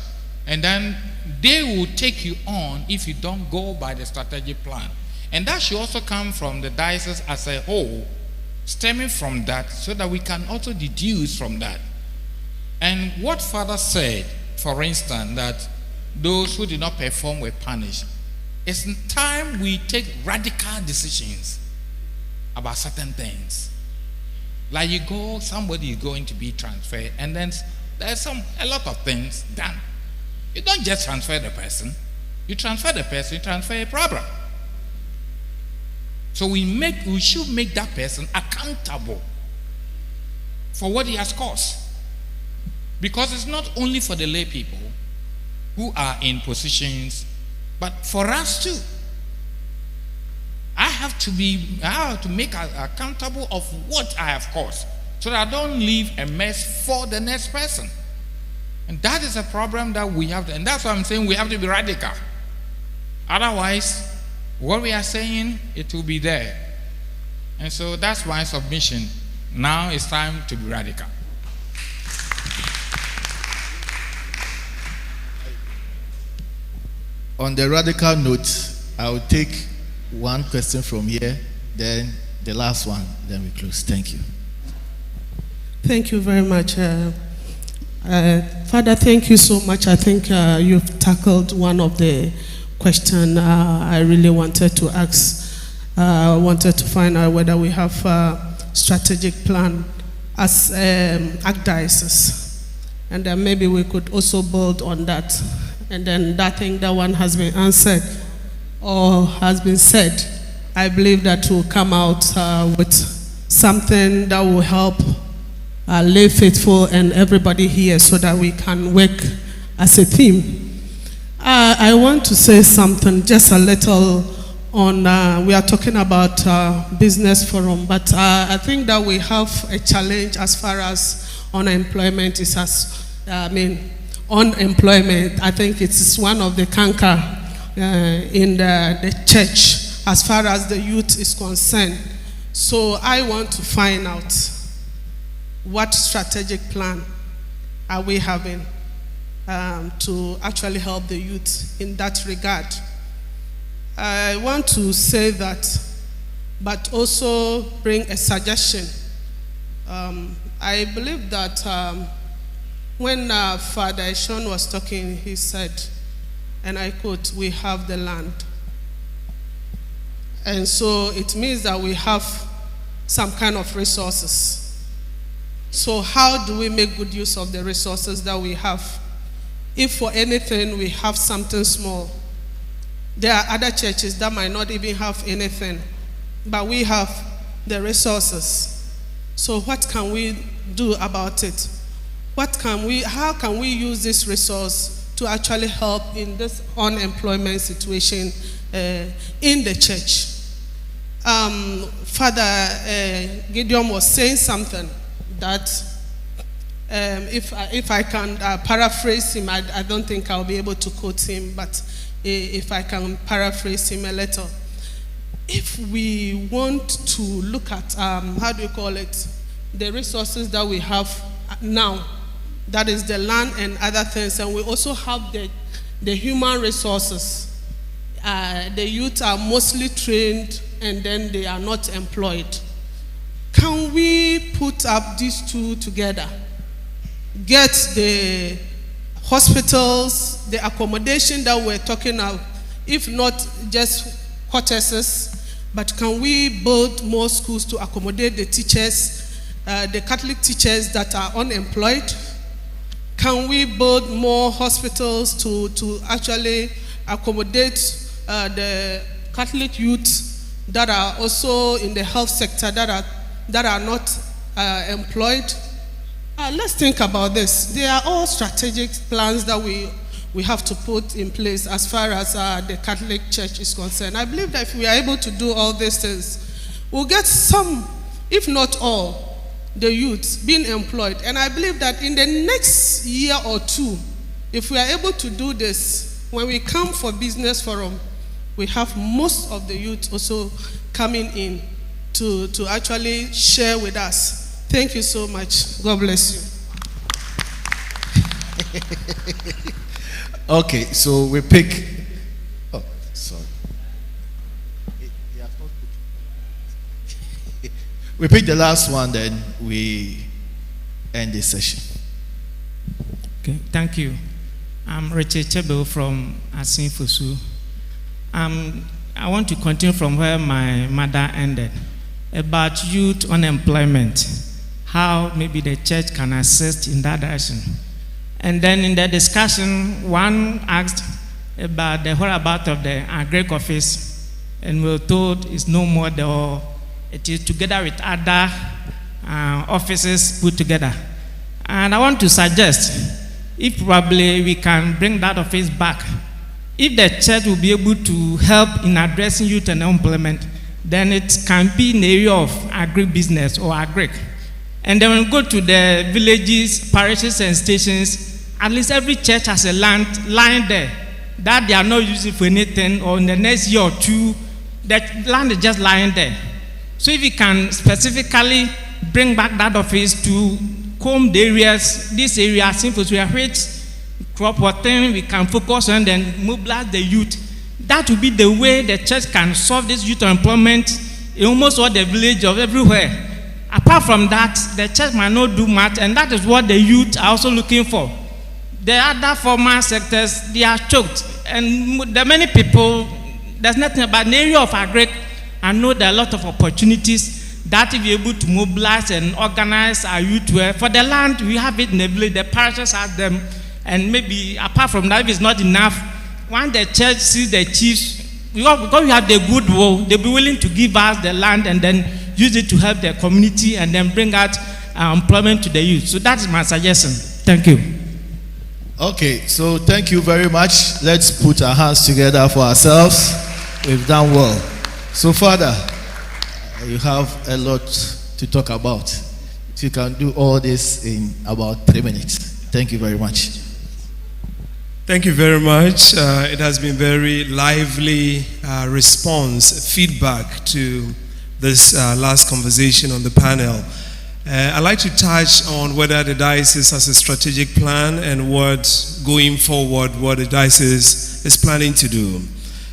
and then they will take you on if you don't go by the strategic plan. And that should also come from the diocese as a whole, stemming from that, so that we can also deduce from that. And what Father said, for instance, that those who did not perform were punished, it's time we take radical decisions about certain things. Like you go, somebody is going to be transferred, and then there's a lot of things done. You don't just transfer the person. You transfer the person, you transfer a problem. So we should make that person accountable for what he has caused. Because it's not only for the lay people who are in positions, but for us too. I have to make accountable of what I have caused, so that I don't leave a mess for the next person. And that is a problem that we have to, and that's why I'm saying we have to be radical. Otherwise, what we are saying, it will be there. And so that's my submission. Now it's time to be radical. On the radical note, I will take one question from here, then the last one, then we close. Thank you. Thank you very much. Father, thank you so much. I think you've tackled one of the questions I really wanted to ask. I wanted to find out whether we have a strategic plan as Archdiocese. And then maybe we could also build on that. And then that thing, that one has been answered or has been said. I believe that will come out with something that will help lay faithful and everybody here, so that we can work as a team. I want to say something, just a little on, we are talking about business forum, but I think that we have a challenge as far as unemployment is unemployment. I think it is one of the canker in the church as far as the youth is concerned. So I want to find out, what strategic plan are we having to actually help the youth in that regard? I want to say that, but also bring a suggestion. I believe that when Father Sean was talking, he said, and I quote, "We have the land." And so it means that we have some kind of resources. So how do we make good use of the resources that we have? If for anything we have something small, there are other churches that might not even have anything, but we have the resources. So what can we do about it? How can we use this resource to actually help in this unemployment situation in the church? Father Gideon was saying something that if I can paraphrase him, I don't think I'll be able to quote him, but if I can paraphrase him a little. If we want to look at, the resources that we have now, that is the land and other things, and we also have the human resources. The youth are mostly trained and then they are not employed. Can we put up these two together? Get the hospitals, the accommodation that we're talking of, if not just cottages, but can we build more schools to accommodate the teachers, the Catholic teachers that are unemployed? Can we build more hospitals to actually accommodate the Catholic youth that are also in the health sector that are not employed? Let's think about this. They are all strategic plans that we have to put in place as far as the Catholic Church is concerned. I believe that if we are able to do all these things, we'll get some, if not all, the youth being employed. And I believe that in the next year or two, if we are able to do this, when we come for Business Forum, we have most of the youth also coming in to actually share with us. Thank you so much. God bless you. Okay, so we pick. Oh, sorry. We pick the last one, then we end this session. Okay, thank you. I'm Richard Chebel from Asin Fosu. I want to continue from where my mother ended about youth unemployment, how maybe the church can assist in that direction. And then in the discussion, one asked about the whereabouts of the Agric office, and we were told it's no more there, or it is together with other offices put together. And I want to suggest, if probably we can bring that office back, if the church will be able to help in addressing youth unemployment, then it can be in the area of agribusiness or agric. And then when we go to the villages, parishes, and stations, at least every church has a land lying there that they are not using for anything, or in the next year or two, that land is just lying there. So if we can specifically bring back that office to comb the areas, this area, since we are which crop what thing we can focus on, then mobilize the youth. That will be the way the church can solve this youth employment in almost all the villages of everywhere. Apart from that, the church might not do much, and that is what the youth are also looking for. The other formal sectors, they are choked, and there are many people, there's nothing about the area of agric. I know there are a lot of opportunities that if you're able to mobilize and organize our youth well. For the land, we have it in the village, the parishes have them, and maybe apart from that, if it's not enough, when the church sees the chiefs, because we have the goodwill, they'll be willing to give us the land and then use it to help the community and then bring out employment to the youth. So that is my suggestion. Thank you. Okay, so thank you very much. Let's put our hands together for ourselves. We've done well. So, Father, you have a lot to talk about. So you can do all this in about 3 minutes. Thank you very much. Thank you very much. It has been very lively response, feedback to this last conversation on the panel. I'd like to touch on whether the diocese has a strategic plan and what, going forward, what the diocese is planning to do.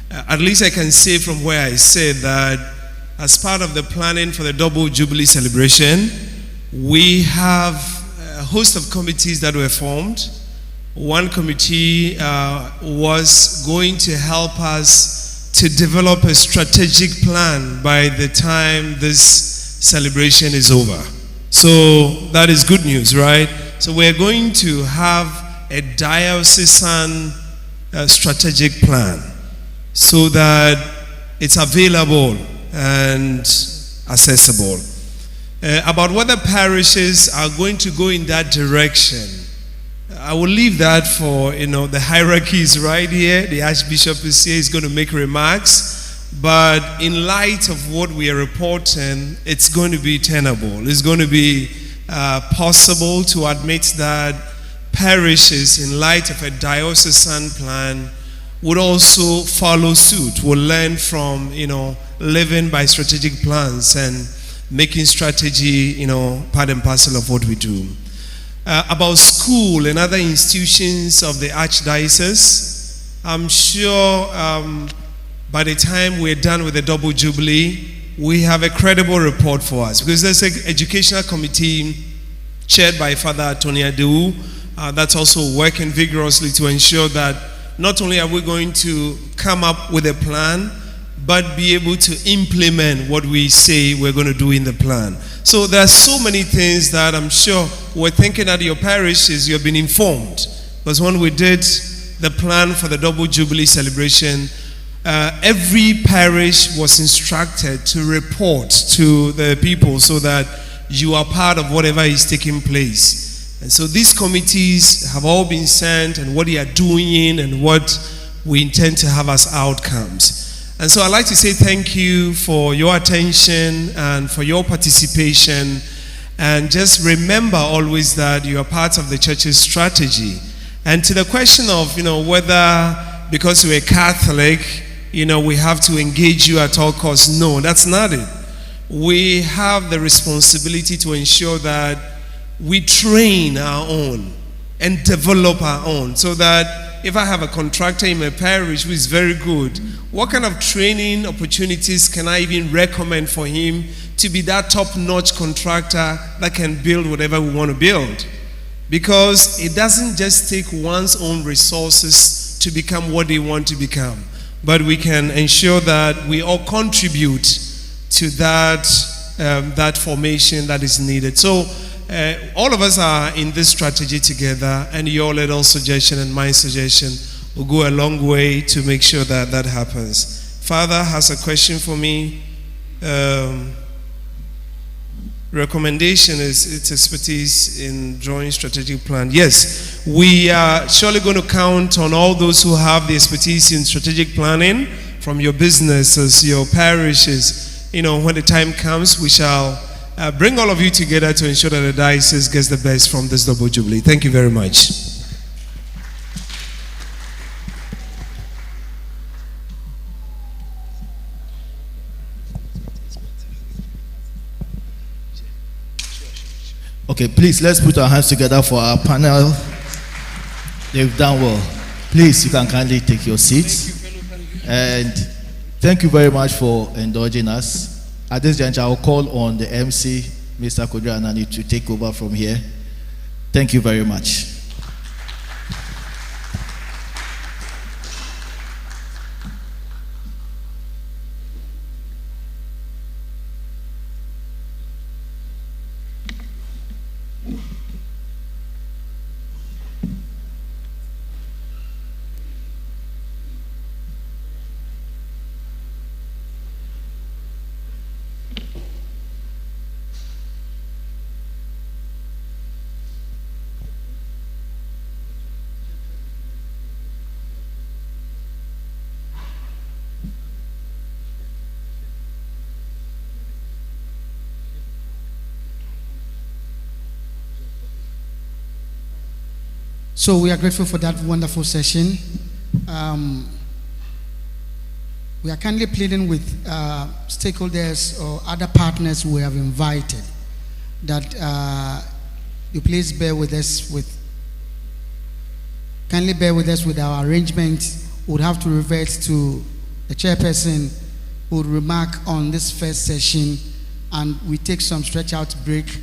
At least I can say from where I said that as part of the planning for the double jubilee celebration, we have a host of committees that were formed. One committee was going to help us to develop a strategic plan by the time this celebration is over. So that is good news, right? So we're going to have a diocesan strategic plan so that it's available and accessible. About whether parishes are going to go in that direction, I will leave that for, the hierarchy is right here. The Archbishop is here, he's going to make remarks. But in light of what we are reporting, it's going to be tenable. It's going to be possible to admit that parishes, in light of a diocesan plan, would also follow suit, will learn from, living by strategic plans and making strategy, part and parcel of what we do. About school and other institutions of the Archdiocese, I'm sure by the time we're done with the double jubilee, we have a credible report for us, because there's an educational committee chaired by Father Tony Adewu that's also working vigorously to ensure that not only are we going to come up with a plan, but be able to implement what we say we're going to do in the plan. So there are so many things that I'm sure we're thinking at your parishes, you've been informed. Because when we did the plan for the double jubilee celebration, every parish was instructed to report to the people so that you are part of whatever is taking place. And so these committees have all been sent, and what they are doing and what we intend to have as outcomes. And so I'd like to say thank you for your attention and for your participation. And just remember always that you are part of the church's strategy. And to the question of, whether because we're Catholic, we have to engage you at all costs. No, that's not it. We have the responsibility to ensure that we train our own and develop our own, so that if I have a contractor in my parish who is very good, what kind of training opportunities can I even recommend for him to be that top-notch contractor that can build whatever we want to build? Because it doesn't just take one's own resources to become what they want to become, but we can ensure that we all contribute to that formation that is needed. So all of us are in this strategy together, and your little suggestion and my suggestion will go a long way to make sure that that happens. Father has a question for me. Recommendation is its expertise in drawing strategic plan. Yes, we are surely going to count on all those who have the expertise in strategic planning, from your businesses, your parishes. When the time comes, we shall bring all of you together to ensure that the diocese gets the best from this double jubilee. Thank you very much. Okay, please, let's put our hands together for our panel. They've done well. Please, you can kindly take your seats. And thank you very much for indulging us. At this juncture, I will call on the MC, Mr. Kodra Anani, to take over from here. Thank you very much. So we are grateful for that wonderful session. We are kindly pleading with stakeholders or other partners we have invited that you please kindly bear with us with our arrangement. We would have to revert to the chairperson who would remark on this first session, and we take some stretch out break,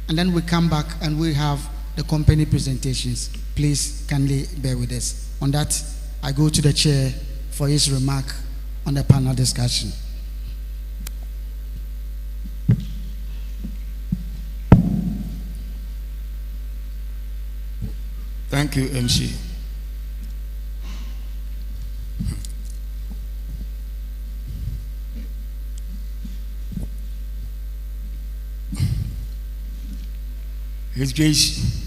and then we come back and we have the company presentations. Please kindly bear with us. On that, I go to the chair for his remark on the panel discussion. Thank you, MC. His Grace,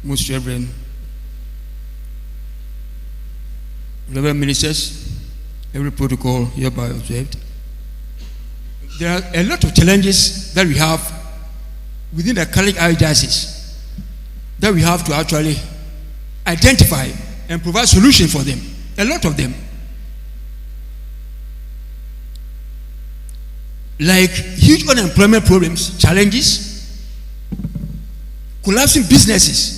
most Reverend Ministers, every protocol hereby observed. There are a lot of challenges that we have within the Catholic Archdiocese that we have to actually identify and provide solutions for them. A lot of them. Like huge unemployment problems, challenges, collapsing businesses,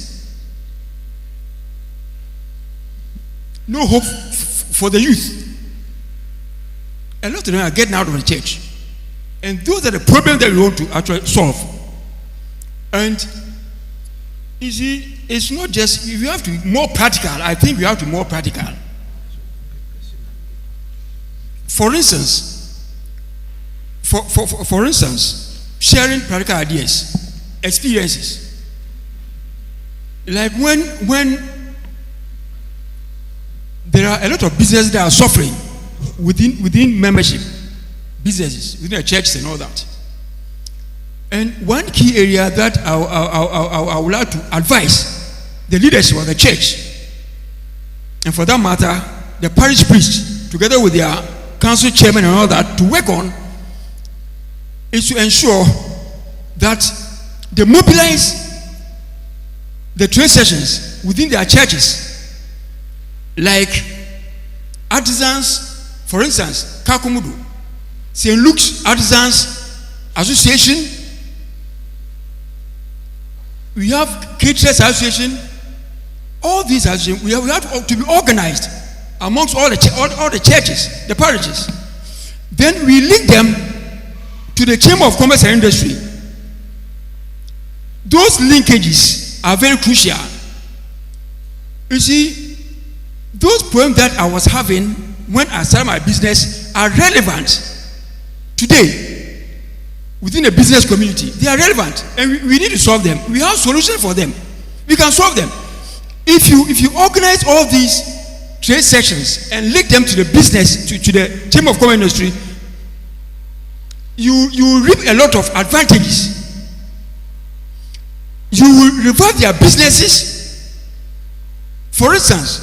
no hope for the youth. A lot of them are getting out of the church. And those are the problems that we want to actually solve. And you see, it's not just, if you have to be more practical, I think we have to be more practical. For instance, for instance, sharing practical ideas, experiences. Like when there are a lot of businesses that are suffering within membership, businesses, within the churches and all that. And one key area that I would like to advise the leadership of the church, and for that matter, the parish priest, together with their council chairman and all that, to work on, is to ensure that they mobilize the trade sessions within their churches, like artisans, for instance, Kakumudu, St. Luke's Artisans Association. We have Caterers Association. All these associations, we have to be organized amongst all the churches, the parishes. Then we link them to the Chamber of Commerce and Industry. Those linkages are very crucial. You see, those problems that I was having when I started my business are relevant today. Within the business community, they are relevant, and we need to solve them. We have solutions for them. We can solve them. If you organize all these trade sections and link them to the business, to the Chamber of Commerce Industry, you reap a lot of advantages. You will revive their businesses. For instance,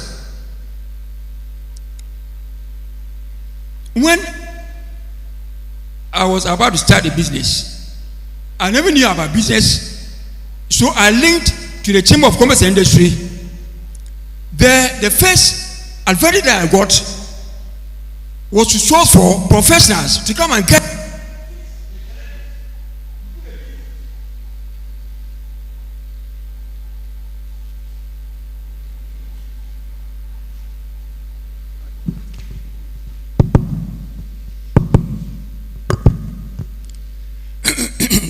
when I was about to start a business, I never knew about business, so I linked to the Chamber of Commerce and Industry. The first advantage that I got was to source for professionals to come and get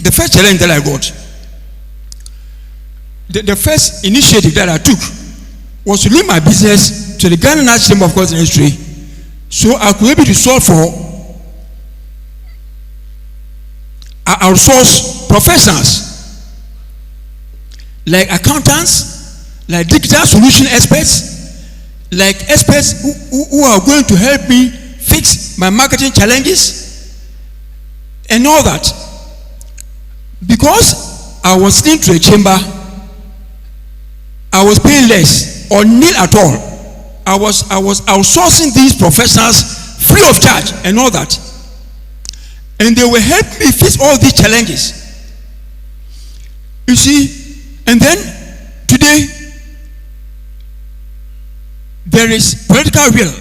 the first challenge that I got, the first initiative that I took was to link my business to the Ghana National Chamber of Commerce and Industry, so I could be able to solve for outsource professionals like accountants, like digital solution experts, like experts who are going to help me fix my marketing challenges and all that. Because I was linked to a chamber, I was paying less or nil at all. I was outsourcing these professionals free of charge and all that. And they will help me fix all these challenges. You see, and then today, there is political will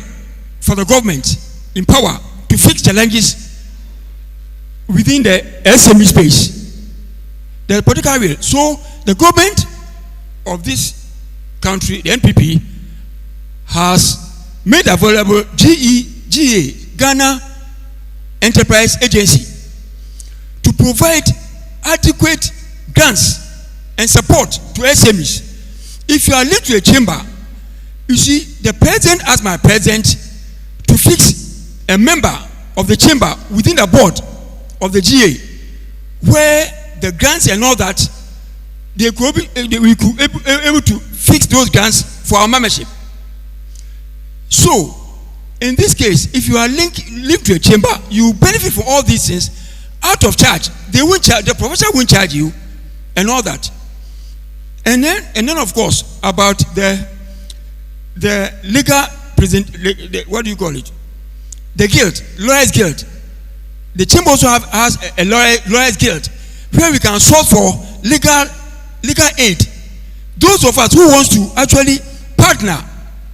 for the government in power to fix challenges within the SME space. The political will. So the government of this country, the NPP, has made available GA, Ghana Enterprise Agency, to provide adequate grants and support to SMEs. If you are linked to a chamber, you see, the president asked my president to fix a member of the chamber within the board of the GA, where the grants and all that, we could be able to fix those grants for our membership. So, in this case, if you are linked to a chamber, you benefit from all these things out of charge. They won't charge, the professor won't charge you, and all that. And then of course, about the legal what do you call it? The guild, lawyers guild. The chamber also has a lawyers guild, where we can source for legal aid. Those of us who wants to actually partner,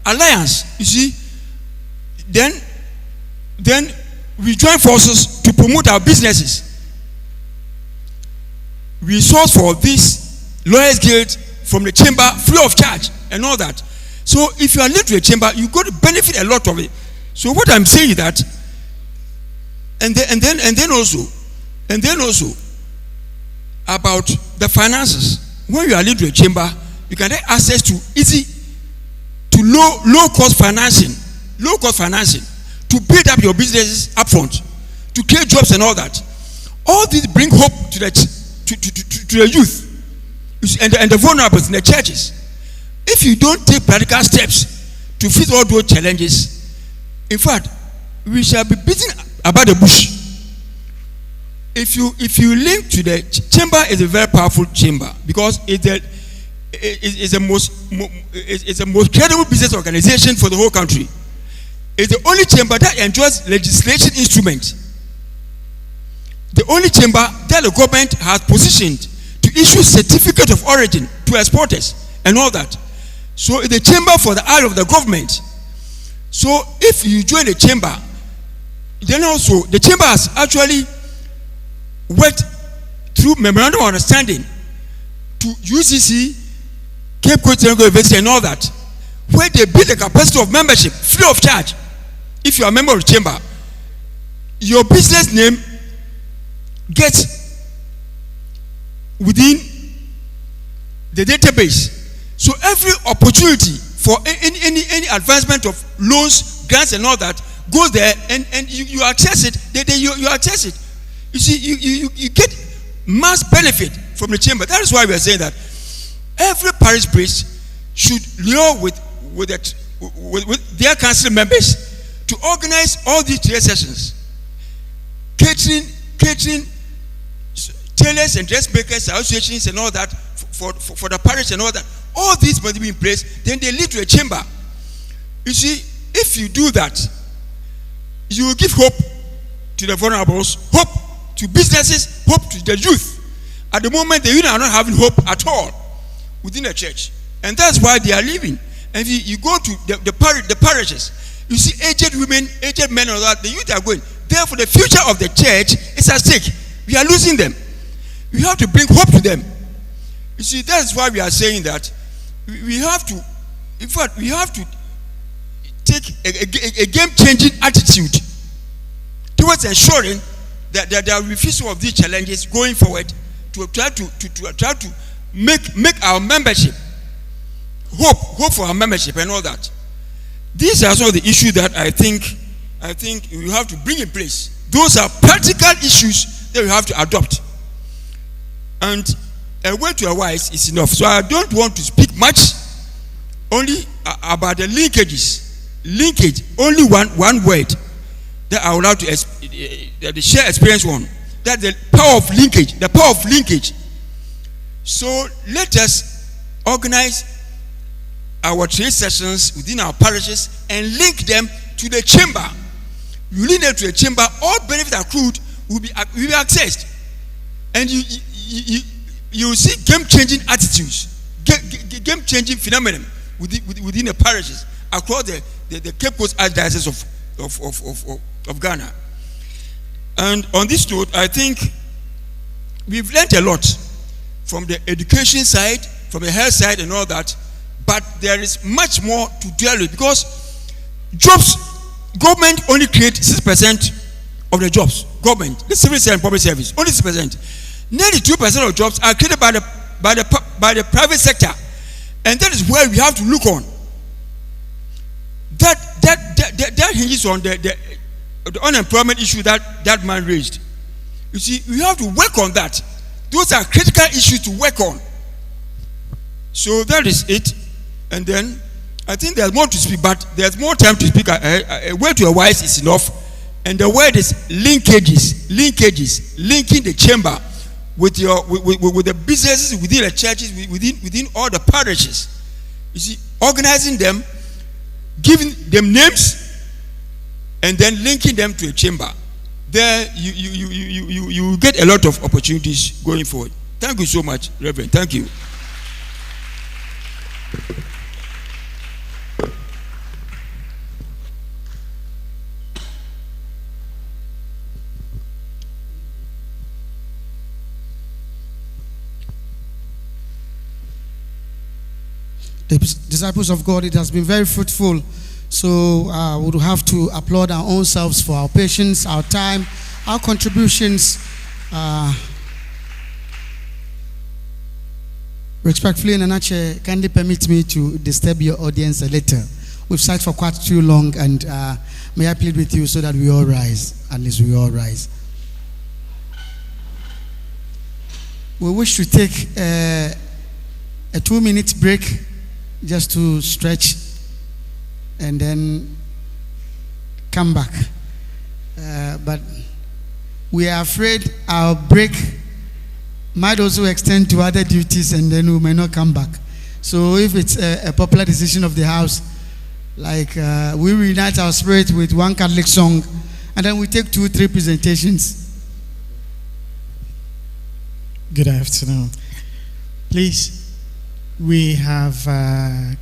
alliance, you see, then we join forces to promote our businesses. We source for this lawyers guild from the chamber free of charge and all that. So if you are linked to a chamber, you got to benefit a lot of it. So what I'm saying is that, and then also about the finances. When you are linked to a chamber, you can get access to low cost financing to build up your businesses up front, to create jobs and all that. All these bring hope to the youth and the vulnerable in the churches. If you don't take practical steps to fix all those challenges, in fact, we shall be beating about the bush. if you link to the chamber, is a very powerful chamber because it's the most credible business organization for the whole country. It's the only chamber that enjoys legislation instrument. The only chamber that the government has positioned to issue certificate of origin to exporters and all that. So it's the chamber for the eye of the government. So if you join the chamber, then also the chamber has actually worked through memorandum of understanding to UCC, Cape Coast University and all that, where they build the capacity of membership free of charge. If you are a member of the chamber, your business name gets within the database. So every opportunity for any advancement of loans, grants and all that goes there, and you access it. You access it. You see, you get mass benefit from the chamber. That is why we are saying that every parish priest should liaise with their council members to organize all these trade sessions, catering, tailors and dressmakers associations and all that for the parish and all that. All these must be in place. Then they lead to a chamber. You see, if you do that, you will give hope to the vulnerables, hope to businesses, hope to the youth. At the moment, the youth are not having hope at all within the church, and that's why they are leaving. And if you go to the parishes, you see aged women, aged men, and all that. The youth are going. Therefore, the future of the church is at stake. We are losing them. We have to bring hope to them. You see, that's why we are saying that we have to, in fact, we have to take a game-changing attitude towards ensuring that there will be few of these challenges going forward to try to make our membership hope for our membership and all that. These are some of the issues that I think we have to bring in place. Those are practical issues that we have to adopt. And a word to a wise is enough. So I don't want to speak much, only about the linkages. Linkage, only one word that I would like to share experience on. That's the power of linkage. The power of linkage. So let us organize our trade sessions within our parishes and link them to the chamber. You link them to the chamber, all benefits accrued will be accessed. And you will see game-changing attitudes, game-changing phenomenon within the parishes across the Cape Coast Archdiocese of Ghana. And on this note, I think we've learned a lot from the education side, from the health side and all that, but there is much more to deal with because jobs, government only creates 6% of the jobs. Government, the civil service and public service, only 6%. Nearly 2% of jobs are created by the private sector, and that is where we have to look on. That hinges on the unemployment issue that man raised. You see, we have to work on that. Those are critical issues to work on. So that is it. And then I think there's more to speak, but there's more time to speak. A word to a wise is enough. And the word is linkages, linking the chamber with the businesses within the churches, within all the parishes. You see, organizing them, giving them names, and then linking them to a chamber. There you will get a lot of opportunities going forward. Thank you so much, Reverend. Thank you. The disciples of God, it has been very fruitful. So we would have to applaud our own selves for our patience, our time, our contributions. Respectfully, Nanache, kindly permit me to disturb your audience a little. We've sat for quite too long, and may I plead with you so that we all rise, at least we all rise. We wish to take a 2-minute break just to stretch and then come back. But we are afraid our break might also extend to other duties and then we may not come back. So if it's a popular decision of the house, like we reunite our spirit with one Catholic song and then we take 2-3 presentations. Good afternoon. Please, we have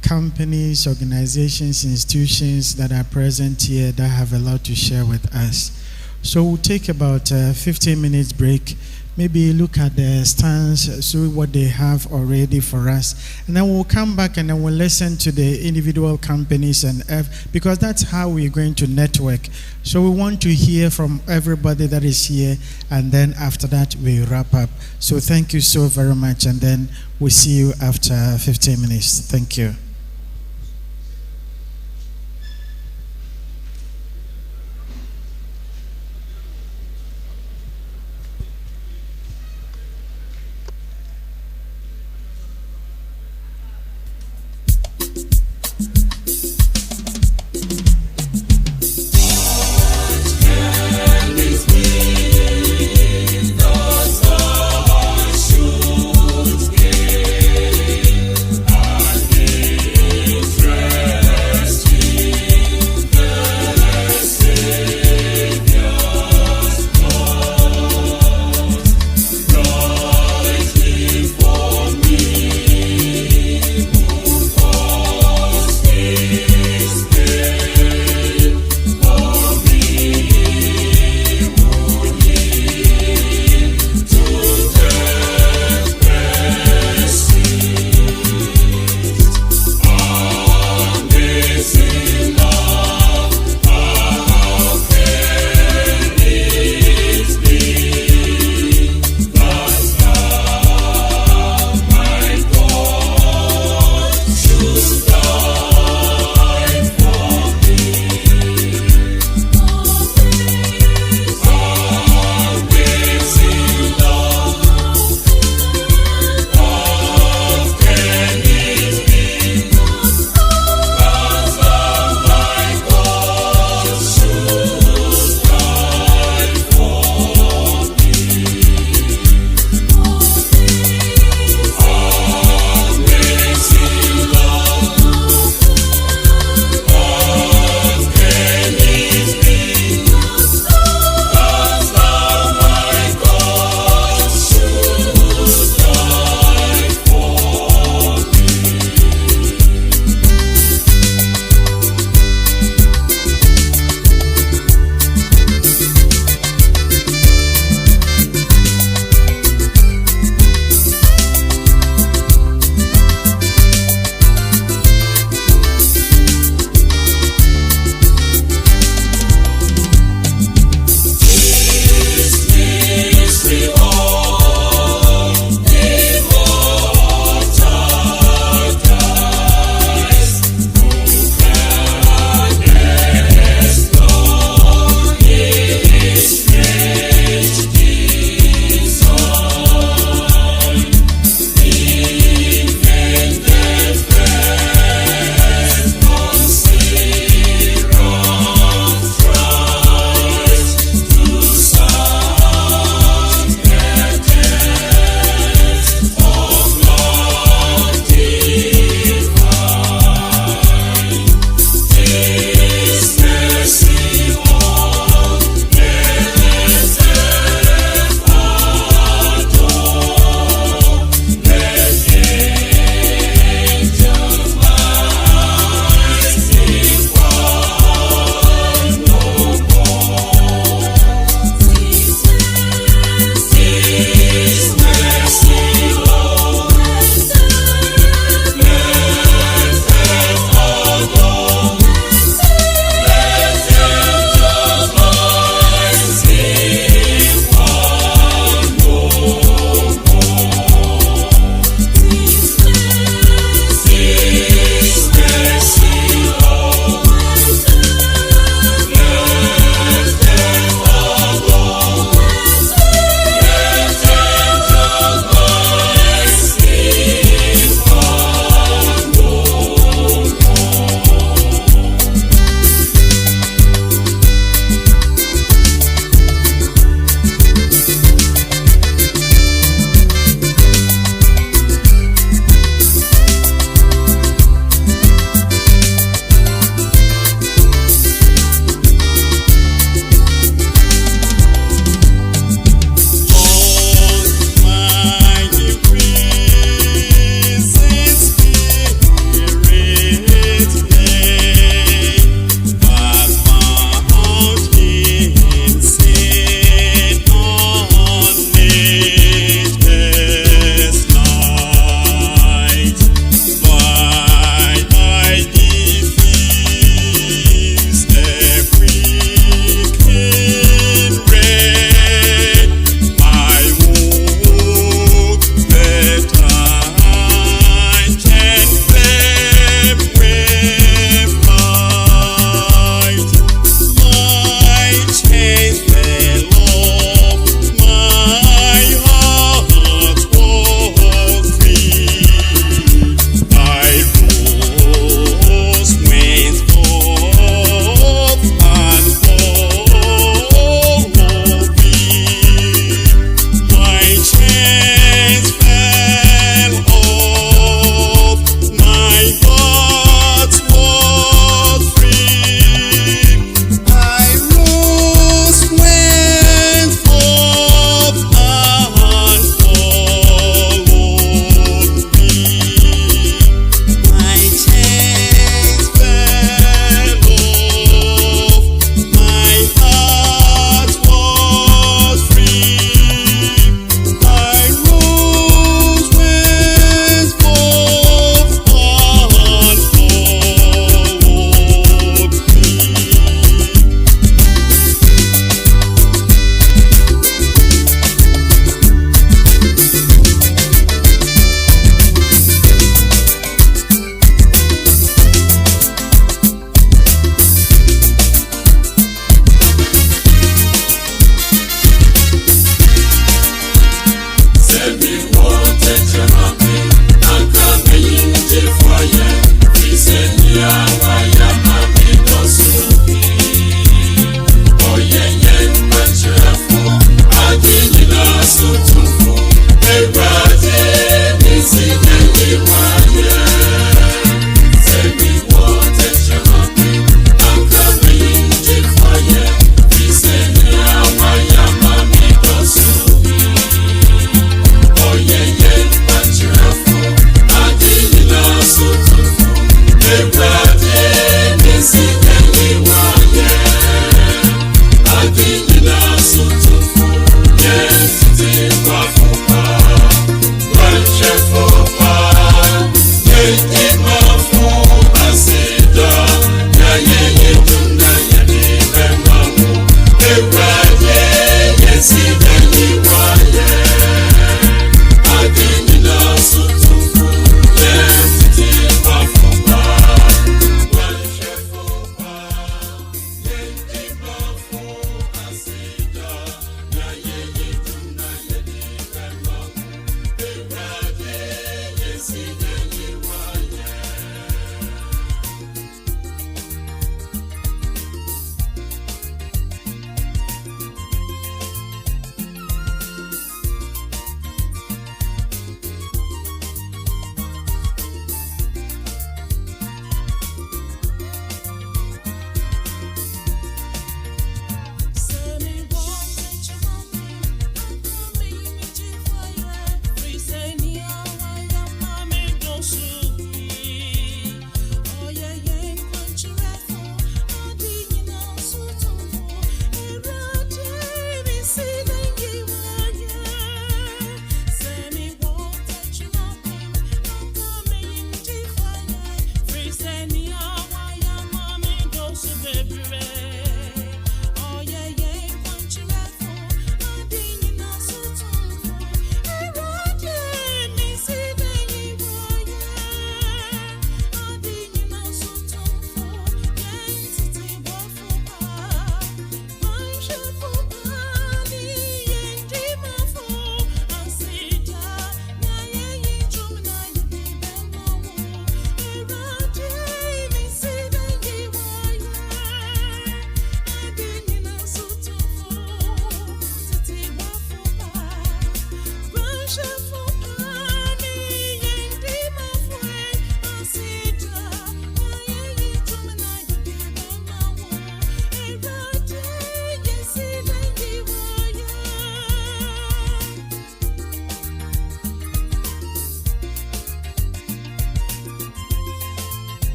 companies, organizations, institutions that are present here that have a lot to share with us. So we'll take about a 15 minutes break, maybe look at the stands, see what they have already for us, and then we'll come back and then we'll listen to the individual companies because that's how we're going to network. So we want to hear from everybody that is here, and then after that we wrap up. So thank you so very much, and then we'll see you after 15 minutes. Thank you. Should gain,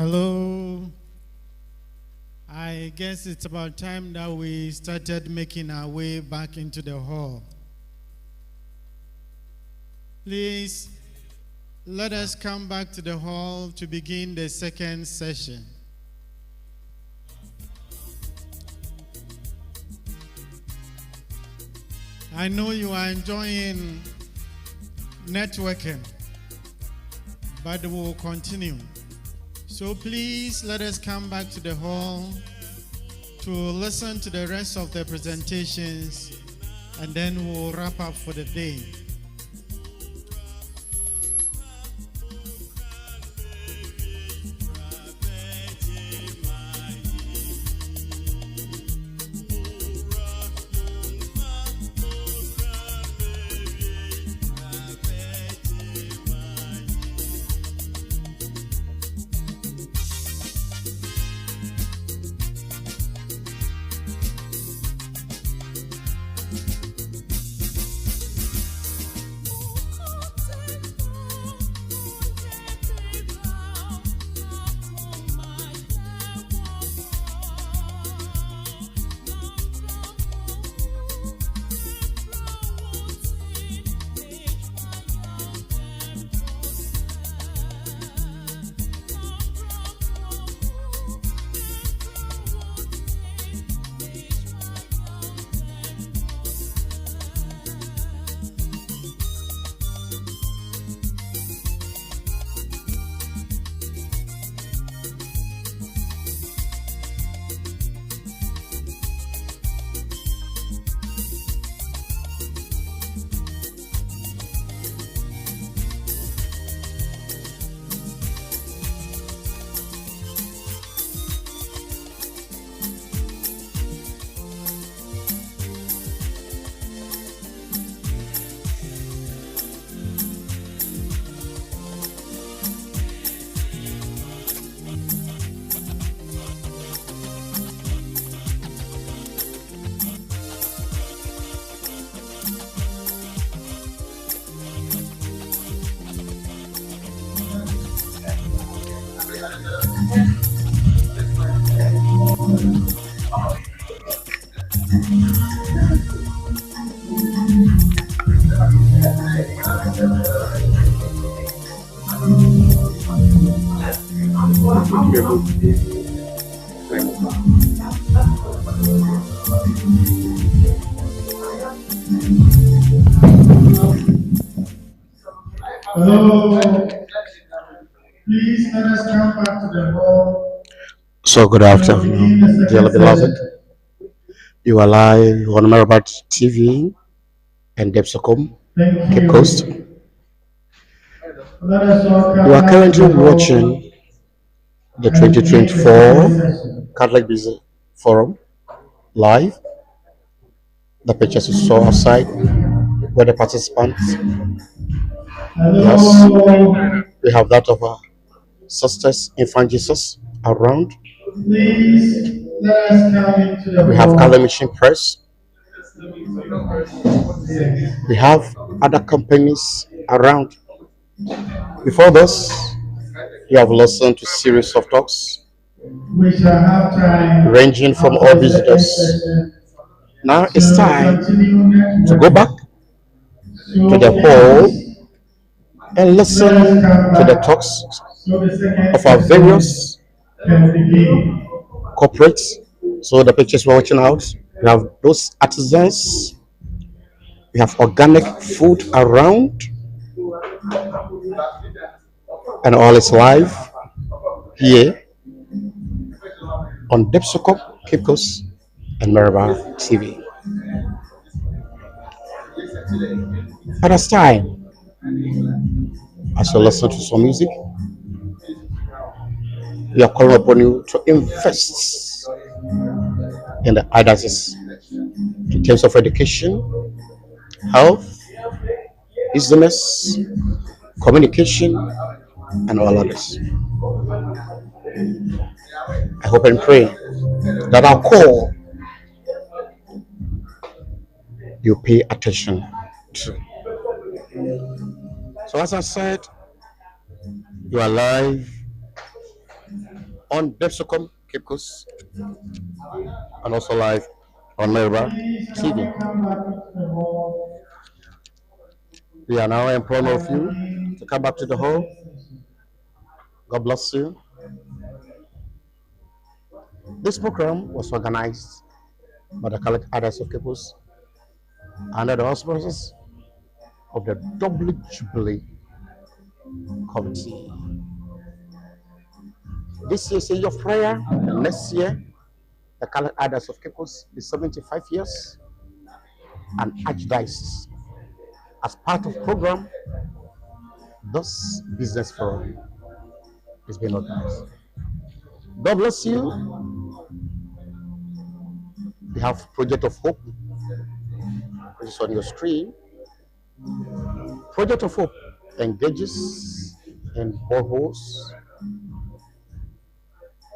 Hello. I guess it's about time that we started making our way back into the hall. Please, let us come back to the hall to begin the second session. I know you are enjoying networking, but we will continue. So please let us come back to the hall to listen to the rest of the presentations, and then we'll wrap up for the day. Hello. Please let us come back to the hall. So good afternoon, dearly beloved. You are live on Marabat TV and Depsocom, Cape Coast. You are currently watching the 2024 Catholic Business Forum live. The pictures you saw outside were the participants. Yes, we have that of our sisters, Infant Jesus, around. Please let us come into the We have hall. Color Mission Press. We have other companies around. Before this, you have listened to a series of talks We shall have time ranging from all visitors. Now it's time to go back to the hall and listen to the talks of our various corporates. So the pictures we're watching out, we have those artisans, we have organic food around, and all is live here on Depsocop, Cape Coast, and Maraba TV. At this time, as you listen to some music, we are calling upon you to invest in the Archdiocese in terms of education, health, business, communication, and all others. I hope and pray that our call you pay attention to. So as I said, you are live on Depsocom Cape Coast and also live on Melba TV. We are now imploring of you to come back to the hall. God bless you. This program was organized by the Archdiocese of Cape Coast under the auspices of the Double Jubilee Committee. This year is a year of prayer, and next year the Archdiocese of Cape Coast is 75 years, and Archdiocese, as part of program, this business forum is being organized. God bless you. We have Project of Hope, which is on your screen. Project of Hope engages in boreholes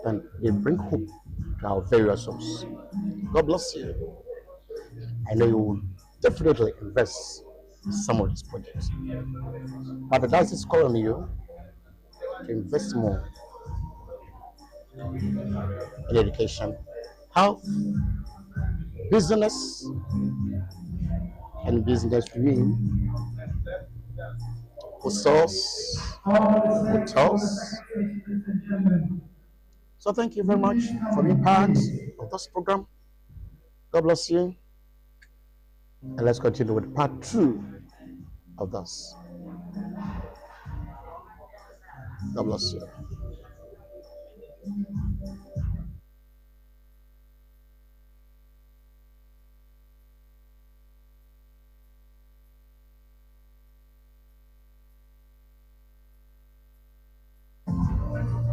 and they bring hope to our various homes. God bless you. I know you will definitely invest in some of these projects. But the diocese is calling you to invest more in education, health, business, and business review, hotels. So thank you very much for being part of this program. God bless you. And let's continue with part 2 of this. God bless you.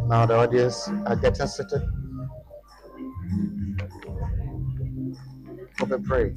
Now the audience are getting seated. Hope and pray.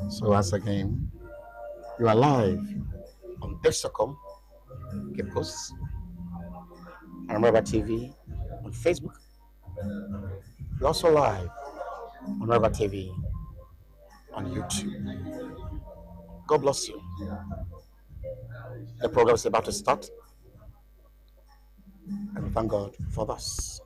So once again, you are live on Depsocom, Cape Coast, and Remember TV on Facebook. You're also live on Remember TV on YouTube. God bless you. The program is about to start, and we thank God for this.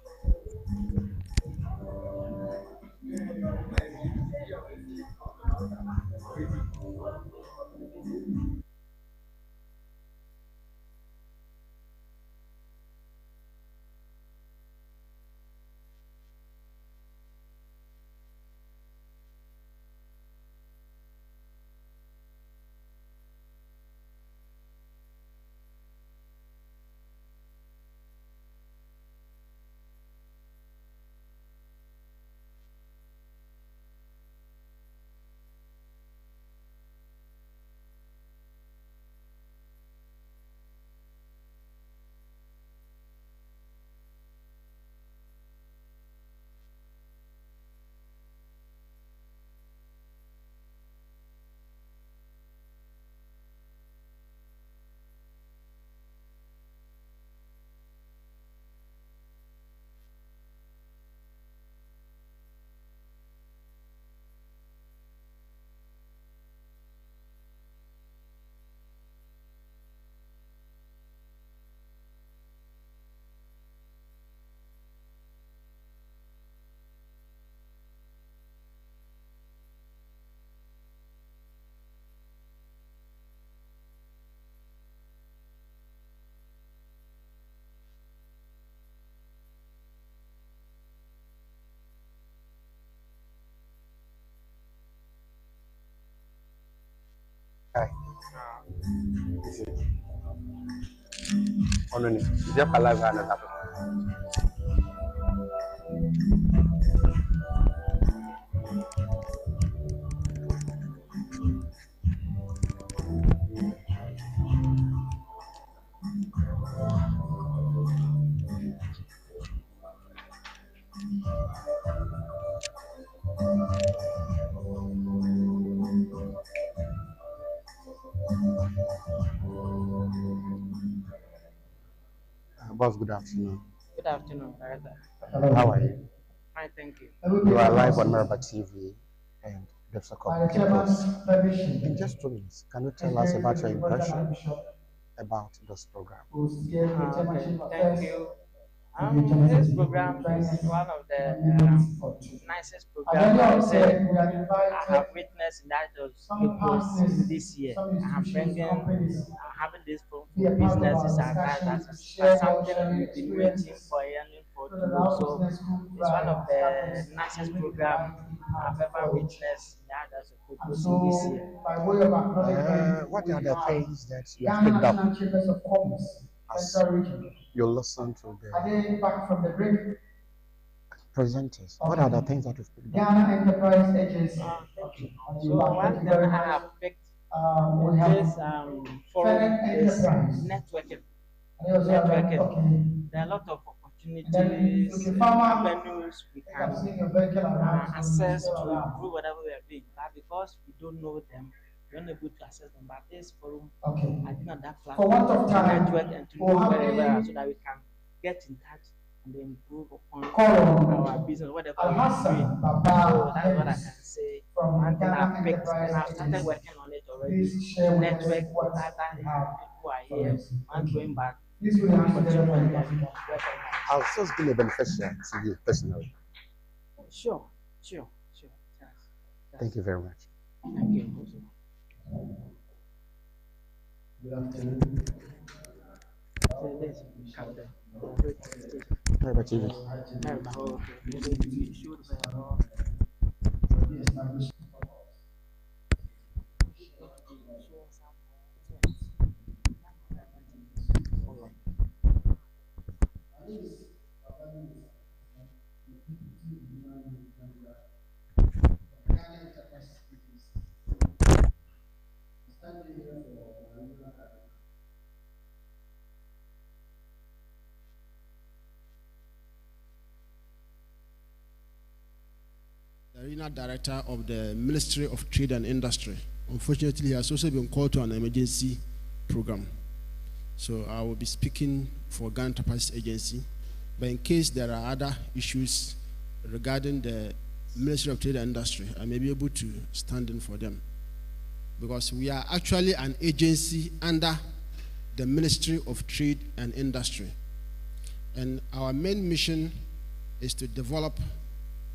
Boss, good afternoon. Good afternoon, Director. How are you? Fine, thank you. You are live on Merba TV and the Keep in just 2 minutes, can you tell us about your impression about this program? Okay, thank you. This program is one of the nicest programs I would say I have witnessed in that of Cape this year. I'm having this for businesses advisors. That's something we've been waiting for, yearning for to do. So it's one of the nicest programs I've ever witnessed in that of Cape this year. What are the things that you have picked up as you listen to the presenters? What are the things that you've picked up? Ghana Enterprise Agency. So one thing I have picked in this forum is networking. There are a lot of opportunities, avenues we can access to improve whatever we are doing. But because we don't know them, we're not able to access them. But this forum, I think on that platform, to network and to know very well so that we can get in touch and improve upon our business, whatever we are doing. So that's what I can say. One thing I picked, and I've started working on it already. To network with other people who are here, and going back. How has this been a beneficial to you personally? Sure. Thank you very much. Thank you. Good afternoon. The Regional Director of the Ministry of Trade and Industry. Unfortunately, he has also been called to an emergency program. So I will be speaking for Ghana Enterprise Agency. But in case there are other issues regarding the Ministry of Trade and Industry, I may be able to stand in for them. Because we are actually an agency under the Ministry of Trade and Industry. And our main mission is to develop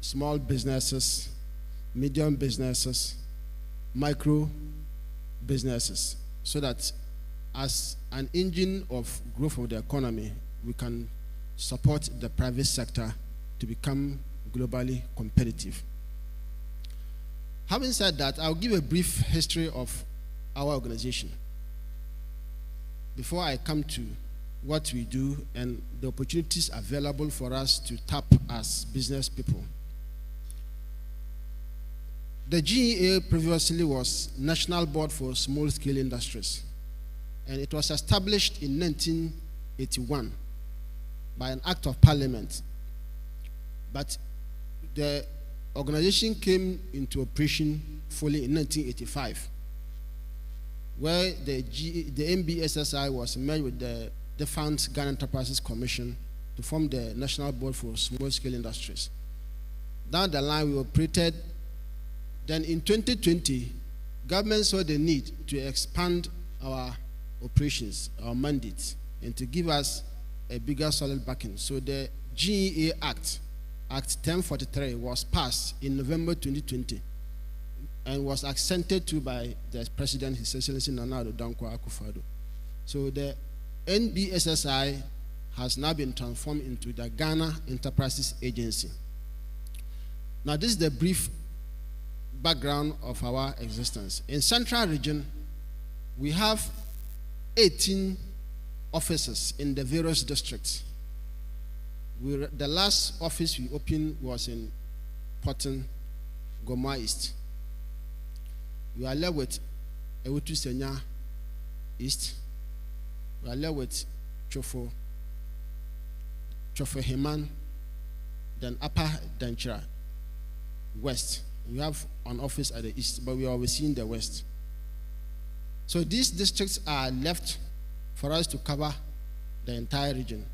small businesses, medium businesses, micro businesses, so that as an engine of growth of the economy, we can support the private sector to become globally competitive. Having said that, I'll give a brief history of our organization before I come to what we do and the opportunities available for us to tap as business people. The GEA previously was National Board for Small Scale Industries, and it was established in 1981 by an act of parliament. But the organization came into operation fully in 1985, where the MBSSI was merged with the defunct Ghana Enterprises Commission to form the National Board for Small Scale Industries. Down the line, we operated. Then in 2020, government saw the need to expand our operations, our mandates, and to give us a bigger solid backing. So the GEA Act 1043, was passed in November 2020 and was accented to by the President, His Excellency Nana Addo Dankwa Akufo-Addo. So the NBSSI has now been transformed into the Ghana Enterprises Agency. Now this is the brief background of our existence. In Central Region, we have 18 offices in the various districts. The last office we opened was in Porton, Goma East. We are left with Ewutu Senya East. We are left with Chofo Heman, then Upper Danchira West. We have an office at the east, but we are overseeing the west. So these districts are left for us to cover the entire region.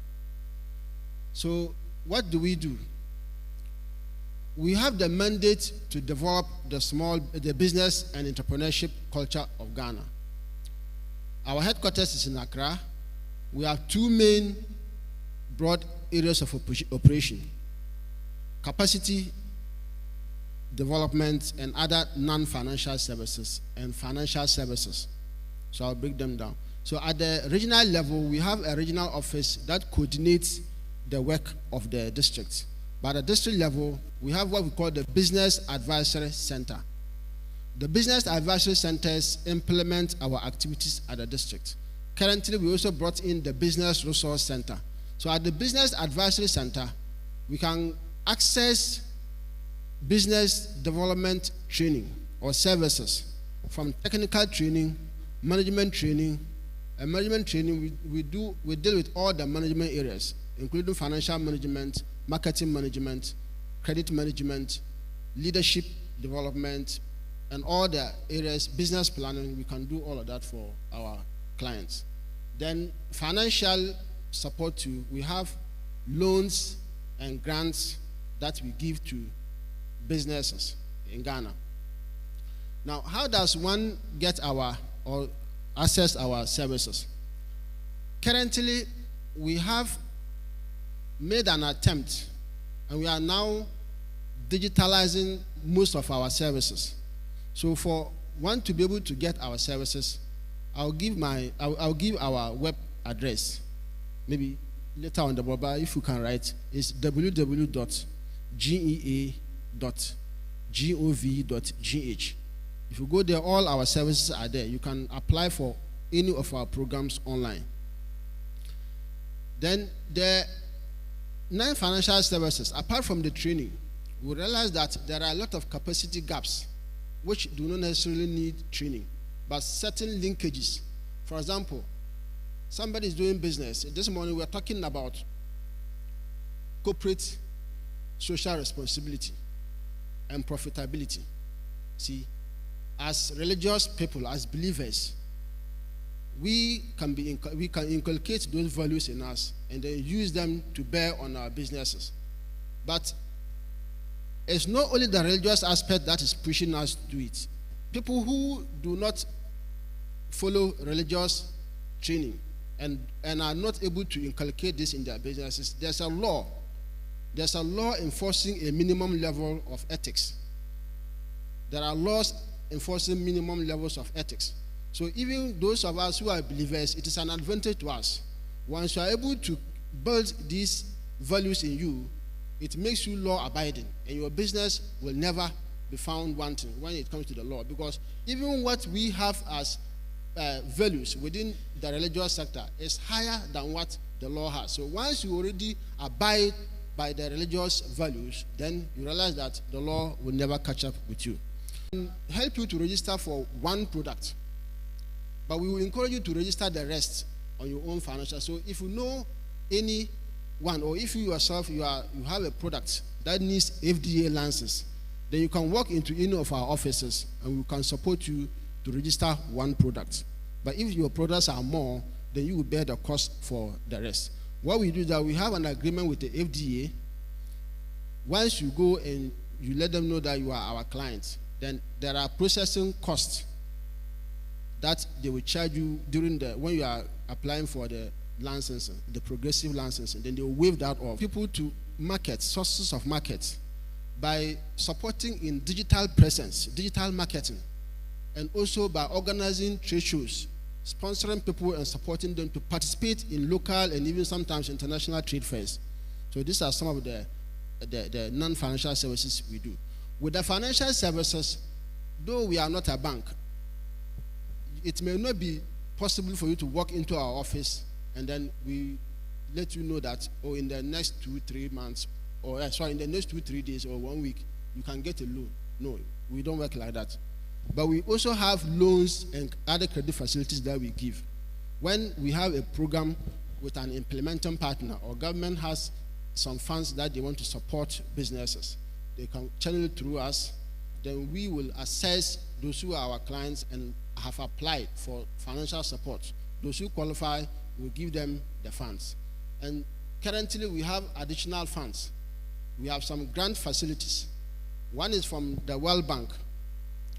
So what do? We have the mandate to develop the business and entrepreneurship culture of Ghana. Our headquarters is in Accra. We have two main broad areas of operation: capacity development and other non-financial services and financial services. So I'll break them down. So at the regional level, we have a regional office that coordinates the work of the district. But at the district level, we have what we call the Business Advisory Center. The Business Advisory Centers implement our activities at the district. Currently, we also brought in the Business Resource Center. So at the Business Advisory Center, we can access business development training or services, from technical training, management training. And management training, we deal with all the management areas, including financial management, marketing management, credit management, leadership development, and all the areas, business planning. We can do all of that for our clients. Then financial support too. We have loans and grants that we give to businesses in Ghana. Now, how does one get or access our services? Currently, we have made an attempt, and we are now digitalizing most of our services. So for one to be able to get our services, I'll give our web address. Maybe later on the board, but if you can write, it's www.gea.gov.gh. If you go there, all our services are there. You can apply for any of our programs online. Then the non-financial services, apart from the training, we realize that there are a lot of capacity gaps which do not necessarily need training, but certain linkages. For example, somebody is doing business. This morning we are talking about corporate social responsibility and profitability. See, as religious people, as believers, we can inculcate those values in us and then use them to bear on our businesses. But it's not only the religious aspect that is pushing us to do it. People who do not follow religious training and are not able to inculcate this in their businesses, there's a law enforcing a minimum level of ethics. There are laws enforcing minimum levels of ethics. So even those of us who are believers, it is an advantage to us. Once you are able to build these values in you, it makes you law-abiding, and your business will never be found wanting when it comes to the law. Because even what we have as values within the religious sector is higher than what the law has. So once you already abide by the religious values, then you realize that the law will never catch up with you. Help you to register for one product, but we will encourage you to register the rest on your own financial. So if you know any one, or if you yourself you have a product that needs FDA license, then you can walk into any of our offices and we can support you to register one product. But if your products are more, then you will bear the cost for the rest. What we do is that we have an agreement with the FDA. Once you go and you let them know that you are our client, then there are processing costs that they will charge you when you are applying for the licensing, the progressive licensing. Then they will waive that off. People to market, sources of market, by supporting in digital presence, digital marketing, and also by organizing trade shows, sponsoring people and supporting them to participate in local and even sometimes international trade fairs. So these are some of the non-financial services we do. With the financial services, though we are not a bank, it may not be possible for you to walk into our office and then we let you know that, in the next 2-3 months, in the next 2-3 days or 1 week, you can get a loan. No, we don't work like that. But we also have loans and other credit facilities that we give. When we have a program with an implementing partner, or government has some funds that they want to support businesses, they can channel it through us. Then we will assess those who are our clients and have applied for financial support. Those who qualify, we'll give them the funds. And currently we have additional funds. We have some grant facilities. One is from the World Bank.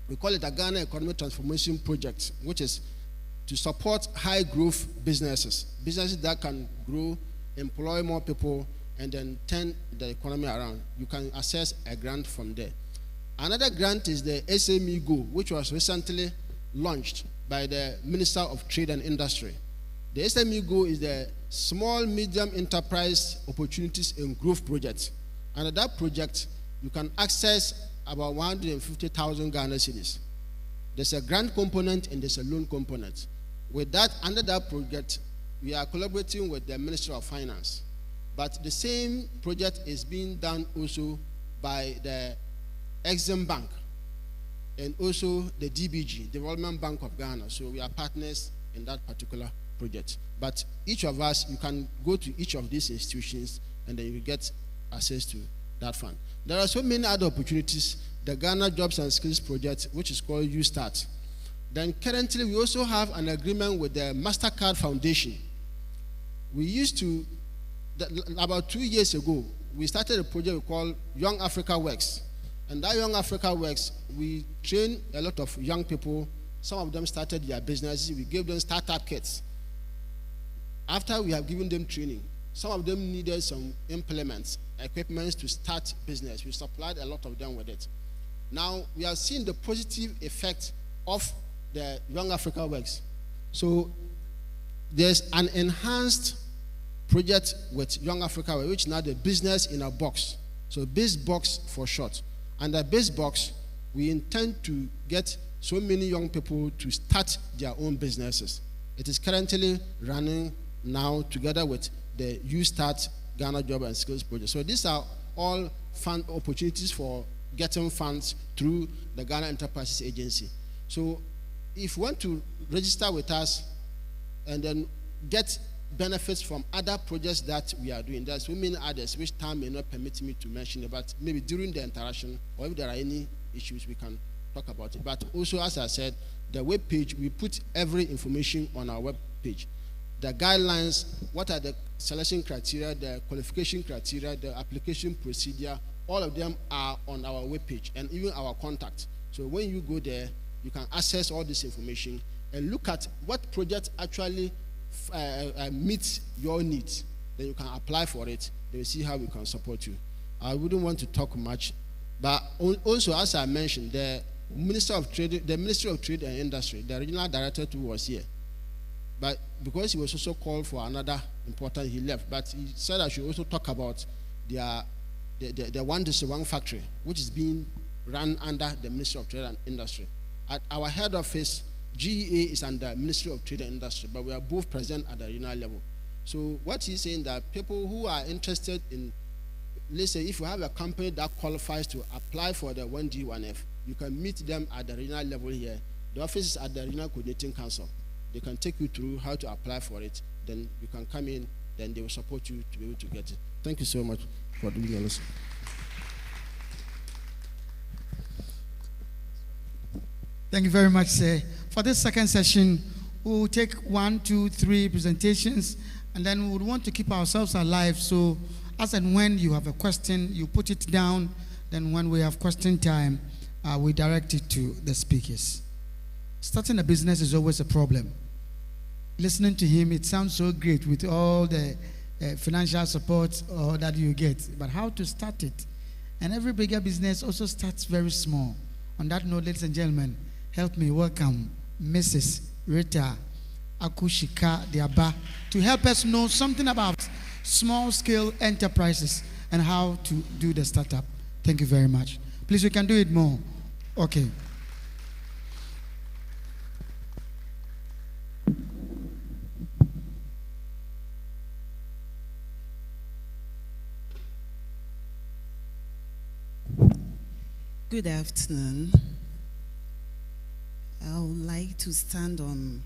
We call it a Ghana Economic Transformation Project, which is to support high growth businesses that can grow, employ more people, and then turn the economy around. You can access a grant from there. Another grant is the SME Go, which was recently launched by the Minister of Trade and Industry. The SME Go is the Small Medium Enterprise Opportunities and Growth Project. Under that project, you can access about 150,000 Ghana cedis. There's a grant component and there's a loan component. With that, under that project, we are collaborating with the Ministry of Finance. But the same project is being done also by the Exim Bank and also the DBG, Development Bank of Ghana. So we are partners in that particular project. But each of us, you can go to each of these institutions and then you get access to that fund. There are so many other opportunities. The Ghana Jobs and Skills Project, which is called YouStart. Then currently we also have an agreement with the MasterCard Foundation. We used to, about 2 years ago, we started a project we call Young Africa Works. And that Young Africa Works, we train a lot of young people. Some of them started their businesses. We gave them startup kits. After we have given them training, some of them needed some implements, equipment to start business. We supplied a lot of them with it. Now, we are seeing the positive effect of the Young Africa Works. So, there's an enhanced project with Young Africa Works, which is now the business in a box. So, BizBox for short. Under BizBox, we intend to get so many young people to start their own businesses. It is currently running now together with the YouStart Ghana Job and Skills Project. So these are all fund opportunities for getting funds through the Ghana Enterprises Agency. So if you want to register with us and then get benefits from other projects that we are doing, there's so many others which time may not permit me to mention, but maybe during the interaction or if there are any issues we can talk about it. But also, as I said, the web page, we put every information on our web page. The guidelines, what are the selection criteria, the qualification criteria, the application procedure, all of them are on our webpage and even our contact. So when you go there, you can access all this information and look at what project actually meets your needs. Then you can apply for it. Then we see how we can support you. I wouldn't want to talk much, but also, as I mentioned, the Ministry of Trade and Industry, the regional director too was here. But because he was also called for another important, he left. But he said I should also talk about the One District One Factory, which is being run under the Ministry of Trade and Industry. At our head office, GEA is under Ministry of Trade and Industry, but we are both present at the regional level. So what he's saying that people who are interested in, let's say if you have a company that qualifies to apply for the 1G, 1F, you can meet them at the regional level here. The office is at the Regional Coordinating Council. They can take you through how to apply for it. Then you can come in, then they will support you to be able to get it. Thank you so much for doing your lesson. Thank you very much, sir. For this second session, we will take 1, 2, 3 presentations, and then we would want to keep ourselves alive. So as and when you have a question, you put it down. Then when we have question time, we direct it to the speakers. Starting a business is always a problem. Listening to him, it sounds so great with all the financial support that you get, but how to start it? And every bigger business also starts very small. On that note, ladies and gentlemen, help me welcome Mrs. Rita Akushika Diaba to help us know something about small-scale enterprises and how to do the startup. Thank you very much. Please, we can do it more. Okay. Good afternoon. I would like to stand on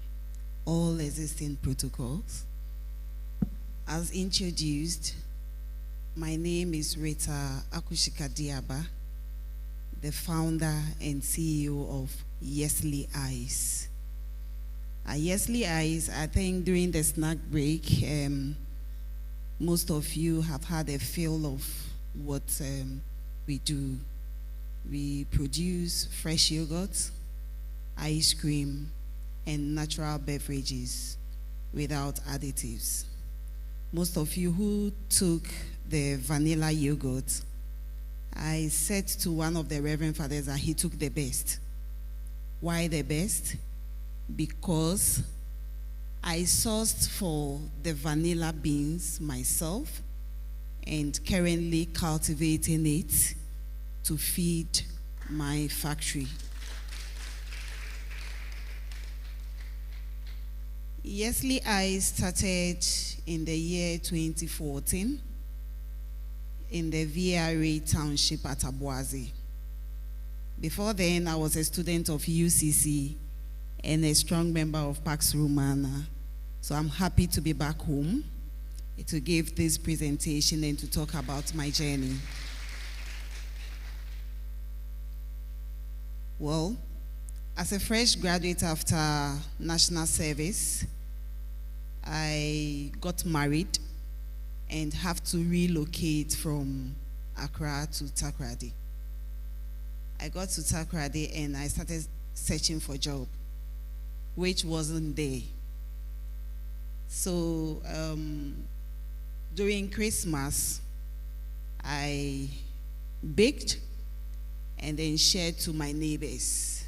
all existing protocols. As introduced, my name is Rita Akushika Diaba, the founder and CEO of Yesley Eyes. At Yesley Eyes, I think during the snack break, most of you have had a feel of what we do. We produce fresh yogurt, ice cream, and natural beverages without additives. Most of you who took the vanilla yogurt, I said to one of the Reverend Fathers that he took the best. Why the best? Because I sourced for the vanilla beans myself and currently cultivating it to feed my factory. Yesley Eyes started in the year 2014 in the VRA township at Abuazi. Before then, I was a student of UCC and a strong member of Pax Romana. So I'm happy to be back home to give this presentation and to talk about my journey. Well, as a fresh graduate after national service, I got married and have to relocate from Accra to Takoradi. I got to Takoradi and I started searching for a job, which wasn't there. So during Christmas, I baked and then shared to my neighbors.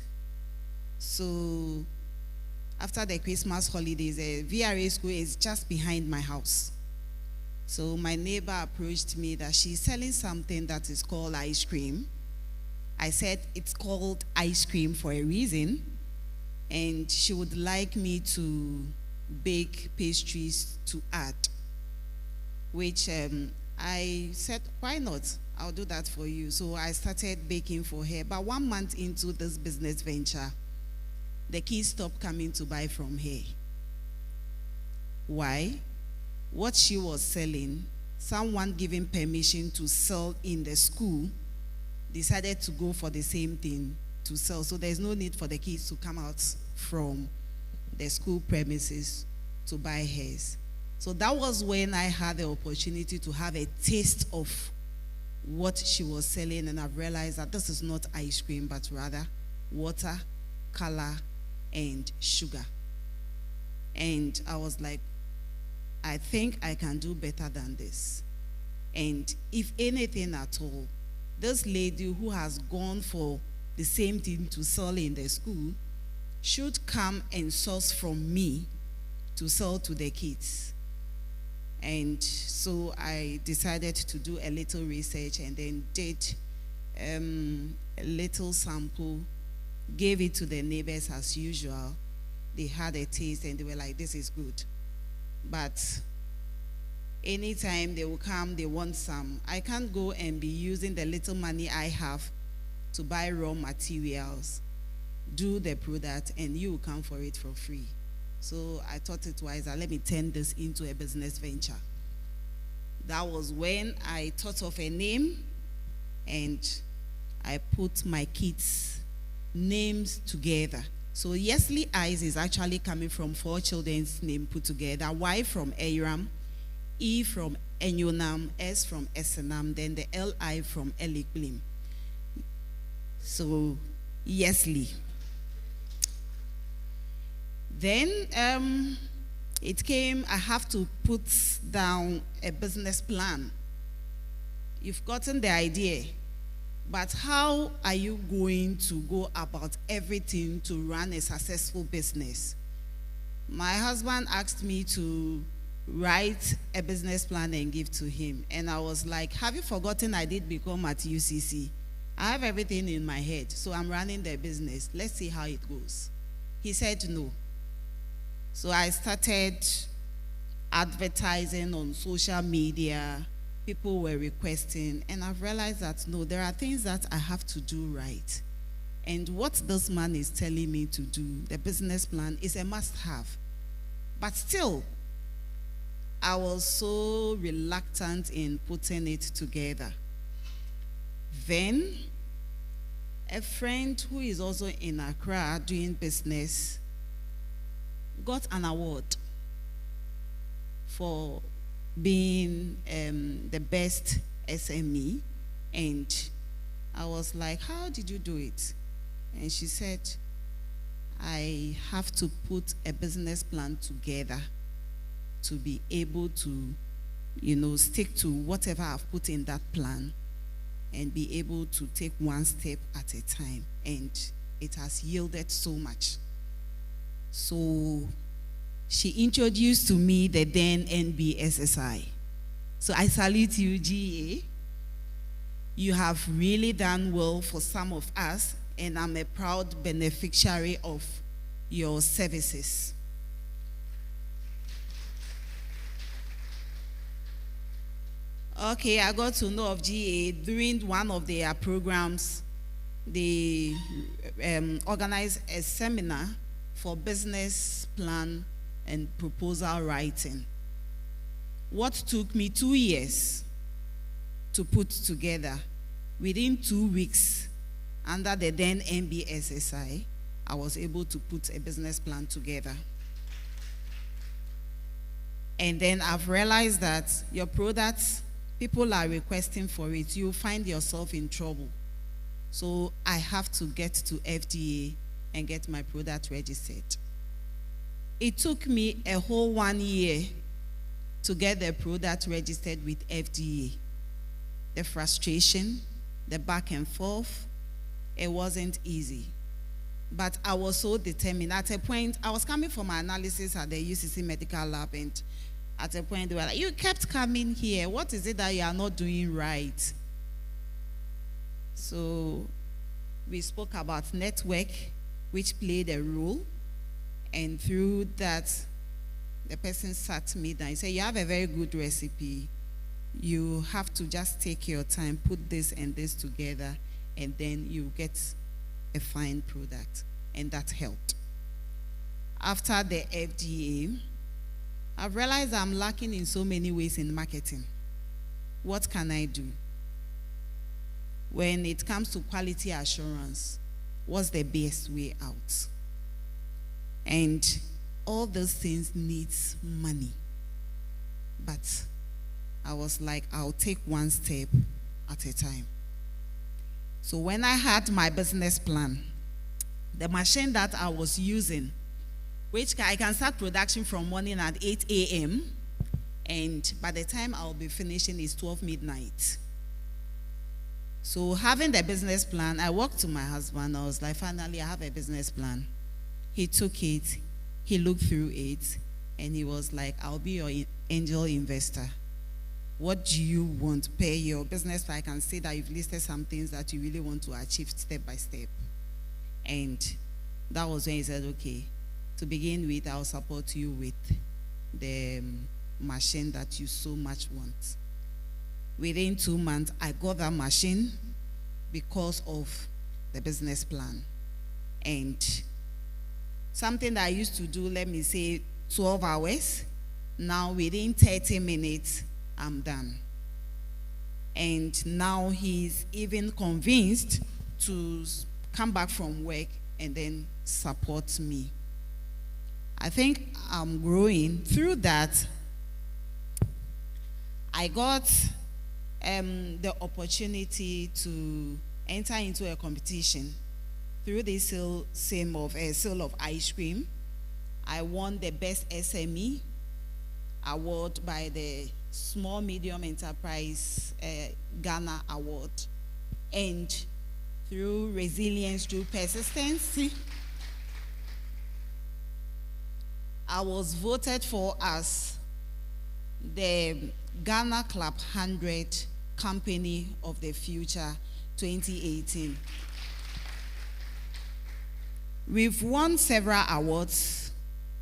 So after the Christmas holidays, a VRA school is just behind my house. So my neighbor approached me that she's selling something that is called ice cream. I said it's called ice cream for a reason, and she would like me to bake pastries to add, which I said, why not? I'll do that for you. So I started baking for her. But 1 month into this business venture, the kids stopped coming to buy from her. Why? What she was selling, someone giving permission to sell in the school decided to go for the same thing to sell. So there's no need for the kids to come out from the school premises to buy hers. So that was when I had the opportunity to have a taste of what she was selling, and I've realized that this is not ice cream, but rather water, color, and sugar. And I was like, I think I can do better than this. And if anything at all, this lady who has gone for the same thing to sell in the school should come and source from me to sell to the kids. And so I decided to do a little research and then did a little sample, gave it to the neighbors as usual. They had a taste and they were like, this is good. But anytime they will come, they want some. I can't go and be using the little money I have to buy raw materials, do the product, and you will come for it for free. So I thought it wise, let me turn this into a business venture. That was when I thought of a name, and I put my kids' names together. So Yesley Eyes is actually coming from 4 children's names put together. Y from Aram, E from Enyonam, S from Esenam, then the Li from Eliklim. So Yesley. Then it came, I have to put down a business plan. You've gotten the idea, but how are you going to go about everything to run a successful business? My husband asked me to write a business plan and give to him. And I was like, have you forgotten I did become at UCC? I have everything in my head, so I'm running the business. Let's see how it goes. He said no. So I started advertising on social media, people were requesting, and I've realized that no, there are things that I have to do right. And what this man is telling me to do, the business plan, is a must-have. But still, I was so reluctant in putting it together. Then, a friend who is also in Accra doing business got an award for being the best SME. And I was like, how did you do it? And she said, I have to put a business plan together to be able to, stick to whatever I've put in that plan and be able to take one step at a time. And it has yielded so much. So she introduced to me the then NBSSI. So I salute you, GA. You have really done well for some of us, and I'm a proud beneficiary of your services. Okay, I got to know of GA during one of their programs. They organized a seminar for business plan and proposal writing. What took me 2 years to put together, within 2 weeks, under the then NBSSI, I was able to put a business plan together. And then I've realized that your products, people are requesting for it, you find yourself in trouble. So I have to get to FDA and get my product registered. It took me a whole 1 year to get the product registered with FDA. The frustration, the back and forth, it wasn't easy. But I was so determined. At a point, I was coming for my analysis at the UCC Medical Lab, and at a point they were like, you kept coming here. What is it that you are not doing right? So we spoke about network, which played a role. And through that, the person sat me down and said, you have a very good recipe. You have to just take your time, put this and this together, and then you get a fine product. And that helped. After the FDA, I've realized I'm lacking in so many ways in marketing. What can I do? When it comes to quality assurance, what's the best way out? And all those things needs money. But I was like, I'll take one step at a time. So when I had my business plan, the machine that I was using, which I can start production from morning at 8 a.m., and by the time I'll be finishing is 12 midnight. So having the business plan, I walked to my husband. I was like, finally, I have a business plan. He took it, he looked through it, and he was like, I'll be your angel investor. What do you want? Pay your business plan. I can see that you've listed some things that you really want to achieve step by step. And that was when he said, okay, to begin with, I'll support you with the machine that you so much want. Within 2 months, I got that machine because of the business plan. And something that I used to do, let me say, 12 hours, now within 30 minutes, I'm done. And now he's even convinced to come back from work and then support me. I think I'm growing. Through that, I got the opportunity to enter into a competition. Through this sale of ice cream, I won the Best SME award by the Small Medium Enterprise Ghana Award. And through resilience, through persistence, I was voted for as the Ghana Club 100 Company of the Future 2018. We've won several awards,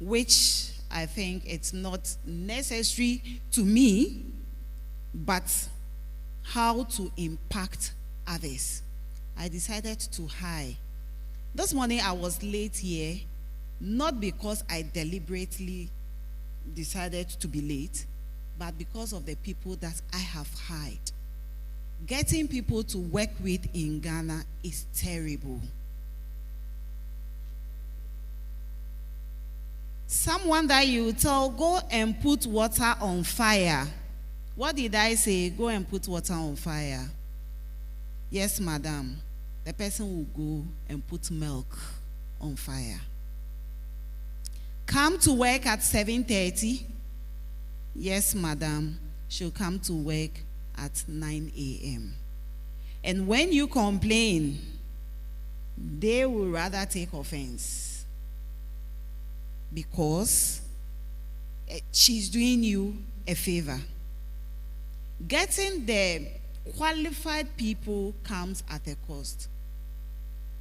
which I think it's not necessary to me but how to impact others. I decided to hire. This morning I was late here, not because I deliberately decided to be late, but because of the people that I have hired. Getting people to work with in Ghana is terrible. Someone that you tell, go and put water on fire. What did I say? Go and put water on fire. Yes, madam. The person will go and put milk on fire. Come to work at 7:30. Yes, madam. She'll come to work at 9 a.m. And when you complain, they will rather take offense because she's doing you a favor. Getting the qualified people comes at a cost.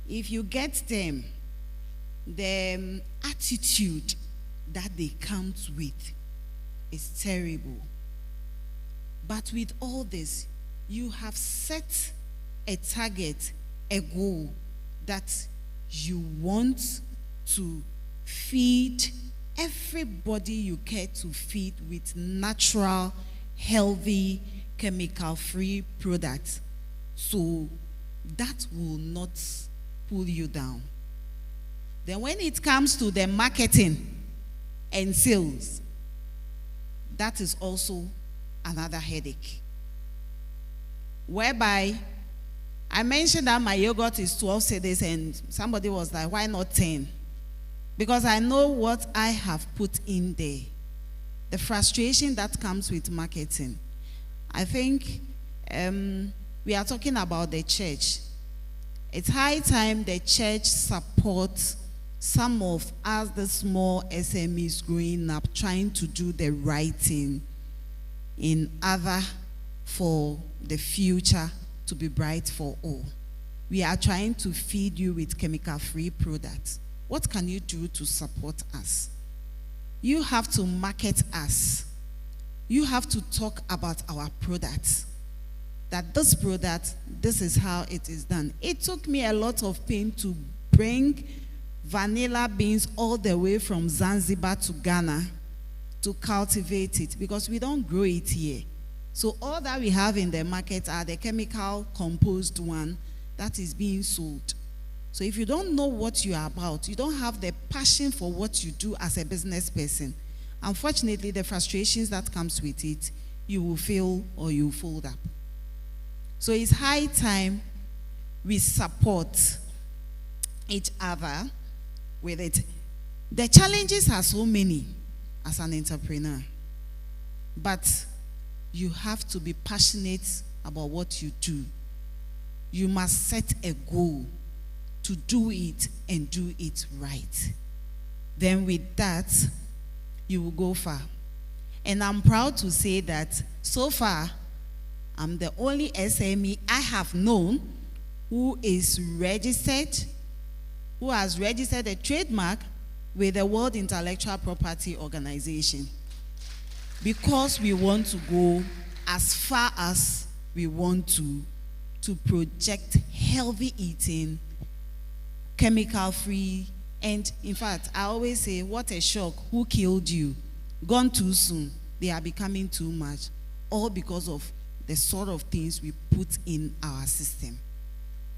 If you get them, the attitude that they come with is terrible. But with all this, you have set a target, a goal that you want to feed everybody you care to feed with natural, healthy, chemical-free products. So that will not pull you down. Then when it comes to the marketing and sales, that is also another headache. Whereby I mentioned that my yogurt is 12 cedis and somebody was like, why not 10? Because I know what I have put in there. The frustration that comes with marketing. I think we are talking about the church. It's high time the church supports some of us, the small SMEs growing up, trying to do the right thing in order for the future to be bright for all. We are trying to feed you with chemical-free products. What can you do to support us? You have to market us. You have to talk about our products. That this product, this is how it is done. It took me a lot of pain to bring vanilla beans all the way from Zanzibar to Ghana to cultivate it because we don't grow it here. So all that we have in the market are the chemical composed one that is being sold. So if you don't know what you are about, you don't have the passion for what you do as a business person, unfortunately the frustrations that comes with it, you will fail or you will fold up. So it's high time we support each other with it. The challenges are so many as an entrepreneur, but you have to be passionate about what you do. You must set a goal to do it and do it right. Then with that, you will go far. And I'm proud to say that so far, I'm the only SME I have known who is registered, who has registered a trademark with the World Intellectual Property Organization. Because we want to go as far as we want to project healthy eating, chemical-free, and in fact, I always say, what a shock, who killed you? Gone too soon, they are becoming too much, all because of the sort of things we put in our system.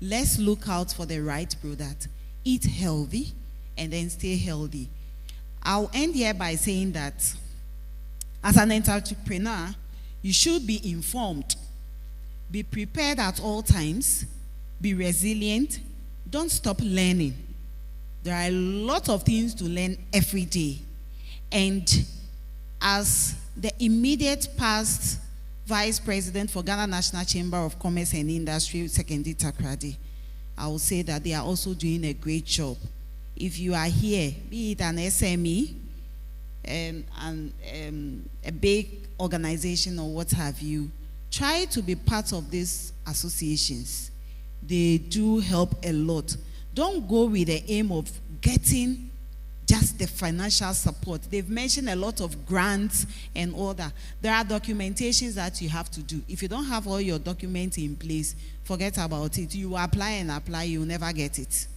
Let's look out for the right product, eat healthy, and then stay healthy. I'll end here by saying that as an entrepreneur, you should be informed, be prepared at all times, be resilient, don't stop learning. There are a lot of things to learn every day. And as the immediate past Vice President for Ghana National Chamber of Commerce and Industry, Sekendi Takradi, I will say that they are also doing a great job. If you are here, be it an SME, a big organization or what have you, try to be part of these associations. They do help a lot. Don't go with the aim of getting just the financial support. They've mentioned a lot of grants and all that. There are documentations that you have to do. If you don't have all your documents in place, forget about it. You apply and apply, you'll never get it.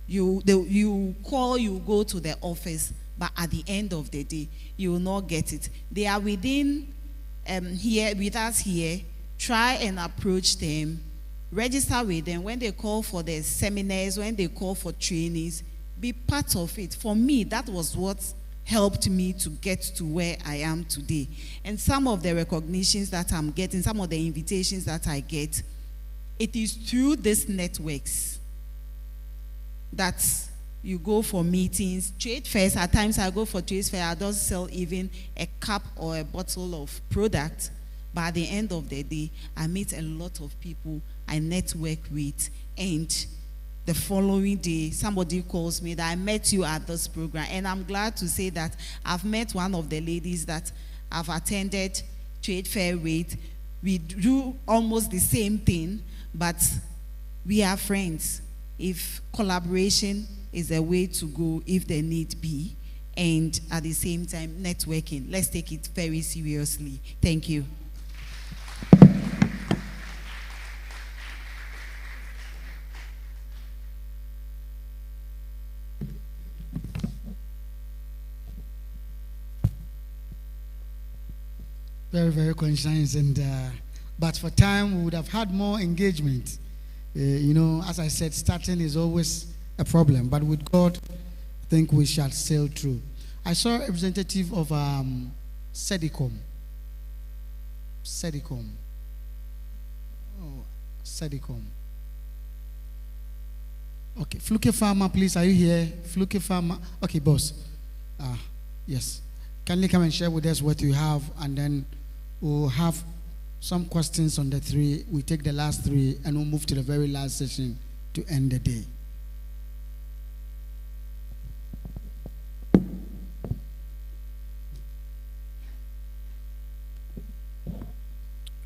You call, you go to the office, but at the end of the day, you will not get it. They are within here with us here. Try and approach them, register with them. When they call for the seminars, when they call for trainings, be part of it. For me, that was what helped me to get to where I am today. And some of the recognitions that I'm getting, some of the invitations that I get, it is through these networks that you go for meetings, trade fairs. At times I go for trade fair, I don't sell even a cup or a bottle of product. But at the end of the day, I meet a lot of people I network with, and the following day, somebody calls me that I met you at this program. And I'm glad to say that I've met one of the ladies that I've attended trade fair with. We do almost the same thing, but we are friends. If collaboration is a way to go, if there need be, and at the same time, networking. Let's take it very seriously. Thank you. Very, very conscious, and but for time we would have had more engagement. You know, as I said, starting is always a problem, but with God, I think we shall sail through. I saw a representative of Sedicom. Oh, Sedicom. Okay, Fluke Farmer, please, are you here? Fluke Farmer. Okay, boss. Yes. Kindly come and share with us what you have, and then we'll have some questions on the three. We take the last three, and we'll move to the very last session to end the day.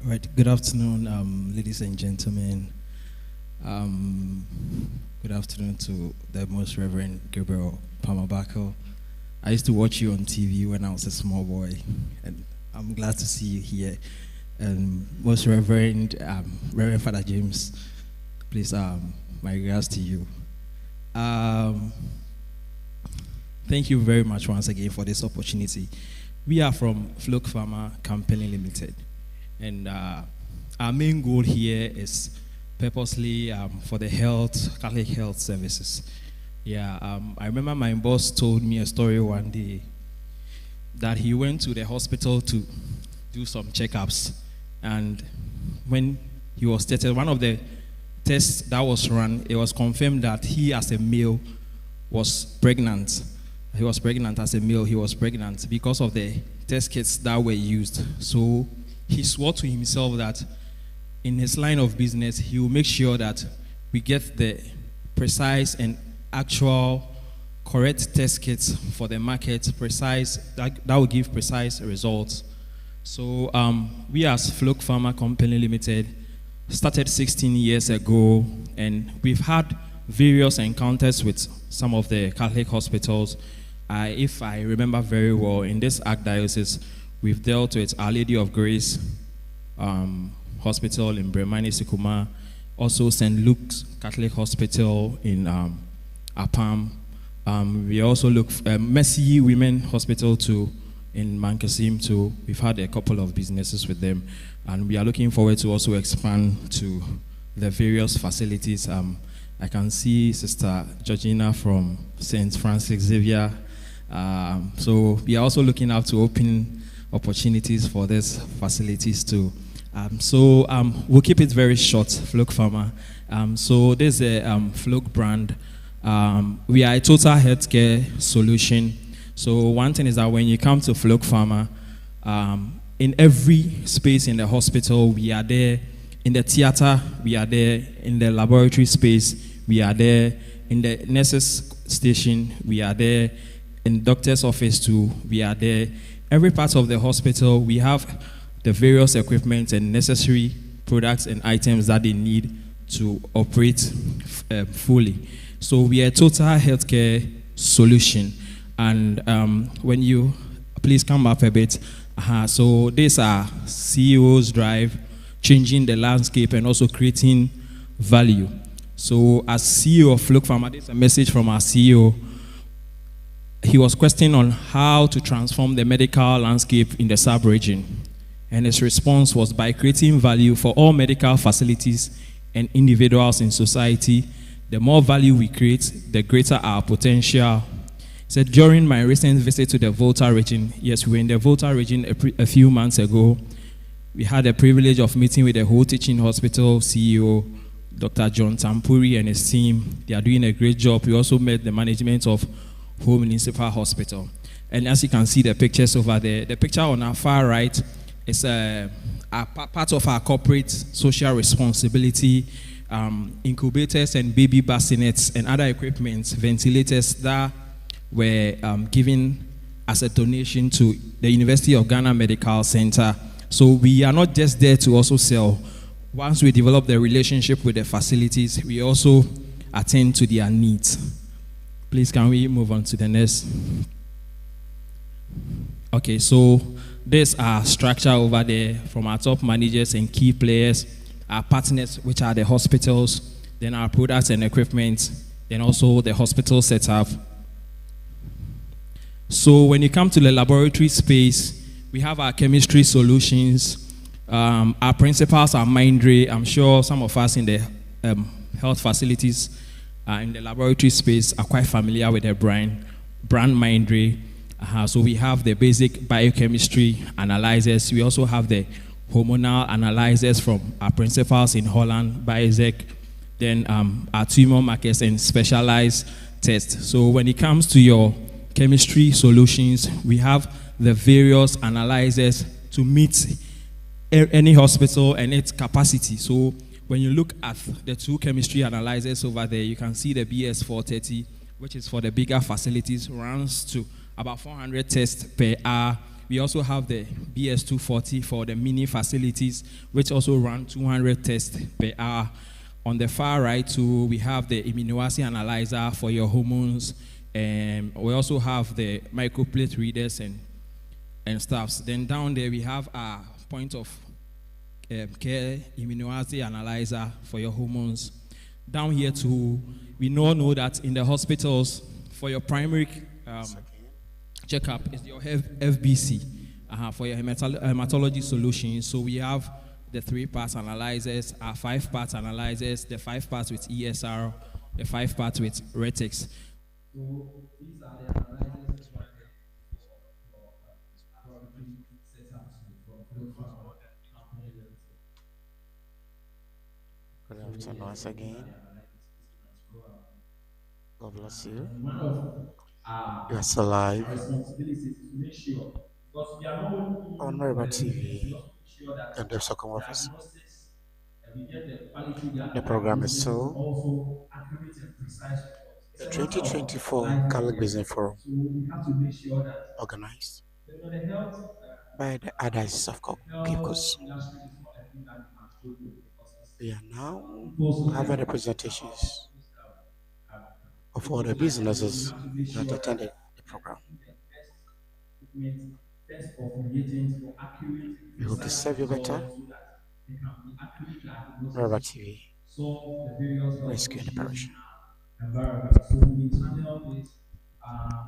All right. Good afternoon, ladies and gentlemen. Good afternoon to the Most Reverend Gabriel Palmer-Bakel. I used to watch you on TV when I was a small boy, and I'm glad to see you here. And Most Reverend, Reverend Father James, please, my regards to you. Thank you very much once again for this opportunity. We are from Fluke Pharma Company Limited, and our main goal here is purposely for the Catholic health services. Yeah, I remember my boss told me a story one day that he went to the hospital to do some checkups, and when he was tested, one of the tests that was run, it was confirmed that he as a male was pregnant. He was pregnant as a male, he was pregnant because of the test kits that were used. So he swore to himself that in his line of business, he will make sure that we get the precise and actual correct test kits for the market, precise, that will give precise results. So we as Fluke Pharma Company Limited started 16 years ago, and we've had various encounters with some of the Catholic hospitals. If I remember very well, in this Archdiocese, we've dealt with Our Lady of Grace Hospital in Bremani, Sikuma, also St. Luke's Catholic Hospital in Apam. We also look Mercy Women Hospital too in Mankasim too. We've had a couple of businesses with them, and we are looking forward to also expand to the various facilities. I can see Sister Georgina from St. Francis Xavier. So we are also looking out to open opportunities for these facilities too. We'll keep it very short, Fluke Pharma. So there's a Fluke brand. We are a total healthcare solution. So one thing is that when you come to Fluke Pharma, in every space in the hospital, we are there. In the theater, we are there. In the laboratory space, we are there. In the nurses station, we are there. In doctor's office too, we are there. Every part of the hospital, we have the various equipment and necessary products and items that they need to operate fully. So we are a total healthcare solution. And when you please come up a bit. So these are CEO's drive, changing the landscape and also creating value. So as CEO of Flook Pharma, this is a message from our CEO. He was questioning on how to transform the medical landscape in the sub-region. And his response was by creating value for all medical facilities and individuals in society. The more value we create, the greater our potential. He said, during my recent visit to the Volta region, yes, we were in the Volta region a few months ago. We had the privilege of meeting with the whole teaching hospital CEO, Dr. John Tampuri and his team. They are doing a great job. We also met the management of Home Municipal Hospital. And as you can see the pictures over there, the picture on our far right is part of our corporate social responsibility, incubators and baby bassinets and other equipment, ventilators that were given as a donation to the University of Ghana Medical Center. So we are not just there to also sell. Once we develop the relationship with the facilities, we also attend to their needs. Please, can we move on to the next? Okay, so there's our structure over there from our top managers and key players, our partners, which are the hospitals, then our products and equipment, then also the hospital setup. So when you come to the laboratory space, we have our chemistry solutions. Our principals are Mindray. I'm sure some of us in the health facilities in the laboratory space are quite familiar with the brand Mindray. So we have the basic biochemistry analyzers. We also have the hormonal analyzers from our principals in Holland, Biosec. Then our tumor markers and specialized tests. So when it comes to your chemistry solutions, we have the various analyzers to meet any hospital and its capacity. So when you look at the two chemistry analyzers over there, you can see the BS430, which is for the bigger facilities, runs to about 400 tests per hour. We also have the BS240 for the mini facilities, which also run 200 tests per hour. On the far right, too, we have the immunoassay analyzer for your hormones. And we also have the microplate readers and stuffs. Then down there, we have our point of care immunoassay analyzer for your hormones. Down here, too, we know that in the hospitals, for your primary checkup is your FBC for your hematology solutions. So we have the 3-part analyzers, our 5-part analyzers, the 5 parts with ESR, the 5 parts with Retix. So these are the analyzers Good afternoon once again. God bless you. You are still live on Mariba TV and the Soccer Office. The program is still the 2024 Catholic Business Forum, organized by the Archdiocese of Cape Coast. We are now having the presentations of all the businesses that attended the program. We hope to serve you better. Mariba TV, rescue the parish. So we channel this.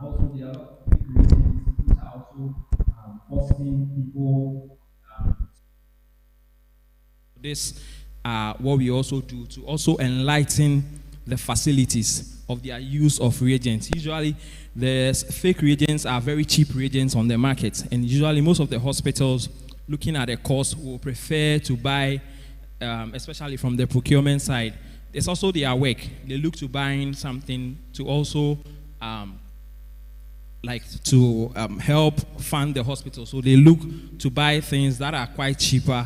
Also, there are a lot of big reasons which are also hosting people. This what we also do to also enlighten the facilities of their use of reagents. Usually, the fake reagents are very cheap reagents on the market, and usually most of the hospitals, looking at the cost, will prefer to buy, especially from the procurement side. It's also their work. They look to buying something to also help fund the hospital. So they look to buy things that are quite cheaper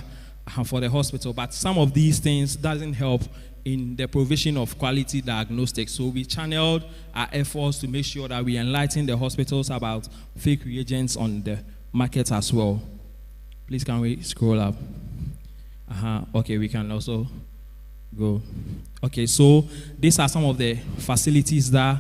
for the hospital. But some of these things doesn't help in the provision of quality diagnostics. So we channeled our efforts to make sure that we enlighten the hospitals about fake reagents on the market as well. Please, can we scroll up? Okay, we can also go. Okay, so these are some of the facilities that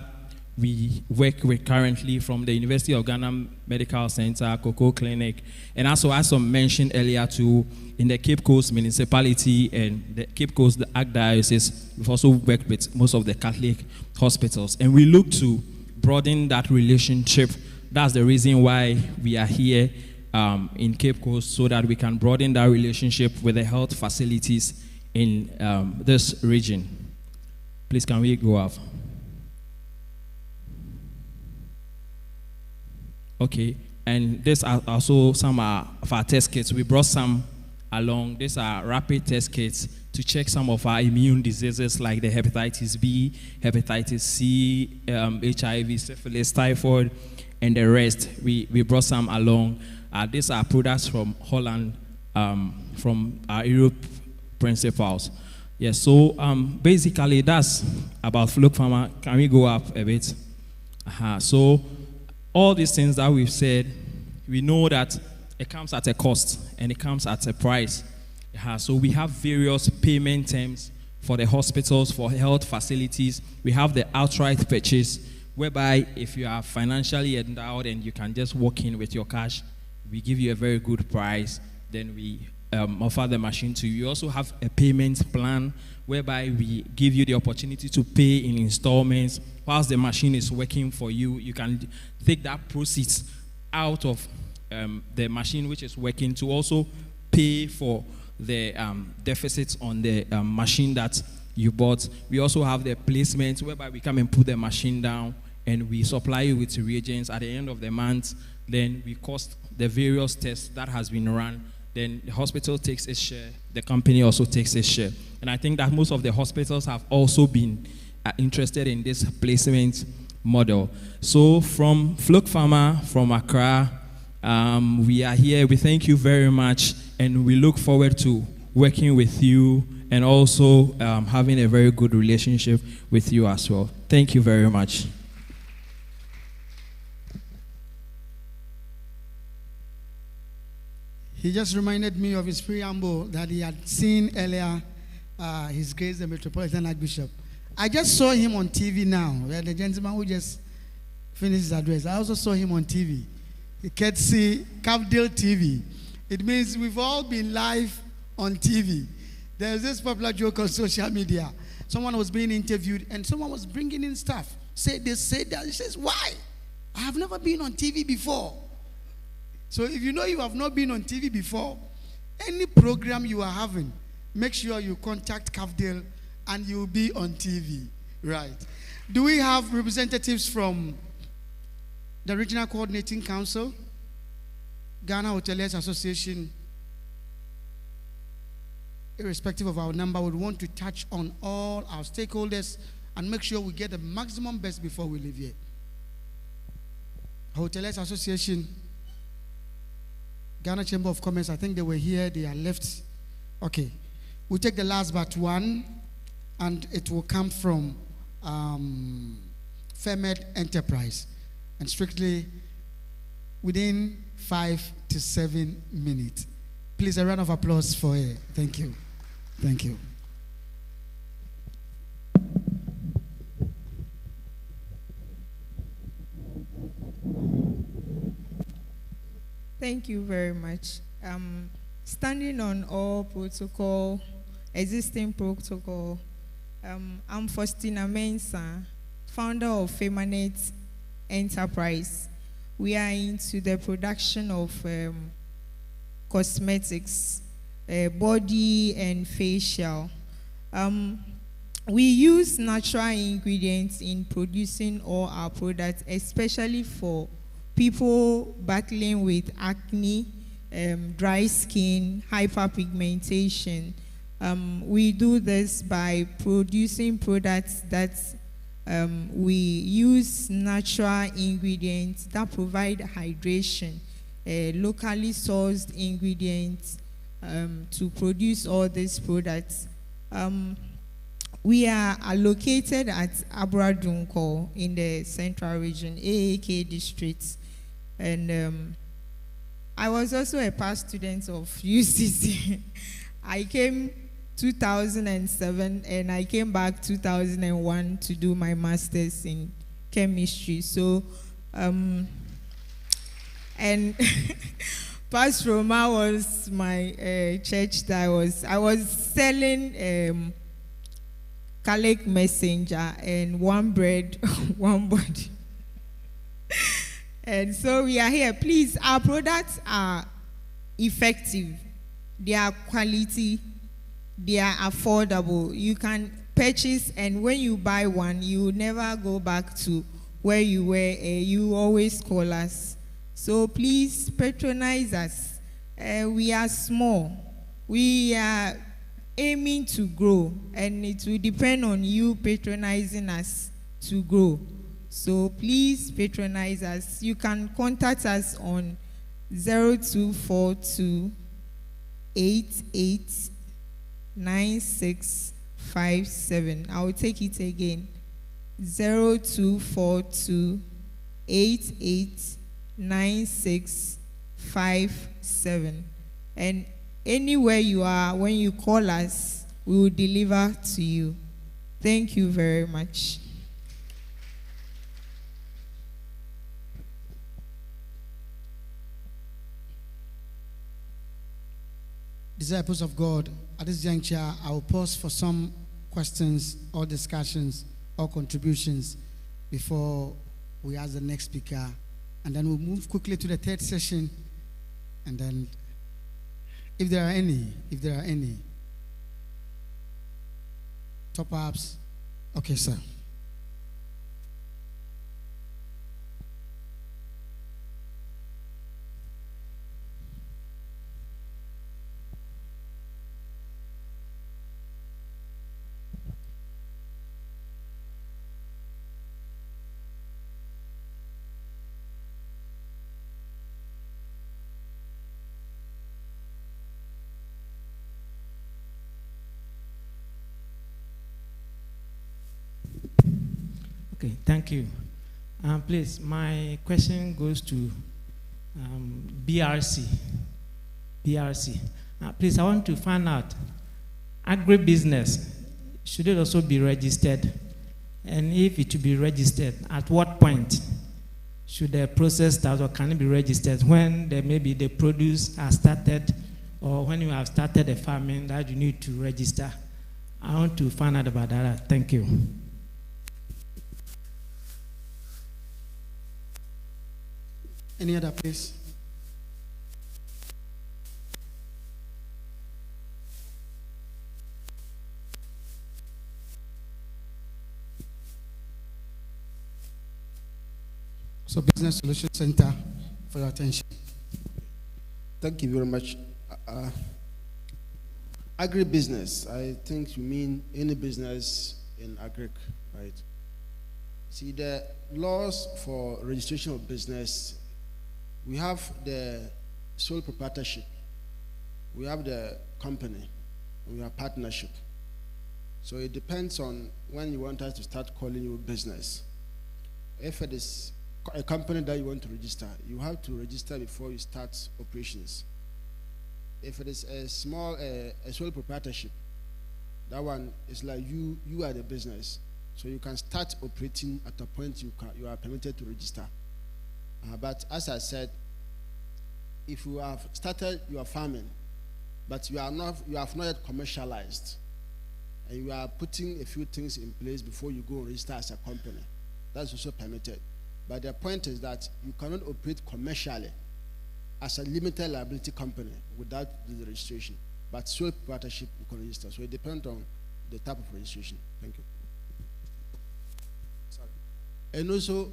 we work with currently from the University of Ghana Medical Center, Cocoa Clinic, and also, as I mentioned earlier, too, in the Cape Coast Municipality and the Cape Coast Archdiocese, we've also worked with most of the Catholic hospitals, and we look to broaden that relationship. That's the reason why we are here in Cape Coast, so that we can broaden that relationship with the health facilities in this region. Please, can we go up? Okay, and these are also some of our test kits. We brought some along. These are rapid test kits to check some of our immune diseases like the hepatitis B, hepatitis C, HIV, syphilis, typhoid, and the rest. We brought some along. These are products from Holland, from our Europe principals. Yes, so basically that's about Fluk Pharma. Can we go up a bit? So all these things that we've said, we know that it comes at a cost and it comes at a price. So we have various payment terms for the hospitals, for health facilities. We have the outright purchase, whereby if you are financially endowed and you can just walk in with your cash, we give you a very good price, then we offer the machine to you. We also have a payment plan whereby we give you the opportunity to pay in installments. Whilst the machine is working for you, you can take that proceeds out of the machine which is working to also pay for the deficits on the machine that you bought. We also have the placement whereby we come and put the machine down and we supply you with reagents at the end of the month. Then we cost the various tests that has been run. Then the hospital takes its share, the company also takes its share. And I think that most of the hospitals have also been interested in this placement model. So from Fluk Pharma, from Accra, we are here. We thank you very much, and we look forward to working with you and also having a very good relationship with you as well. Thank you very much. He just reminded me of his preamble that he had seen earlier, His Grace the Metropolitan Archbishop. I just saw him on TV now. The gentleman who just finished his address. I also saw him on TV. Ketsi Cavdale TV. It means we've all been live on TV. There's this popular joke on social media. Someone was being interviewed and someone was bringing in stuff. They said that. He says, why? I have never been on TV before. So if you know you have not been on TV before, any program you are having, make sure you contact Cavdale and you'll be on TV. Right. Do we have representatives from the Regional Coordinating Council, Ghana Hoteliers Association? Irrespective of our number, we want to touch on all our stakeholders and make sure we get the maximum best before we leave here. Hoteliers Association, Ghana Chamber of Commerce, I think they were here, they are left. Okay. We'll take the last but one, and it will come from Fairmed Enterprise. And strictly within 5 to 7 minutes. Please, a round of applause for her. Thank you. Thank you. Thank you very much. Standing on all protocol, existing protocol, I'm Faustina Mensah, founder of Fairmed Enterprise. We are into the production of cosmetics, body and facial. We use natural ingredients in producing all our products, especially for people battling with acne, dry skin, hyperpigmentation. We do this by producing products that we use natural ingredients that provide hydration, locally sourced ingredients to produce all these products. We are located at Abradunko in the Central Region, AAK District. And I was also a past student of UCC. I came 2007 and I came back 2001 to do my master's in chemistry. So, and Pastor Roma was my church that I was selling Catholic Messenger and one bread, one body. And so we are here. Please, our products are effective. They are quality. They are affordable. You can purchase, and when you buy one, you will never go back to where you were. You always call us. So please patronize us. We are small. We are aiming to grow, and it will depend on you patronizing us to grow. So please patronize us. You can contact us on 0242 889657. I will take it again. 0242 889657. And anywhere you are, when you call us, we will deliver to you. Thank you very much. Disciples of God, at this juncture, I will pause for some questions or discussions or contributions before we ask the next speaker. And then we'll move quickly to the third session. And then, if there are any top-ups. Okay, sir. Okay, thank you. Please, my question goes to BRC. Please, I want to find out, agribusiness, should it also be registered? And if it should be registered, at what point should the process start, or can it be registered? When maybe the produce has started, or when you have started a farming that you need to register? I want to find out about that. Thank you. Any other place? So, Business Solution Center, for your attention. Thank you very much. Agribusiness, I think you mean any business in agric, right? See, the laws for registration of business, we have the sole proprietorship, we have the company, and we have partnership. So it depends on when you want us to start calling you business. If it is a company that you want to register, you have to register before you start operations. If it is a small, a sole proprietorship, that one is like you are the business. So you can start operating at a point you are permitted to register. But as I said, if you have started your farming, but you have not yet commercialized, and you are putting a few things in place before you go and register as a company, that's also permitted. But the point is that you cannot operate commercially as a limited liability company without the registration. But sole proprietorship you can register. So it depends on the type of registration. Thank you. Sorry. And also,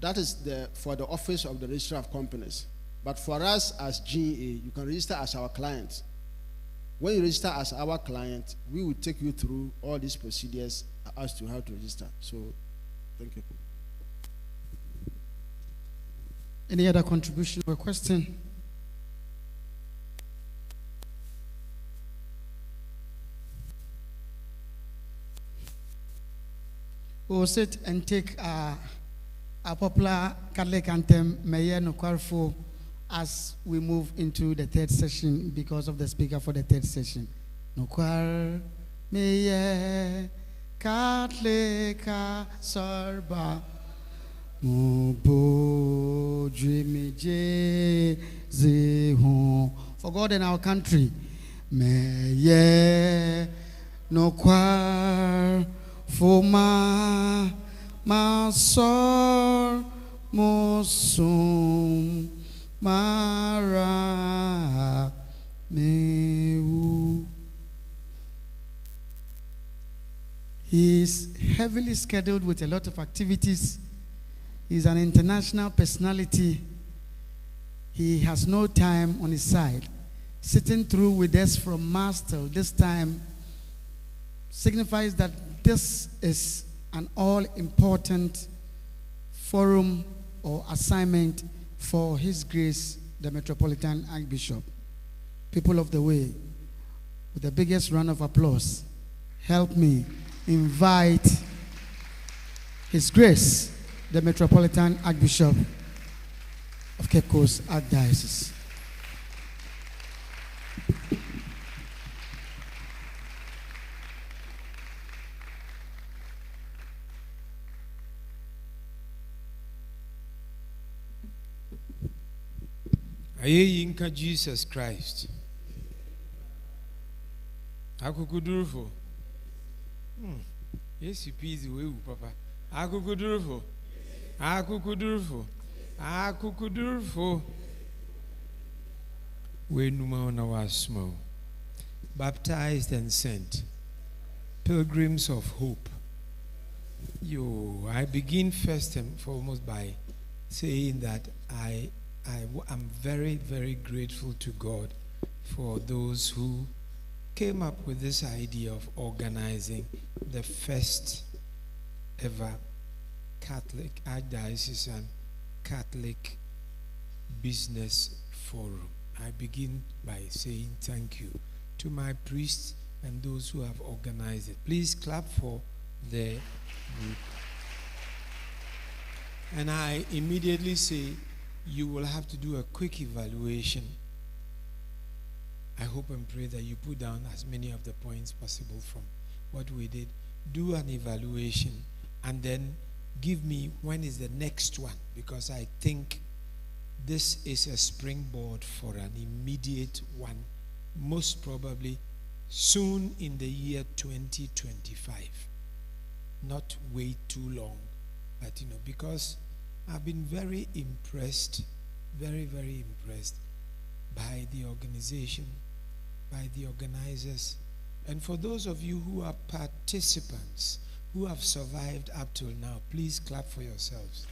that is for the office of the registrar of companies. But for us as GA, you can register as our client. When you register as our client, we will take you through all these procedures as to how to register. So, thank you. Any other contribution or question? We will sit and take a popular Catholic anthem, Meye Nokwarfo, as we move into the third session because of the speaker for the third session. Nokwar Meye Catholic Sorba For God and our country. Meye no kwar for ma sor mosum mara meu. He is heavily scheduled with a lot of activities. He's an international personality. He has no time on his side. Sitting through with us from Mars till this time signifies that this is an all-important forum or assignment for His Grace, the Metropolitan Archbishop. People of the way, with the biggest round of applause, help me invite His Grace, the Metropolitan Archbishop of Cape Coast Archdiocese. Ayinka Jesus Christ. Akukudurufo. Yes, you please we papa. Akukudurufo. Akukudurufo. Akukudurufo. We numa on our small. Baptized and sent. Pilgrims of hope. I begin first and foremost by saying that I'm very, very grateful to God for those who came up with this idea of organizing the first ever Catholic Archdiocesan Catholic Business Forum. I begin by saying thank you to my priests and those who have organized it. Please clap for the group. And I immediately say, you will have to do a quick evaluation. I hope and pray that you put down as many of the points possible from what we did. Do an evaluation and then give me when is the next one, because I think this is a springboard for an immediate one, most probably soon in the year 2025. Not wait too long, but because I've been very impressed, very, very impressed by the organization, by the organizers, and for those of you who are participants, who have survived up till now, please clap for yourselves.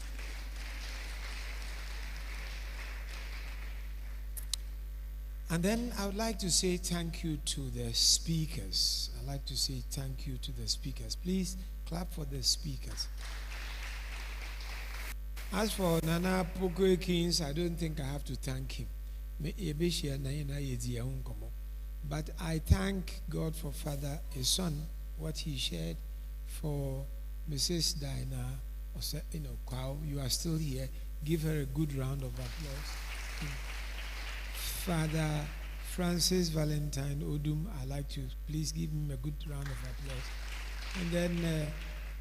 And then I would like to say thank you to the speakers. I'd like to say thank you to the speakers. Please clap for the speakers. As for Nana Pokwe Kings, I don't think I have to thank him. But I thank God for Father, his son, what he shared, for Mrs. Dinah. You are still here. Give her a good round of applause. Father Francis Valentine Odum, I'd like to please give him a good round of applause. And then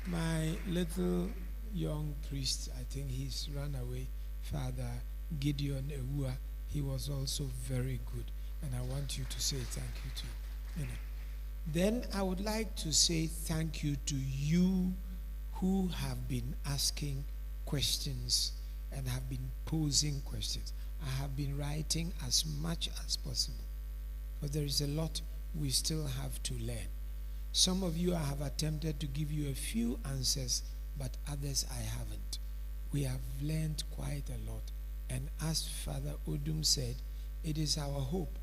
my little young priest, I think he's run away, Father Gideon Ewua, he was also very good. And I want you to say thank you to him. Then I would like to say thank you to you who have been asking questions and have been posing questions. I have been writing as much as possible, but there is a lot we still have to learn. Some of you I have attempted to give you a few answers, but others I haven't. We have learned quite a lot. And as Father Odum said, it is our hope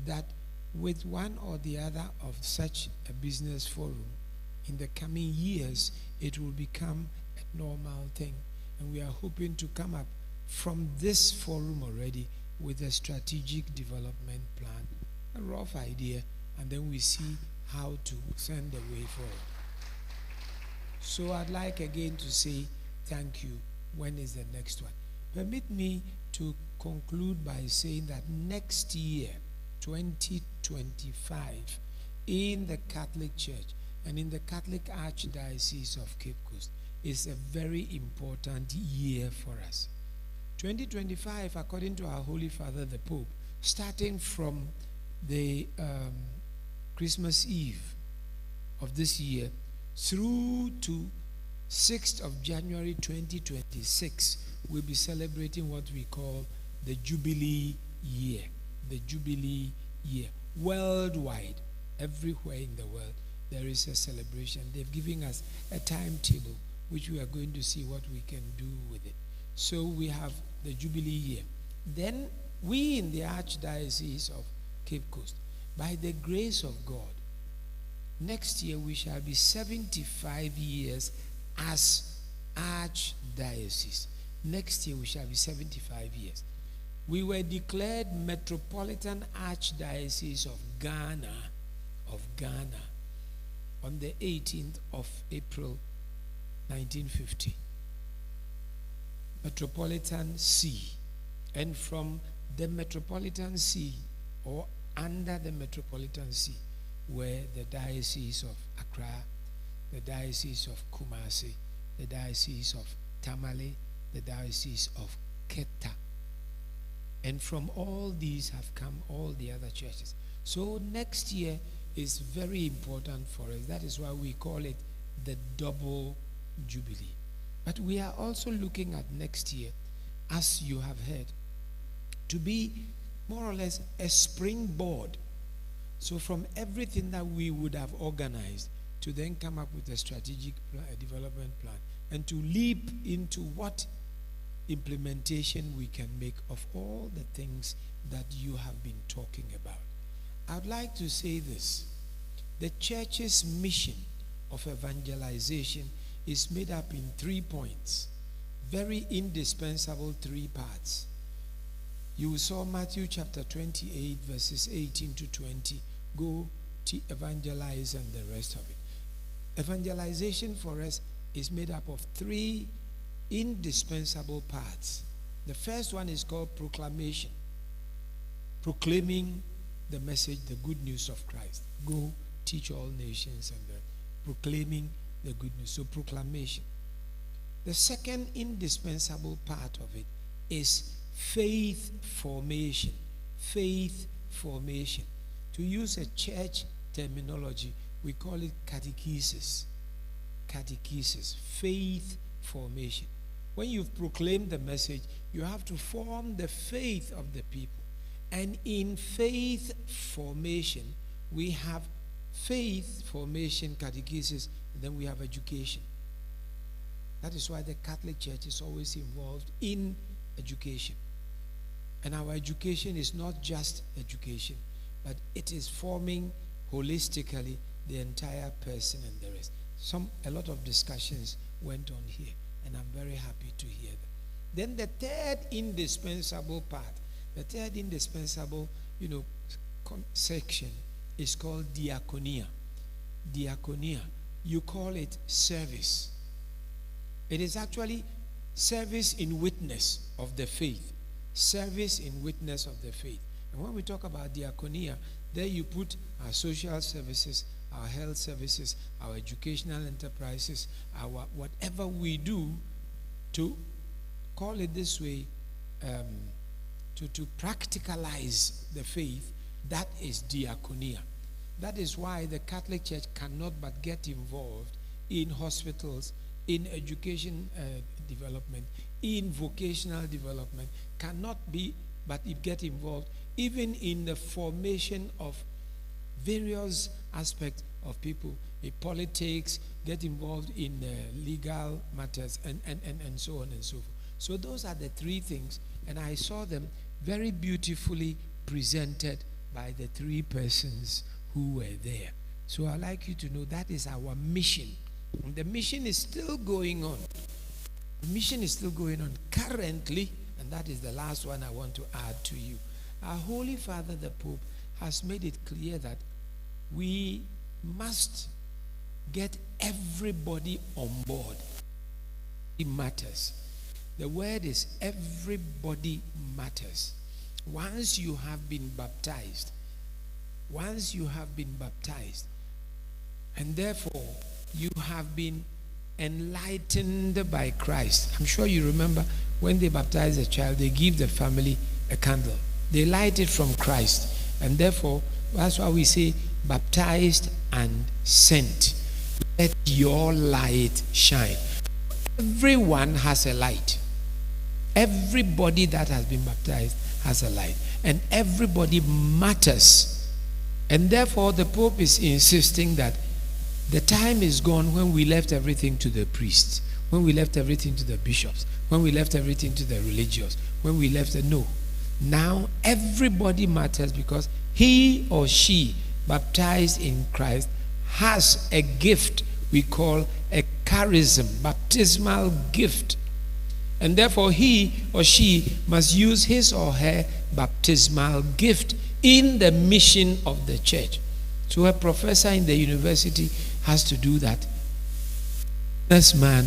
that with one or the other of such a business forum, in the coming years, it will become a normal thing. And we are hoping to come up from this forum already with a strategic development plan, a rough idea, and then we see how to send the way forward. So I'd like again to say thank you. When is the next one? Permit me to conclude by saying that next year, 2025, in the Catholic Church and in the Catholic Archdiocese of Cape Coast, is a very important year for us. 2025, according to our Holy Father, the Pope, starting from the Christmas Eve of this year through to 6th of January 2026, we'll be celebrating what we call the Jubilee Year. The Jubilee Year. Worldwide, everywhere in the world, there is a celebration. They've given us a timetable, which we are going to see what we can do with it. So we have the Jubilee Year. Then we in the Archdiocese of Cape Coast, by the grace of God, next year we shall be 75 years as Archdiocese. Next year we shall be 75 years. We were declared Metropolitan Archdiocese of Ghana on the 18th of April 1950. Metropolitan See. And from the Metropolitan See, or under the Metropolitan See, were the Diocese of Accra, the Diocese of Kumasi, the Diocese of Tamale, the Diocese of Keta. And from all these have come all the other churches. So next year is very important for us. That is why we call it the double Jubilee. But we are also looking at next year, as you have heard, to be more or less a springboard. So from everything that we would have organized, to then come up with a strategic development plan, and to leap into what implementation we can make of all the things that you have been talking about. I'd like to say this. The church's mission of evangelization is made up in 3 points, very indispensable 3 parts. You saw Matthew chapter 28, verses 18 to 20. Go to evangelize and the rest of it. Evangelization for us is made up of 3 indispensable parts. The first one is called proclamation. Proclaiming the message, the good news of Christ. Go teach all nations and proclaiming the good news. So proclamation. The second indispensable part of it is faith formation. Faith formation. To use a church terminology, we call it catechesis. Catechesis. Faith formation. When you've proclaimed the message, you have to form the faith of the people. And in faith formation, we have faith formation, catechesis, and then we have education. That is why the Catholic Church is always involved in education. And our education is not just education, but it is forming holistically the entire person and the rest. A lot of discussions went on here, and I'm very happy to hear that. Then the third indispensable part, the third indispensable, section is called diaconia. Diaconia. You call it service. It is actually service in witness of the faith. Service in witness of the faith. And when we talk about diaconia, there you put our social services, our health services, our educational enterprises, our whatever we do to call it this way, to practicalize the faith, that is diaconia. That is why the Catholic Church cannot but get involved in hospitals, in education development, in vocational development, cannot be but get involved even in the formation of various aspects of people, in politics, get involved in legal matters, and so on and so forth. So those are the 3 things, and I saw them very beautifully presented by the 3 persons who were there. So I'd like you to know that is our mission. And the mission is still going on. The mission is still going on currently, and that is the last one I want to add to you. Our Holy Father, the Pope, has made it clear that we must get everybody on board. It matters. The word is everybody matters. Once you have been baptized, and therefore you have been enlightened by Christ. I'm sure you remember when they baptize a child, they give the family a candle. They light it from Christ. And therefore, that's why we say baptized and sent. Let your light shine. Everyone has a light. Everybody that has been baptized has a light. And everybody matters. And therefore, the Pope is insisting that the time is gone when we left everything to the priests, when we left everything to the bishops, when we left everything to the religious, when we left the no. Now everybody matters because he or she baptized in Christ has a gift we call a charism, baptismal gift. And therefore he or she must use his or her baptismal gift in the mission of the church. So a professor in the university has to do that. This man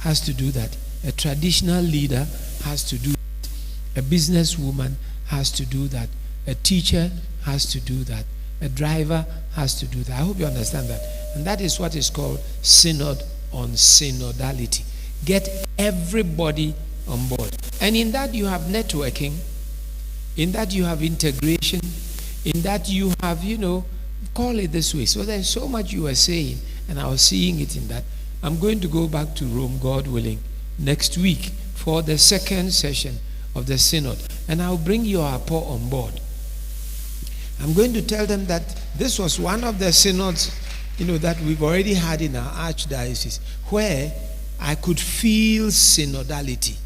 has to do that. A traditional leader has to do that. A businesswoman has to do that. A teacher has to do that. A driver has to do that. I hope you understand that. And that is what is called synod on synodality. Get everybody on board. And in that you have networking. In that you have integration. In that you have, call it this way. So there's so much you were saying, and I was seeing it in that. I'm going to go back to Rome, God willing, next week for the second session of the synod. And I'll bring your Apo on board. I'm going to tell them that this was one of the synods, that we've already had in our Archdiocese, where I could feel synodality.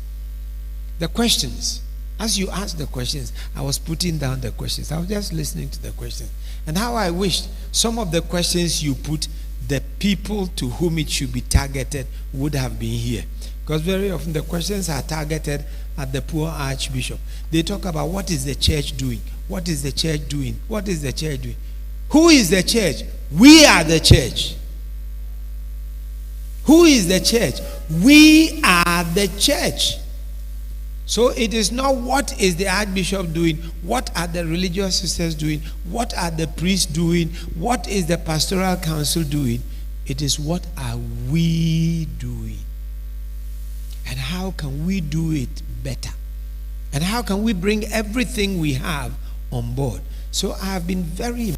The questions, as you asked the questions, I was putting down the questions. I was just listening to the questions. And how I wished some of the questions you put, the people to whom it should be targeted would have been here. Because very often the questions are targeted at the poor archbishop. They talk about what is the church doing? What is the church doing? What is the church doing? Who is the church? We are the church. Who is the church? We are the church. So it is not what is the archbishop doing, what are the religious sisters doing, what are the priests doing, what is the pastoral council doing. It is what are we doing. And how can we do it better? And how can we bring everything we have on board? So I have been very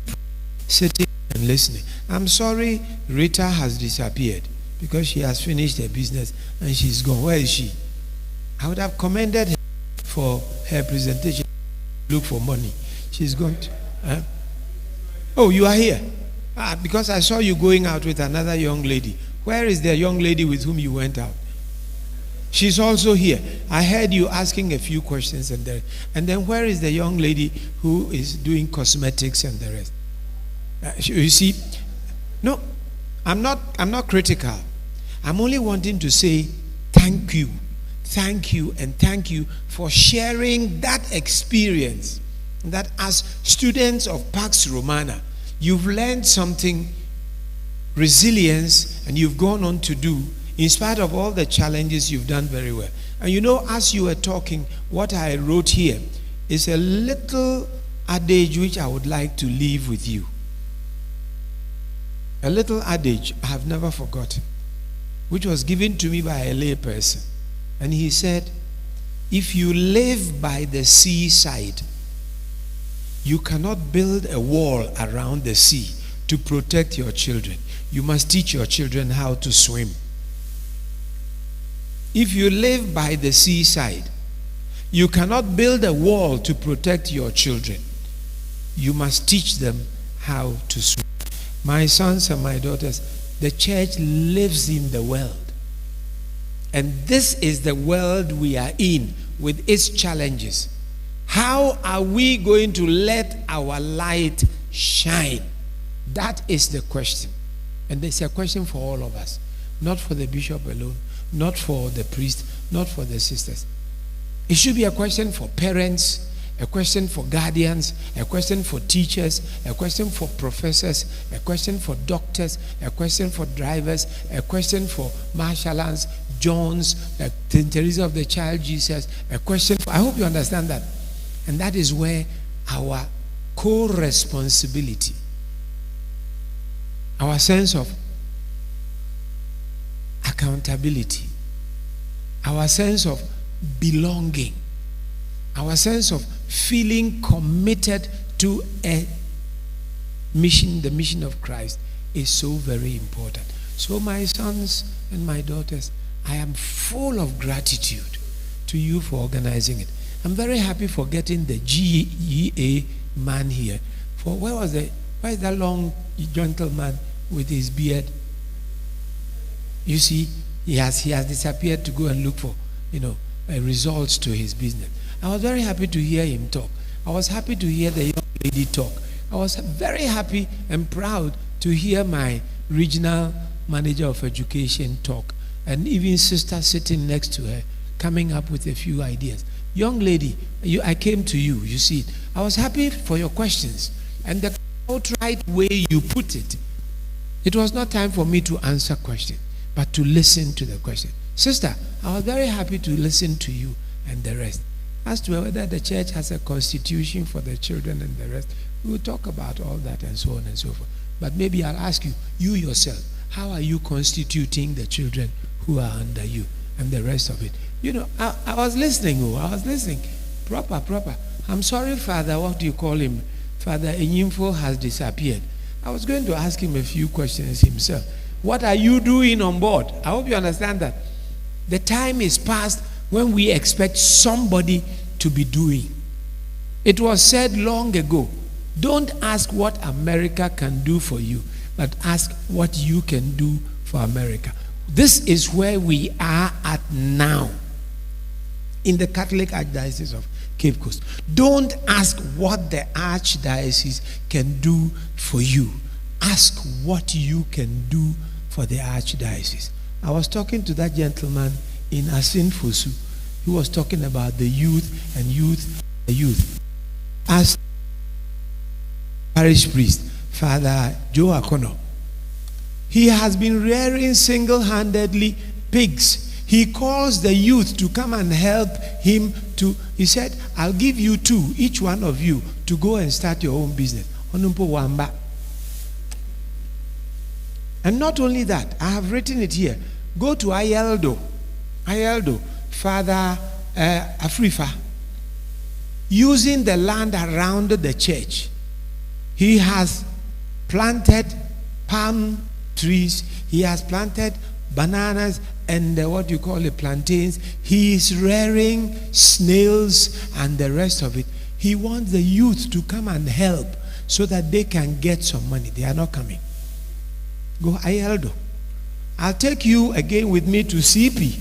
sitting and listening. I'm sorry Rita has disappeared because she has finished her business and she's gone. Where is she? I would have commended her for her presentation. Look for money. She's going to. Oh, you are here. Because I saw you going out with another young lady. Where is the young lady with whom you went out? She's also here. I heard you asking a few questions and then where is the young lady who is doing cosmetics and the rest? You see, no, I'm not critical. I'm only wanting to say thank you. Thank you and thank you for sharing that experience, that as students of Pax Romana, you've learned something, resilience, and you've gone on to do, in spite of all the challenges, you've done very well. And as you were talking, what I wrote here is a little adage which I would like to leave with you. A little adage I have never forgotten, which was given to me by a lay person. And he said, if you live by the seaside, you cannot build a wall around the sea to protect your children. You must teach your children how to swim. If you live by the seaside, you cannot build a wall to protect your children. You must teach them how to swim. My sons and my daughters, the church lives in the world. And this is the world we are in with its challenges. How are we going to let our light shine? That is the question. And it's a question for all of us. Not for the bishop alone, not for the priest, not for the sisters. It should be a question for parents, a question for guardians, a question for teachers, a question for professors, a question for doctors, a question for drivers, a question for marshallans, Johns, St. Teresa of the Child Jesus, a question for, I hope you understand that. And that is where our co-responsibility, our sense of accountability, our sense of belonging, our sense of feeling committed to a mission, the mission of Christ, is so very important. So my sons and my daughters, I am full of gratitude to you for organizing it. I'm very happy for getting the GEA man here. For where is that long gentleman with his beard? You see, he has disappeared to go and look for, results to his business. I was very happy to hear him talk. I was happy to hear the young lady talk. I was very happy and proud to hear my regional manager of education talk, and even sister sitting next to her coming up with a few ideas. Young lady, I came to you, you see. I was happy for your questions and the outright way you put it. It was not time for me to answer questions, but to listen to the question. Sister, I was very happy to listen to you and the rest. As to whether the church has a constitution for the children and the rest, we will talk about all that and so on and so forth. But maybe I'll ask you, you yourself, how are you constituting the children who are under you and the rest of it? I was listening. Proper. I'm sorry, Father, what do you call him? Father Enyimfo has disappeared. I was going to ask him a few questions himself. What are you doing on board? I hope you understand that. The time is past when we expect somebody to be doing. It was said long ago, don't ask what America can do for you, but ask what you can do for America. This is where we are at now in the Catholic Archdiocese of Cape Coast. Don't ask what the Archdiocese can do for you. Ask what you can do for the Archdiocese. I was talking to that gentleman in Asin Fosu. He was talking about the youth and youth. As parish priest, Father Joe Akono, he has been rearing single-handedly pigs. He calls the youth to come and help him he said, I'll give you 2, each one of you, to go and start your own business. Onumpo Wamba. And not only that, I have written it here. Go to Ayeldo, Father Afrifa, using the land around the church. He has planted palm trees, he has planted bananas and plantains. He is rearing snails and the rest of it. He wants the youth to come and help so that they can get some money. They are not coming. Go Ayeldo. I'll take you again with me to CP.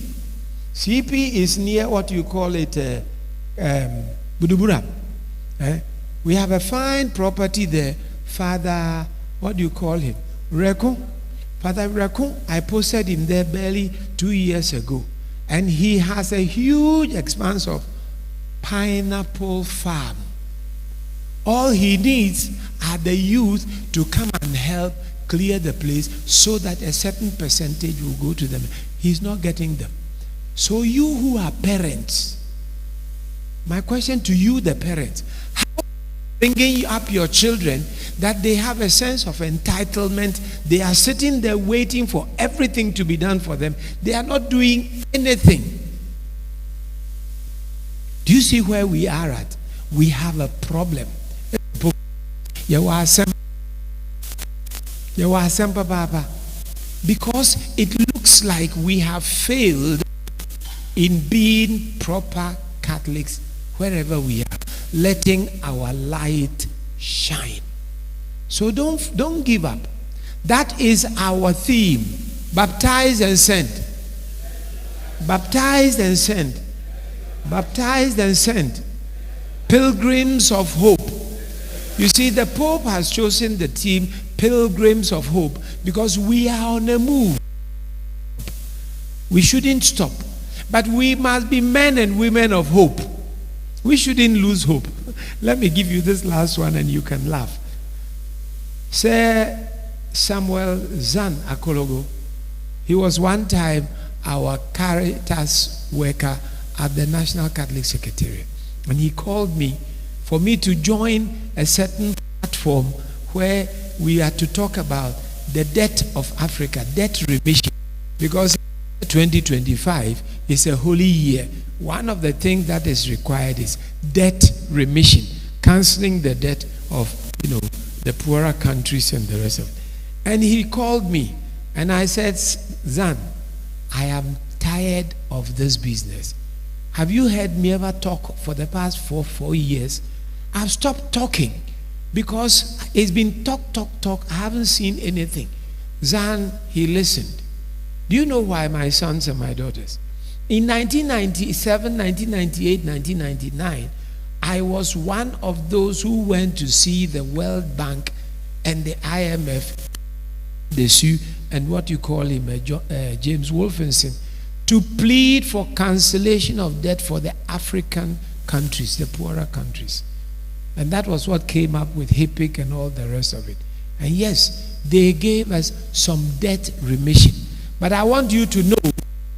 CP is near Budubura. We have a fine property there. Father, Reko. Father Reko, I posted him there barely 2 years ago. And he has a huge expanse of pineapple farm. All he needs are the youth to come and help clear the place so that a certain percentage will go to them. He's not getting them. So you who are parents, my question to you, the parents, how bringing up your children that they have a sense of entitlement? They are sitting there waiting for everything to be done for them. They are not doing anything. Do you see where we are at? We have a problem. Because it looks like we have failed in being proper Catholics wherever we are, letting our light shine. So don't give up. That is our theme. Baptize and send. Baptized and send. Baptized and send. Pilgrims of hope. You see, the Pope has chosen the theme Pilgrims of Hope because we are on a move. We shouldn't stop. But we must be men and women of hope. We shouldn't lose hope. Let me give you this last one and you can laugh. Sir Samuel Zan Akologo, he was one time our Caritas worker at the National Catholic Secretariat. And he called me for me to join a certain platform where we are to talk about the debt of Africa, debt remission. Because 2025 is a holy year. One of the things that is required is debt remission, canceling the debt of the poorer countries and the rest of it. And he called me and I said, Zan, I am tired of this business. Have you heard me ever talk for the past 4 years? I've stopped talking because it's been talk. I haven't seen anything. Zan, he listened. Do you know why, my sons and my daughters? In 1997, 1998, 1999, I was one of those who went to see the World Bank and the IMF, the SU, and what you call him, James Wolfenson, to plead for cancellation of debt for the African countries, the poorer countries. And that was what came up with HIPIC and all the rest of it. And yes, they gave us some debt remission. But I want you to know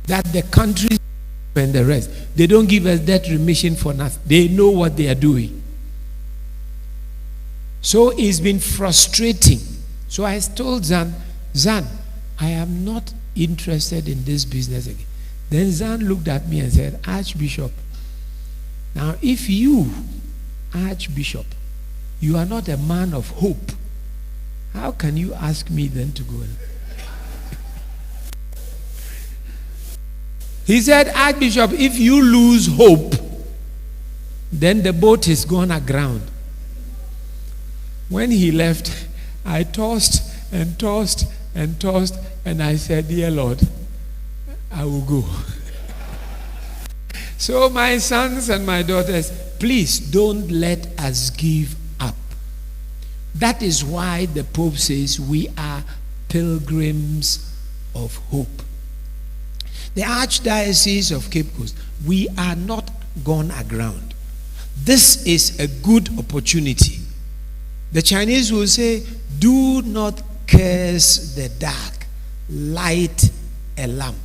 that the countries and the rest, they don't give us debt remission for nothing. They know what they are doing. So it's been frustrating. So I told Zan, I am not interested in this business again. Then Zan looked at me and said, Archbishop, now if you, Archbishop, you are not a man of hope, how can you ask me then to go? He said, Archbishop, if you lose hope, then the boat is gone aground. When he left, I tossed and tossed and tossed, and I said, dear Lord, I will go. So my sons and my daughters, please don't let us give up. That is why the Pope says we are pilgrims of hope. The Archdiocese of Cape Coast, we are not gone aground. This is a good opportunity. The Chinese will say, do not curse the dark, light a lamp.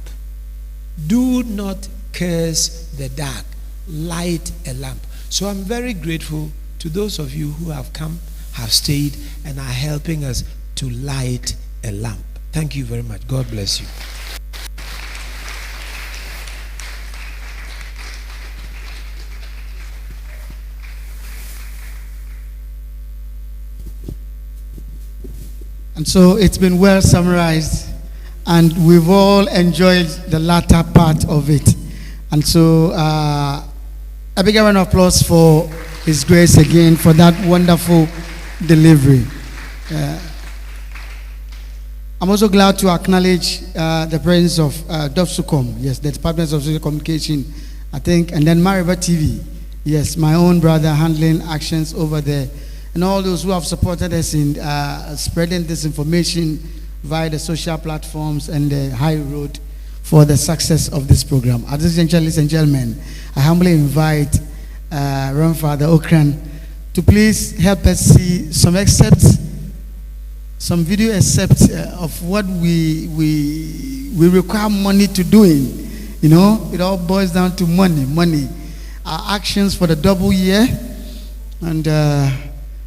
Do not curse the dark, light a lamp. So I'm very grateful to those of you who have come, have stayed, and are helping us to light a lamp. Thank you very much. God bless you. And so it's been well summarized, and we've all enjoyed the latter part of it. And so a big round of applause for His Grace again for that wonderful delivery. I'm also glad to acknowledge the presence of DOFSUCOM, yes, the Department of Social Communication, I think, and then Mariba TV, yes, my own brother handling actions over there, and all those who have supported us in spreading this information via the social platforms and the high road for the success of this program. Ladies and gentlemen, I humbly invite Reverend Father Okran to please help us see some excerpts, some video excerpts of what we require money to doing. You know, it all boils down to money. Our actions for the double year, and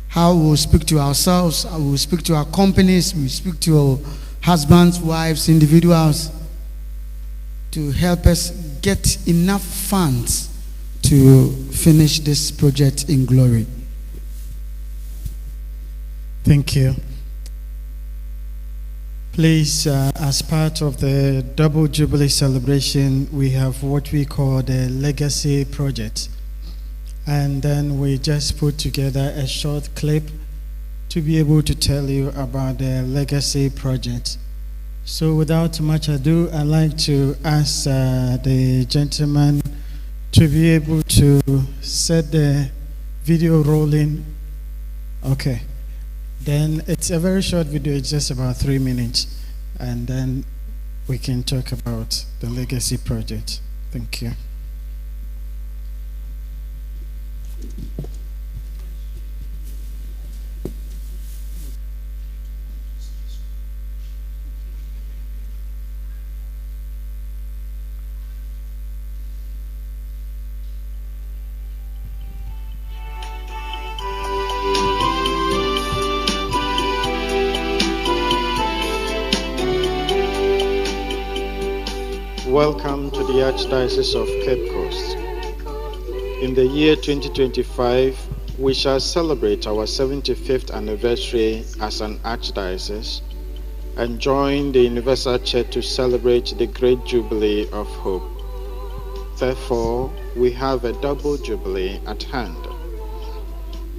how we will speak to ourselves, how we will speak to our companies, we will speak to our husbands, wives, individuals, to help us get enough funds to finish this project in glory. Thank you. Please, as part of the Double Jubilee celebration, we have what we call the Legacy Project. And then we just put together a short clip to be able to tell you about the Legacy Project. So without much ado, I'd like to ask the gentleman to be able to set the video rolling. Okay. Then it's a very short video, it's just about 3 minutes. And then we can talk about the Legacy Project. Thank you. Welcome to the Archdiocese of Cape Coast. In the year 2025, we shall celebrate our 75th anniversary as an Archdiocese and join the Universal Church to celebrate the Great Jubilee of Hope. Therefore, we have a double Jubilee at hand.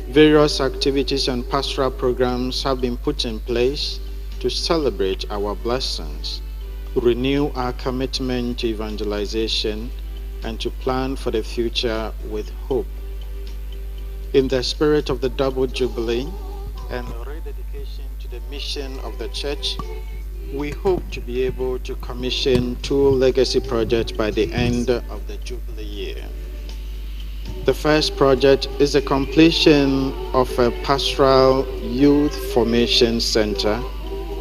Various activities and pastoral programs have been put in place to celebrate our blessings, renew our commitment to evangelization, and to plan for the future with hope. In the spirit of the double Jubilee and rededication to the mission of the Church, we hope to be able to commission 2 legacy projects by the end of the Jubilee year. The first project is the completion of a pastoral youth formation center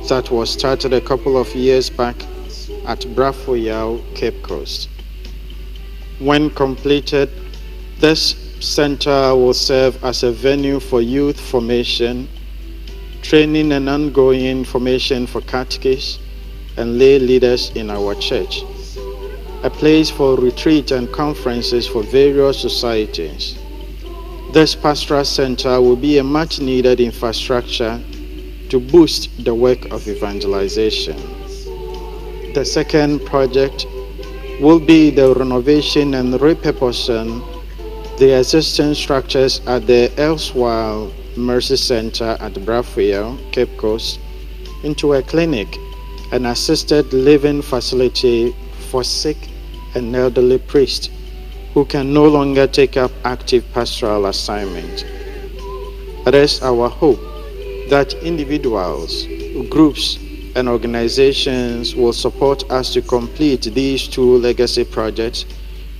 that was started a couple of years back at Brafoyao, Cape Coast. When completed, this center will serve as a venue for youth formation, training and ongoing formation for catechists and lay leaders in our church, a place for retreat and conferences for various societies. This pastoral center will be a much needed infrastructure to boost the work of evangelization. The second project will be the renovation and repurposing the existing structures at the erstwhile Mercy Center at Brafoyao, Cape Coast, into a clinic and assisted living facility for sick and elderly priests who can no longer take up active pastoral assignment. It is our hope that individuals, groups, and organizations will support us to complete these 2 legacy projects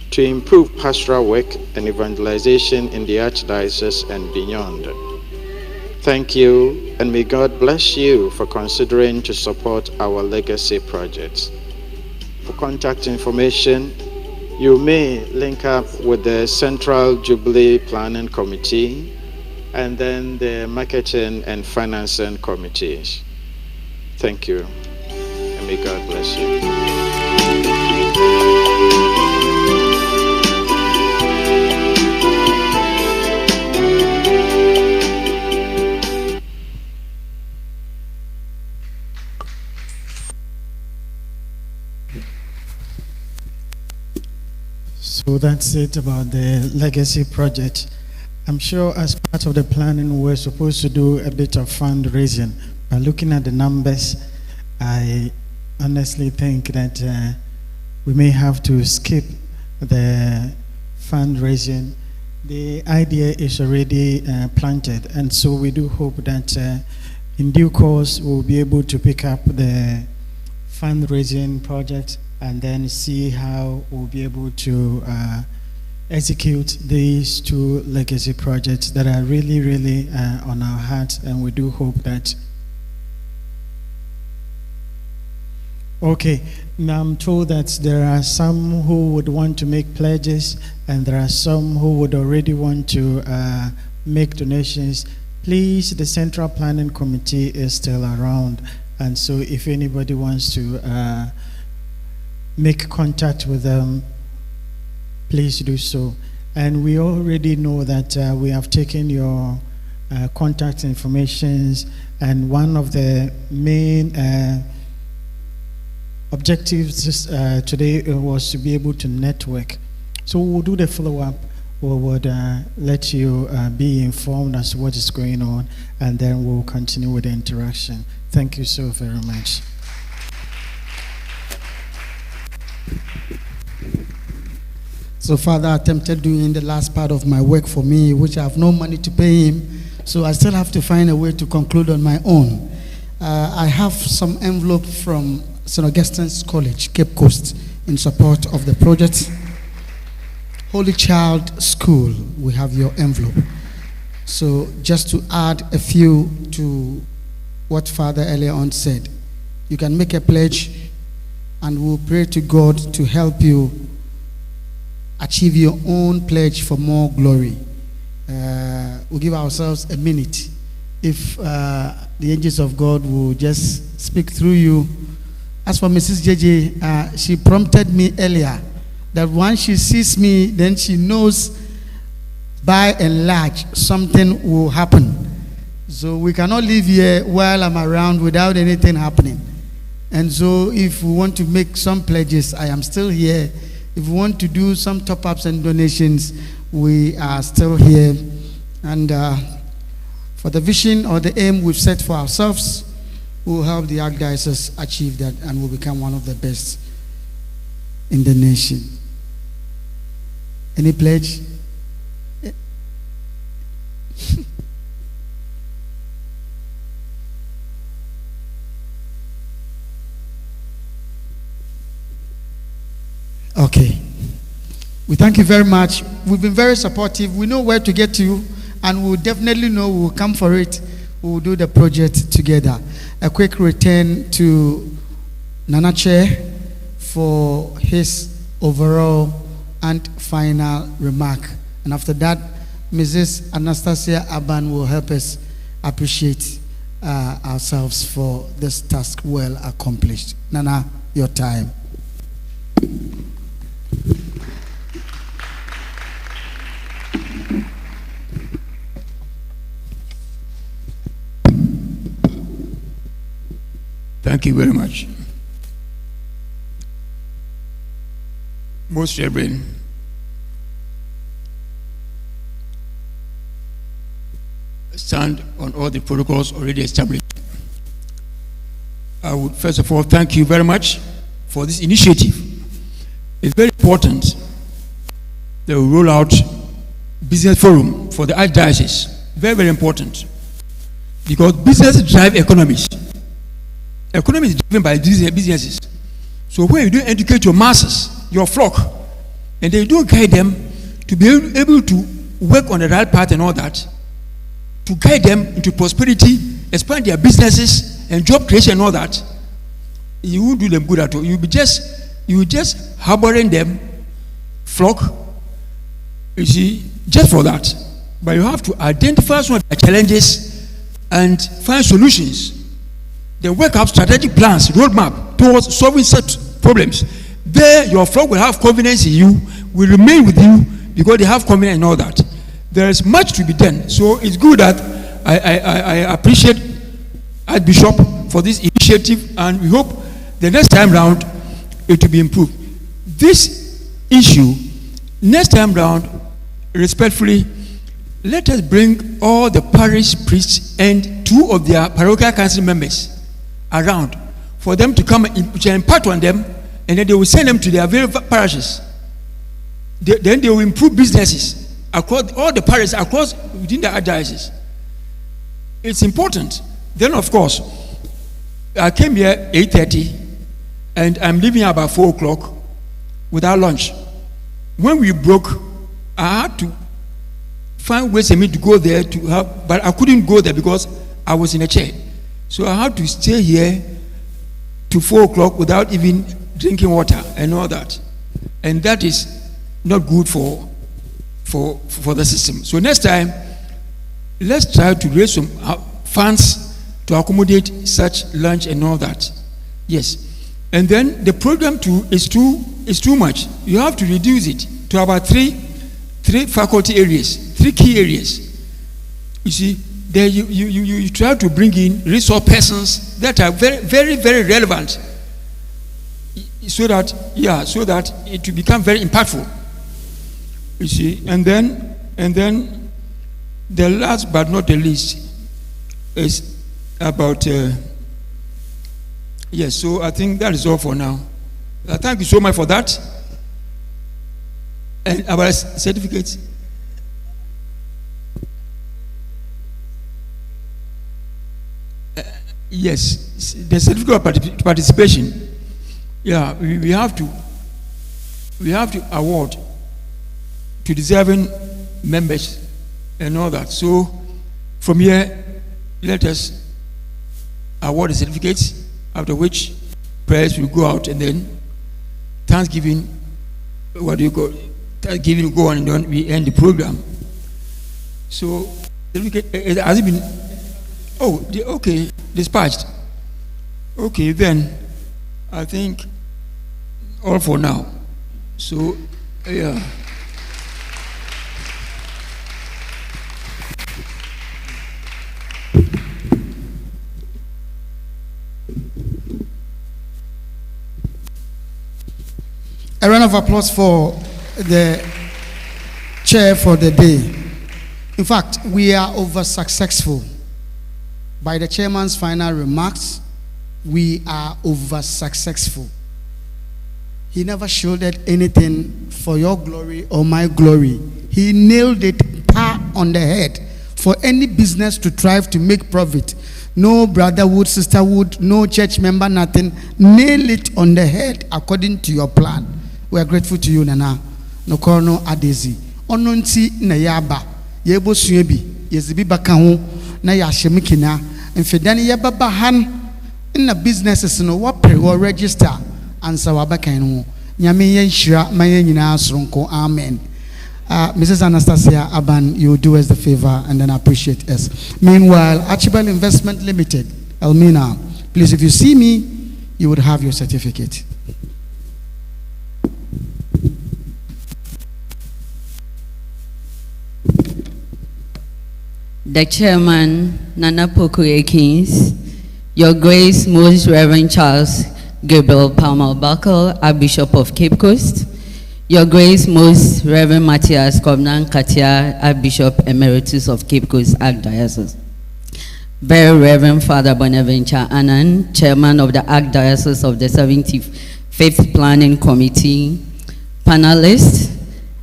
to improve pastoral work and evangelization in the Archdiocese and beyond. Thank you, and may God bless you for considering to support our legacy projects. For contact information, you may link up with the Central Jubilee Planning Committee and then the Marketing and Financing Committees. Thank you, and may God bless you. So that's it about the legacy project. I'm sure as part of the planning, we're supposed to do a bit of fundraising. But looking at the numbers, I honestly think that we may have to skip the fundraising. The idea is already planted, and so we do hope that in due course we'll be able to pick up the fundraising project and then see how we'll be able to execute these 2 legacy projects that are really, really on our hearts, and we do hope that. Okay, now I'm told that there are some who would want to make pledges, and there are some who would already want to make donations. Please, the Central Planning Committee is still around, and so if anybody wants to make contact with them, please do so. And we already know that we have taken your contact informations, and one of the main objectives today was to be able to network. So we'll do the follow-up. We would let you be informed as to what is going on, and then we'll continue with the interaction. Thank you so very much. So Father attempted doing the last part of my work for me, which I have no money to pay him, so I still have to find a way to conclude on my own. I have some envelope from St. Augustine's College, Cape Coast, in support of the project. Holy Child School, we have your envelope. So just to add a few to what Father earlier on said, you can make a pledge and we'll pray to God to help you achieve your own pledge for more glory. We'll give ourselves a minute. If the angels of God will just speak through you, As for Mrs. JJ, she prompted me earlier that once she sees me, then she knows by and large something will happen. So we cannot live here while I'm around without anything happening. And so if we want to make some pledges, I am still here. If we want to do some top-ups and donations, we are still here. And for the vision or the aim we've set for ourselves, we'll help the Archdiocese achieve that and will become one of the best in the nation. Any pledge? Okay. We thank you very much. We've been very supportive. We know where to get to, and we'll definitely know we'll come for it. We'll do the project together. A quick return to Nana Chair for his overall and final remark. And after that, Mrs. Anastasia Aban will help us appreciate ourselves for this task well accomplished. Nana, your time. Thank you very much. Most Reverend, stand on all the protocols already established. I would first of all thank you very much for this initiative. It's very important that we roll out business forum for the Archdiocese. Very, very important. Because business drive economies. Economy is driven by businesses. So when you don't educate your masses, your flock, and they don't guide them to be able to work on the right path and all that, to guide them into prosperity, expand their businesses and job creation and all that, you won't do them good at all. You will just harboring them, flock, you see, just for that. But you have to identify some of the challenges and find solutions. Then work out strategic plans, roadmap towards solving such problems. There, your flock will have confidence in you, will remain with you because they have confidence in all that. There is much to be done. So it's good that I appreciate Archbishop for this initiative, and we hope the next time round it will be improved. This issue, next time round, respectfully, let us bring all the parish priests and 2 of their parochial council members around for them to come and impart on them, and then they will send them to their various parishes. Then they will improve businesses across all the parishes across within the Archdiocese. It's important. Then, of course, I came here 8:30, and I'm leaving about 4 o'clock without lunch. When we broke, I had to find ways for me to go there to have, but I couldn't go there because I was in a chair. So I had to stay here to 4 o'clock without even drinking water and all that. And that is not good for the system. So next time, let's try to raise some funds to accommodate such lunch and all that. Yes. And then the program is too much. You have to reduce it to about three faculty areas, 3 key areas. You see, there you try to bring in resource persons that are very, very, very relevant, so that it will become very impactful. You see, and then the last but not the least is about yes. So I think that is all for now. Thank you so much for that. And our certificates. Yes, the certificate of participation. Yeah, we have to award to deserving members and all that. So from here, let us award the certificates, after which prayers will go out, and then Thanksgiving, Thanksgiving will go on, and then we end the program. So has it been? Oh, okay, dispatched. Okay, then I think all for now. So, yeah. A round of applause for the chair for the day. In fact, we are over successful. By the chairman's final remarks, we are over successful. He never shouldered anything for your glory or my glory. He nailed it par on the head. For any business to thrive, to make profit, no brotherhood, sisterhood, no church member, nothing. Nail it on the head according to your plan. We are grateful to you, Nana. No Corno Adesi. Ononti na yaba. Yebo suyebi. Yezibi bakahu. Na yashemikina. And fedani yaba bahan. In the businesses, no wapre or register. Answer wabakainu. Nyame yenshira mayenina asronko. Amen. Mrs. Anastasia Aban, you do us the favor and then appreciate us. Meanwhile, Archibald Investment Limited, Elmina, please, if you see me, you would have your certificate. The Chairman, Nana Poku Akins, Your Grace, Most Reverend Charles Gabriel Palmer Buckle, Archbishop of Cape Coast, Your Grace, Most Reverend Matthias Kovnan Katia, Archbishop Emeritus of Cape Coast Archdiocese, Very Reverend Father Bonaventure Annan, Chairman of the Archdiocese of the 75th Planning Committee, panelists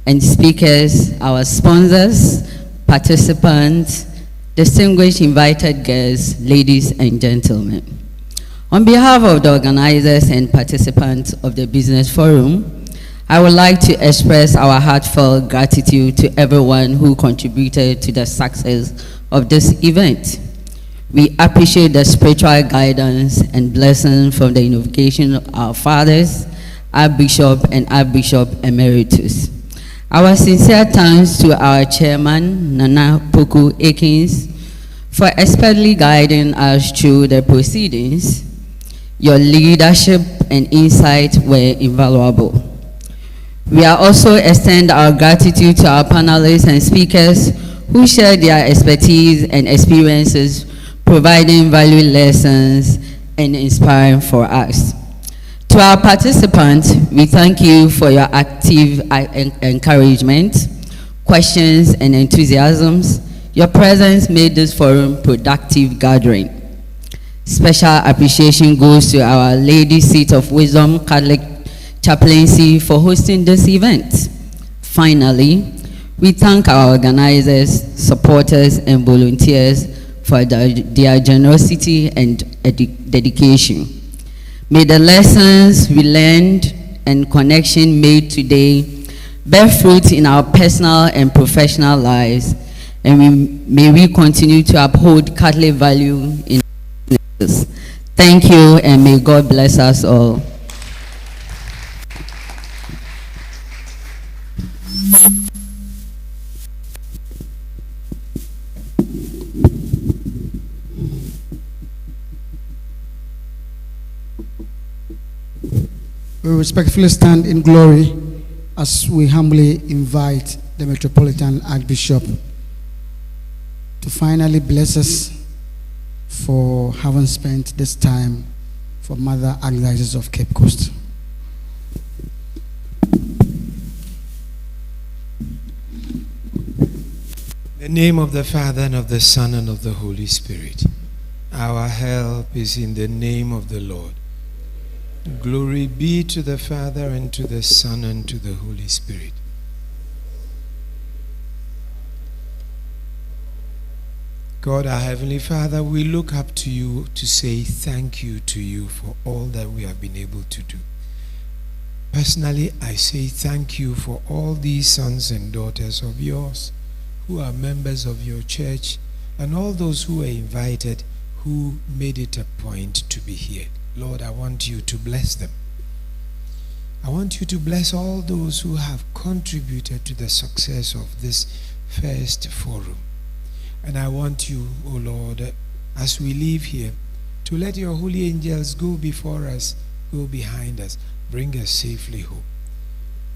and speakers, our sponsors, participants, distinguished invited guests, ladies and gentlemen. On behalf of the organizers and participants of the Business Forum, I would like to express our heartfelt gratitude to everyone who contributed to the success of this event. We appreciate the spiritual guidance and blessing from the invocation of our fathers, Archbishop and Archbishop Emeritus. Our sincere thanks to our chairman, Nana Poku Akins, for expertly guiding us through the proceedings. Your leadership and insight were invaluable. We are also extend our gratitude to our panelists and speakers who shared their expertise and experiences, providing valuable lessons and inspiring for us. To our participants, we thank you for your active encouragement, questions, and enthusiasms. Your presence made this forum productive gathering. Special appreciation goes to Our Lady Seat of Wisdom Catholic Chaplaincy for hosting this event. Finally, we thank our organizers, supporters, and volunteers for their generosity and dedication. May the lessons we learned and connection made today bear fruit in our personal and professional lives, and may we continue to uphold Catholic value in our business. Thank you, and may God bless us all. We respectfully stand in glory as we humbly invite the Metropolitan Archbishop to finally bless us for having spent this time for Mother Archdiocese of Cape Coast. In the name of the Father, and of the Son, and of the Holy Spirit. Our help is in the name of the Lord. Glory be to the Father, and to the Son, and to the Holy Spirit. God, our Heavenly Father, we look up to you to say thank you to you for all that we have been able to do. Personally, I say thank you for all these sons and daughters of yours who are members of your church, and all those who were invited who made it a point to be here. Lord, I want you to bless them. I want you to bless all those who have contributed to the success of this first forum. And I want you, O Lord, as we leave here, to let your holy angels go before us, go behind us, bring us safely home.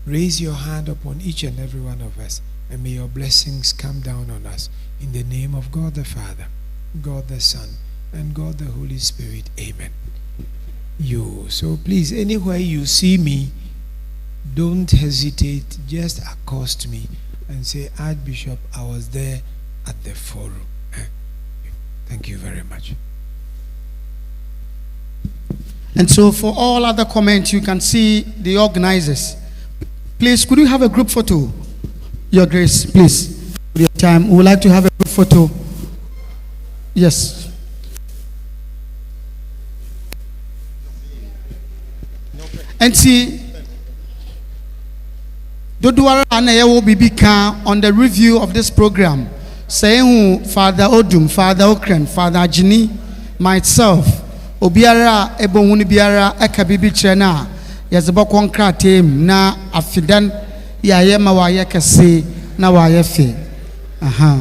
Raise your hand upon each and every one of us, and may your blessings come down on us. In the name of God the Father, God the Son, and God the Holy Spirit. Amen. So please, anywhere you see me, don't hesitate, just accost me and say, Archbishop, I was there at the forum. Thank you very much. And so for all other comments, you can see the organizers. Please, could you have a group photo? Your Grace, please. With your time, we would like to have a group photo. Yes. And see, Doduara Anayewo Bibika on the review of this program, saying Father Odum, Father Okren, Father Jini, myself, Obiara Ebonwuni Biara Ekabibi Chena, Yazabo Konkra team na afidan ya yema wa yakase na wa yafe. Aha.